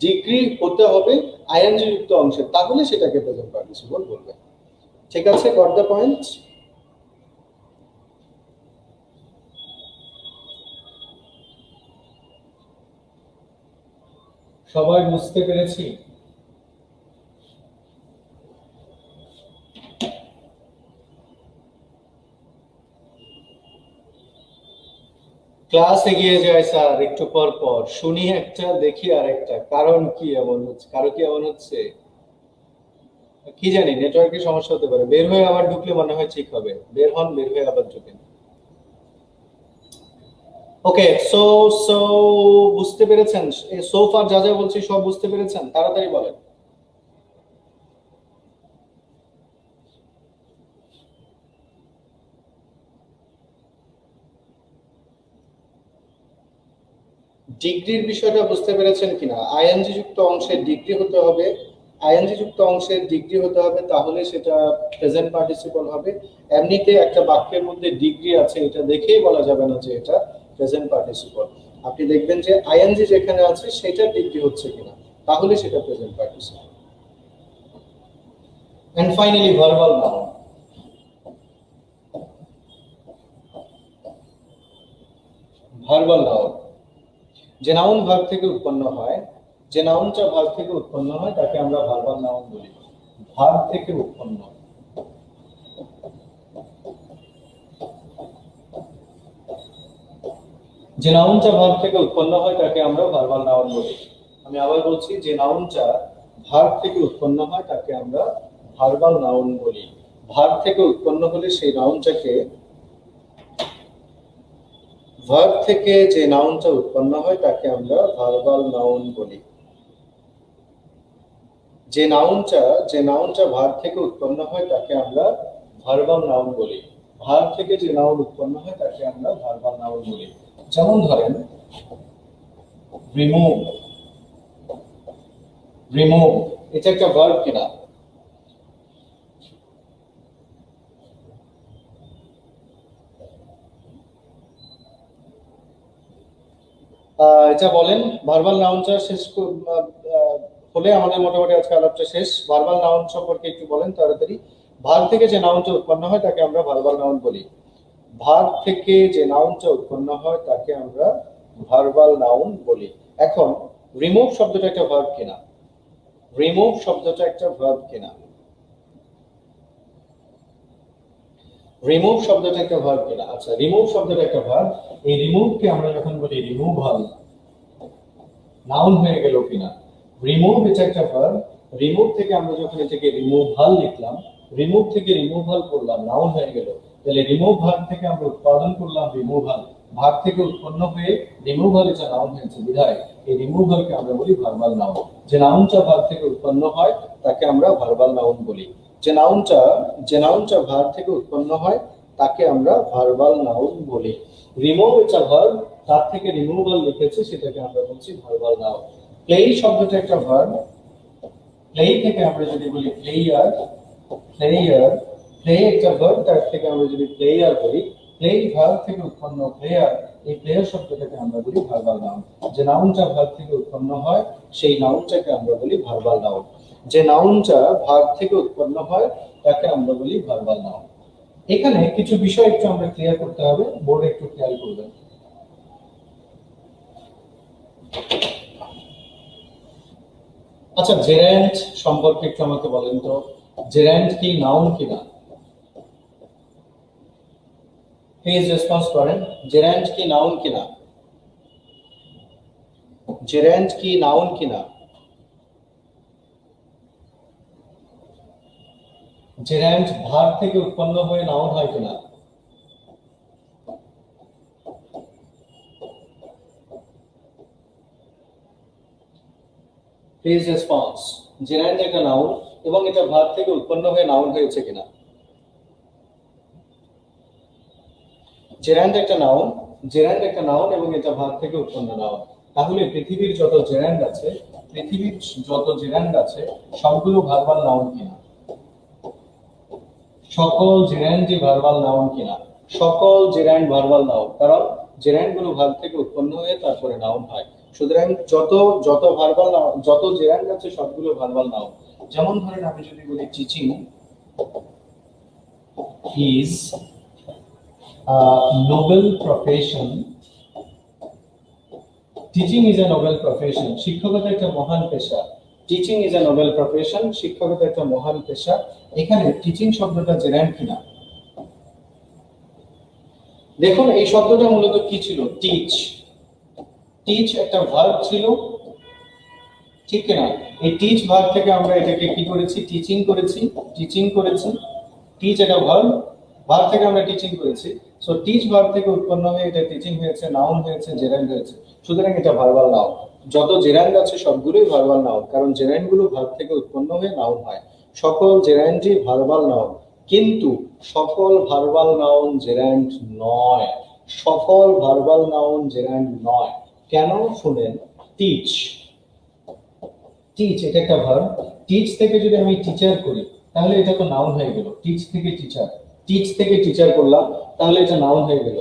ডিগ্রি হতে হবে আইএনজি যুক্ত অংশে, তাহলে সেটাকে প্রেজেন্ট পার্টিসিপল বলবে। ঠিক আছে, গট দ্য পয়েন্ট? সবাই বুঝতে পেরেছি? ক্লাস এগিয়ে যায় স্যার একটু পর পর, শুনি একটা দেখি আর একটা, কারণ কি এমন হচ্ছে? কারো কি এমন হচ্ছে? কি জানি, নেটওয়ার্কের সমস্যা হতে পারে। বের হয়ে আবার ঢুকলে মনে হয় ঠিক হবে। বের হন, বের হয়ে আবার ঢুকেন। ওকে, সো সো বুঝতে পেরেছেন? সো ফার যা যা বলছি সব বুঝতে পেরেছেন? তাড়াতাড়ি বলেন। ডিগ্রির বিষয়টা বুঝতে পেরেছেন কিনা? আইএনজি যুক্ত অংশের ডিগ্রি হতে হবে আইএনজি যুক্ত অংশের ডিগ্রি হতে হবে, তাহলে সেটা প্রেজেন্ট পার্টিসিপল হবে। এমনিতে একটা বাক্যের মধ্যে ডিগ্রি আছে এটা দেখেই বলা যাবে না যে এটা প্রেজেন্ট পার্টিসিপল। আপনি দেখবেন যে আইএনজি যেখানে আছে সেটার ডিগ্রি হচ্ছে কিনা, তাহলে সেটা present participle. And finally verbal noun. Verbal noun, যে নাউন ভার্ব থেকে উৎপন্ন হয়, যে নাউনটা ভার্ব থেকে উৎপন্ন হয় তাকে আমরা ভার্বাল নাউন বলি। ভার্ব থেকে উৎপন্ন, যে নাউনটা ভার্ব থেকে উৎপন্ন হয় তাকে আমরা ভার্বাল নাউন বলি। আমি আবার বলছি, যে নাউনটা ভার্ব থেকে উৎপন্ন হয় তাকে আমরা ভার্বাল নাউন বলি। ভার্ব থেকে উৎপন্ন হলে সেই নাউনটাকে, ভার্ব থেকে যে নাউনটা উৎপন্ন হয় তাকে আমরা ভার্বাল নাউন বলি। যে নাউনটা ভার্ব থেকে উৎপন্ন হয় তাকে আমরা ভার্বাল নাউন বলি। ভার্ব থেকে যে নাউন উৎপন্ন হয় তাকে আমরা ভার্বাল নাউন বলি। যেমন ধরেন রিমুভ, রিমুভ এটা একটা ভার্ব কিনা? এটা বলেন। ভার্বাল নাউনটা শেষ হলে আমাদের মোটামুটি আজকে আলাপটা শেষ। ভার্বাল নাউন সম্পর্কে একটু বলেন তাড়াতাড়ি। ভার্ব থেকে যে নাউনটা উৎপন্ন হয় তাকে আমরা ভার্বাল নাউন বলি। ভার্ব থেকে যে নাউনটা উৎপন্ন হয় তাকে আমরা ভার্বাল নাউন বলি। এখন রিমুভ শব্দটা একটা ভার্ব কিনা? রিমুভ শব্দটা একটা ভার্ব কিনা? রিমুভ শব্দটা একটা ভার্ব কিনা? আচ্ছা, রিমুভ শব্দটা একটা ভার্ব। এই রিমুভকে আমরা যখন বলি রিমুভাল, নাউন হয়ে গেল কিনা? রিমুভ এটা একটা ভার্ব। রিমুভ থেকে আমরা যখন এটাকে রিমুভাল লিখলাম, রিমুভ থেকে রিমুভাল করলাম, নাউন হয়ে গেল। তাহলে রিমুভ ভার্ব থেকে আমরা উৎপাদন করলাম রিমুভাল, ভার্ব থেকে উৎপন্ন হয়ে রিমুভাল এটা নাউন হয়েছে, বিধায় এই রিমুভালকে আমরা বলি ভার্বাল নাউন। যে নাউনটা ভার্ব থেকে উৎপন্ন হয় তাকে আমরা ভার্বাল নাউন বলি। যে নাউনটা ভার্ব থেকে উৎপন্ন হয় তাকে আমরা ভার্বাল নাউন বলি। রিমুভ এটা ভার্ব, তার থেকে রিমুভাল লিখেছে, সেটাকে আমরা বলছি ভার্বাল নাউন। প্লে শব্দটা একটা ভার্ব। প্লে থেকে আমরা যদি বলি প্লেয়ার, প্লেয়ার, প্লে একটা ভার্ব, তার থেকে আমরা যদি প্লেয়ার বলি, প্লে ভার্ব থেকে উৎপন্ন প্লেয়ার, এই প্লেয়ার শব্দটাকে আমরা বলি ভার্বাল নাউন। যে নাউনটা ভার্ব থেকে উৎপন্ন হয় সেই নাউনটাকে আমরা বলি ভার্বাল নাউন। যে নাউনটা ভার্ব থেকে উৎপন্ন হয় তাকে আমরা বলি ভার্বাল নাউন। এখানে কিছু বিষয় একটু আমরা ক্লিয়ার করতে হবে, বোর্ডে একটু খেয়াল করবেন। আচ্ছা, জেরান্ড সম্পর্কে একটু আমাকে বলেন তো, জেরান্ড কি নাউন কিনা? প্লিজ রেসপন্স করেন। জেরান্ড কি নাউন কিনা? জেরান্ড কি নাউন কিনা? জেরান্ড ভার্ব থেকে উৎপন্ন হয়ে নাউন হয় কিনা? Please response. জেরান্ড একটা নাউন এবং এটা ভার্ব থেকে উৎপন্ন হয়ে নাউন হয়েছে কিনা? জেরান্ড একটা নাউন, জেরান্ড একটা নাউন এবং এটা ভার্ব থেকে উৎপন্ন নাউন। তাহলে পৃথিবীর যত জেরান্ড আছে, পৃথিবীর যত জেরান্ড আছে সবগুলো ভার্বাল নাউন কিনা? সকল জেরান্ডই ভার্বাল নাউন কিনা? সকল জেরান্ড ভার্বাল নাউন, কারণ জেরান্ড গুলো ভার্ব থেকে উৎপন্ন হয়ে তারপরে নাউন হয়। সুতরাং যত যত ভার্বাল নাউন, যত জেরান্ড আছে সবগুলো ভার্বাল নাউন। যেমন ধরেন আমি যদি বলি teaching is noble profession, teaching is a noble profession, শিক্ষকতা একটা মহান পেশা। Teaching is a noble profession, শিক্ষকতা একটা মহান পেশা। এখানে টিচিং শব্দটা জেরান্ড কিনা? দেখুন এই শব্দটা মূলত কি ছিল? টিচ। টিচ একটা ভার্ব ছিল, ঠিক কিনা? এই টিচ ভার্ব থেকে আমরা এটাকে কি করেছি? টিচিং করেছি, টিচিং করেছি। টিচ একটা ভার্ব, ভার্ব থেকে আমরা টিচিং করেছি। সো টিচ ভার্ব থেকে উৎপন্ন হয়ে এটা টিচিং হয়েছে, নাউন হয়েছে, জেরান্ড হয়েছে। সুতরাং এটা ভার্বাল নাউন। যত জেরান্ড আছে সবগুলোই ভার্বাল নাউন, কারণ জেরান্ড গুলো ভার্ব থেকে উৎপন্ন হয়ে নাউন হয়। সকল জেরান্ডই ভার্বাল নাউন, কিন্তু সকল ভার্বাল নাউন জেরান্ড নয়। সকল ভার্বাল নাউন জেরান্ড নয়। কেন শুনেন। টিচ, টিচ এটা একটা ভার্ব, টিচ থেকে যদি আমি টিচার করি তাহলে এটা তো নাউন হয়ে গেল। টিচ থেকে টিচার, টিচ থেকে টিচার করলাম তাহলে এটা নাউন হয়ে গেল।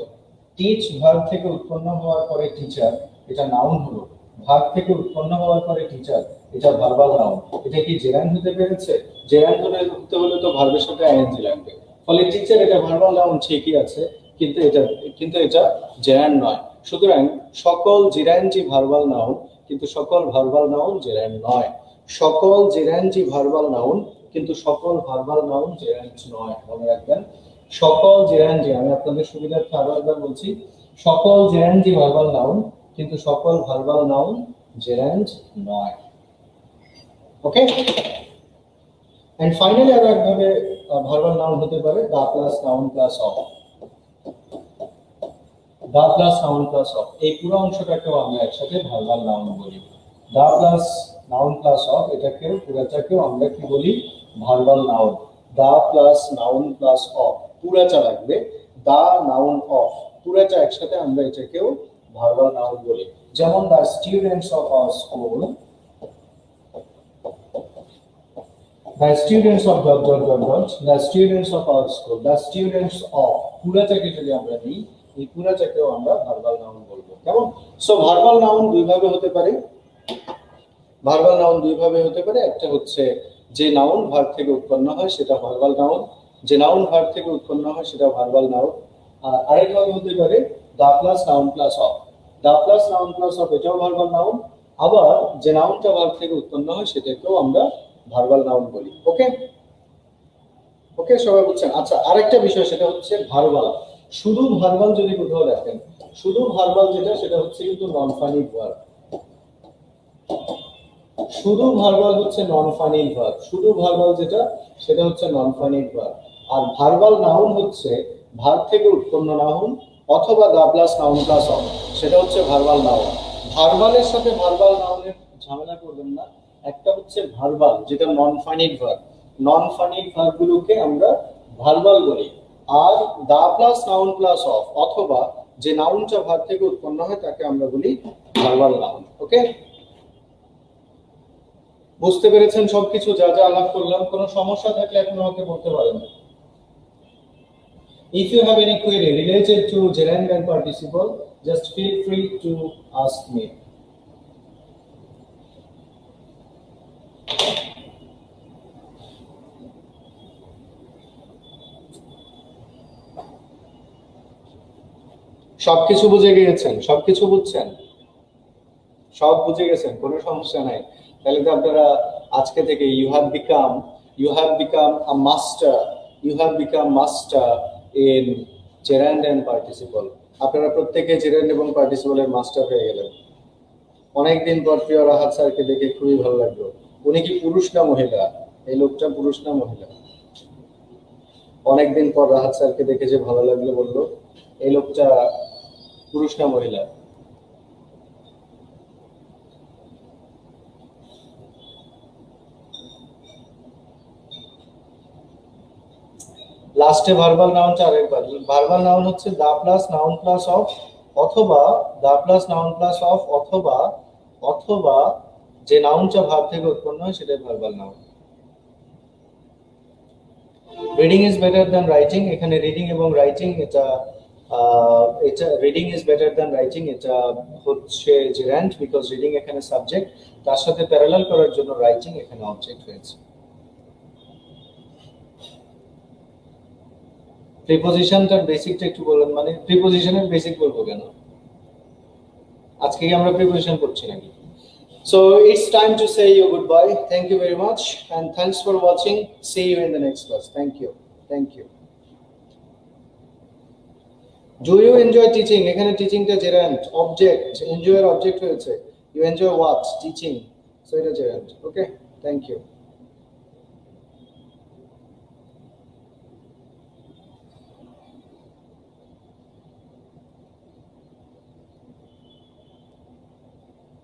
টিচ ভার্ব থেকে উৎপন্ন হওয়ার পরে টিচার, এটা নাউন হলো। ভার্ব থেকে উৎপন্ন হওয়ার পরে টিচার, এটা ভার্বাল নাউন। এটা কি জেরান্ড হতে পেরেছে? জেরান্ড হতে হলে তো ভার্বের সাথে আইএনজি লাগবে। ফলে টিচার এটা ভার্বাল নাউন ঠিকই আছে, কিন্তু এটা জেরান্ড নয়। সুতরাং সকল জেরান্ডি ভার্বাল নাউন, কিন্তু সকল ভার্বাল নাউন জেরান্ড নয়। সকল জেরান্ডি ভার্বাল নাউন, কিন্তু সকল ভার্বাল নাউন জেরান্ড নয়। মনে রাখবেন, সকল জেরান্ডি, আমি আপনাদের সুবিধার্থে আরো একবার বলছি, সকল জেরান্ডি ভার্বাল নাউন, কিন্তু সকল ভার্বাল নাউন জেরান্ড নয়। ওকে, এন্ড ফাইনালি আরো একভাবে ভার্বাল নাউন হতে পারে the plus noun plus of. The plus noun plus of, এই পুরো অংশটাকেও আমরা একসাথে ভার্বাল নাউন বলি। The plus noun plus of, এটাকেও পুরাটাকেও আমরা কি বলি? Verbal noun. The plus noun plus of, পুরাটা লাগবে। দা নাউন অফ, পুরাটা একসাথে আমরা এটাকেও ভার্বাল নাউন বলি। যেমন the students of our school, the students of dot dot dot dot, the students of our school, the students of, পুরাটাকে যদি আমরা নিই, এই পুরাটাকেও আমরা ভার্বাল নাউন বলবো। কেমন? সো ভার্বাল নাউন দুই ভাবে হতে পারে। ভার্বাল নাউন দুই ভাবে হতে পারে। একটা হচ্ছে যে নাউন ভার্ব থেকে উৎপন্ন হয় সেটা ভার্বাল নাউন, যে নাউন ভার্ব থেকে উৎপন্ন হয় সেটা ভার্বাল নাউন। আর আরেক ভাবে হতে পারে the plus noun plus of. The plus noun plus of এটাও ভার্বাল নাউন, আবার যে নাউনটা ভার্ব থেকে উৎপন্ন হয় সেটাকেও আমরা ভার্বাল নাউন বলি। ওকে ওকে, সবাই বুঝছেন? আচ্ছা, আরেকটা বিষয় সেটা হচ্ছে ভার্বাল। শুধু ভার্বাল যদি কোথাও দেখেন, শুধু ভার্বাল যেটা সেটা হচ্ছে কিন্তু নন ফানিক ভার্ব। শুধু ভার্বাল হচ্ছে নন ফানিক ভার্ব। শুধু ভার্বাল যেটা সেটা হচ্ছে নন ফানিক ভার্ব। আর ভার্বাল নাউন হচ্ছে ভার্ব থেকে উৎপন্ন নাউন অথবা the plus noun plus of, সেটা হচ্ছে ভার্বাল নাউন। ভার্বালের সাথে ভার্বাল নাউনের ঝামেলা করবেন না। একটা হচ্ছে ভার্বাল যেটা নন ফানিক ভার্ব, নন ফানিক ভার্বগুলোকে আমরা ভার্বাল বলি। আর the plus noun plus of অথবা যে নাউনটা ভার্ব থেকে উৎপন্ন হয় তাকে আমরা বলি ভার্বাল নাউন। ওকে, বুঝতে পেরেছেন সবকিছু যা যা আলাপ করলাম? কোনো সমস্যা থাকলে এখন আমাকে বলতে পারেন। If you have any query related to gerund and participle, just feel free to ask me. সবকিছু বুঝে গিয়েছেন? সবকিছু বুঝছেন? সব বুঝে গেছেন? কোনো সমস্যা নাই। তাহলে তো আপনারা আজকে থেকে you have become a master, you have become master in gerund and participle. আপনারা প্রত্যেকে gerund এবং participle এর মাস্টার হয়ে গেলেন। অনেকদিন পর প্রিয় রাহাত স্যারকে দেখে খুবই ভালো লাগলো। উনি কি পুরুষ না মহিলা? এই লোকটা পুরুষ না মহিলা? অনেকদিন পর রাহাত স্যারকে দেখে যে ভালো লাগলো বললো, এই লোকটা পুরুষ না মহিলা? লাস্টে ভার্বাল নাউনটা আরেকবার। ভার্বাল নাউন হচ্ছে the plus noun plus of অথবা the plus noun plus of অথবা অথবা যে নাউনটা ভার্ব থেকে উৎপন্ন হয় সেটাই verbal noun. Reading is better than writing, এখানে রিডিং এবং রাইটিং এটা reading is better than writing এটা হচ্ছে জেরান্ড, বিকজ রিডিং এখানে সাবজেক্ট, তার সাথে প্যারালাল করার জন্য রাইটিং এখানে অবজেক্ট হয়েছে। প্রিপোজিশনটার বেসিকটা একটু বলেন। মানে প্রিপোজিশনের বেসিক বলবো কেন? আজকে কি আমরা প্রিপোজিশন করছি নাকি? So it's time to say your goodbye. Thank you very much and thanks for watching. See you in the next class. Thank you. Thank you. Do you enjoy teaching? এখানে টিচিংটা gerund, object, এনজয়ের object হয়েছে। You enjoy what? Teaching. So এটা gerund. Okay? Thank you.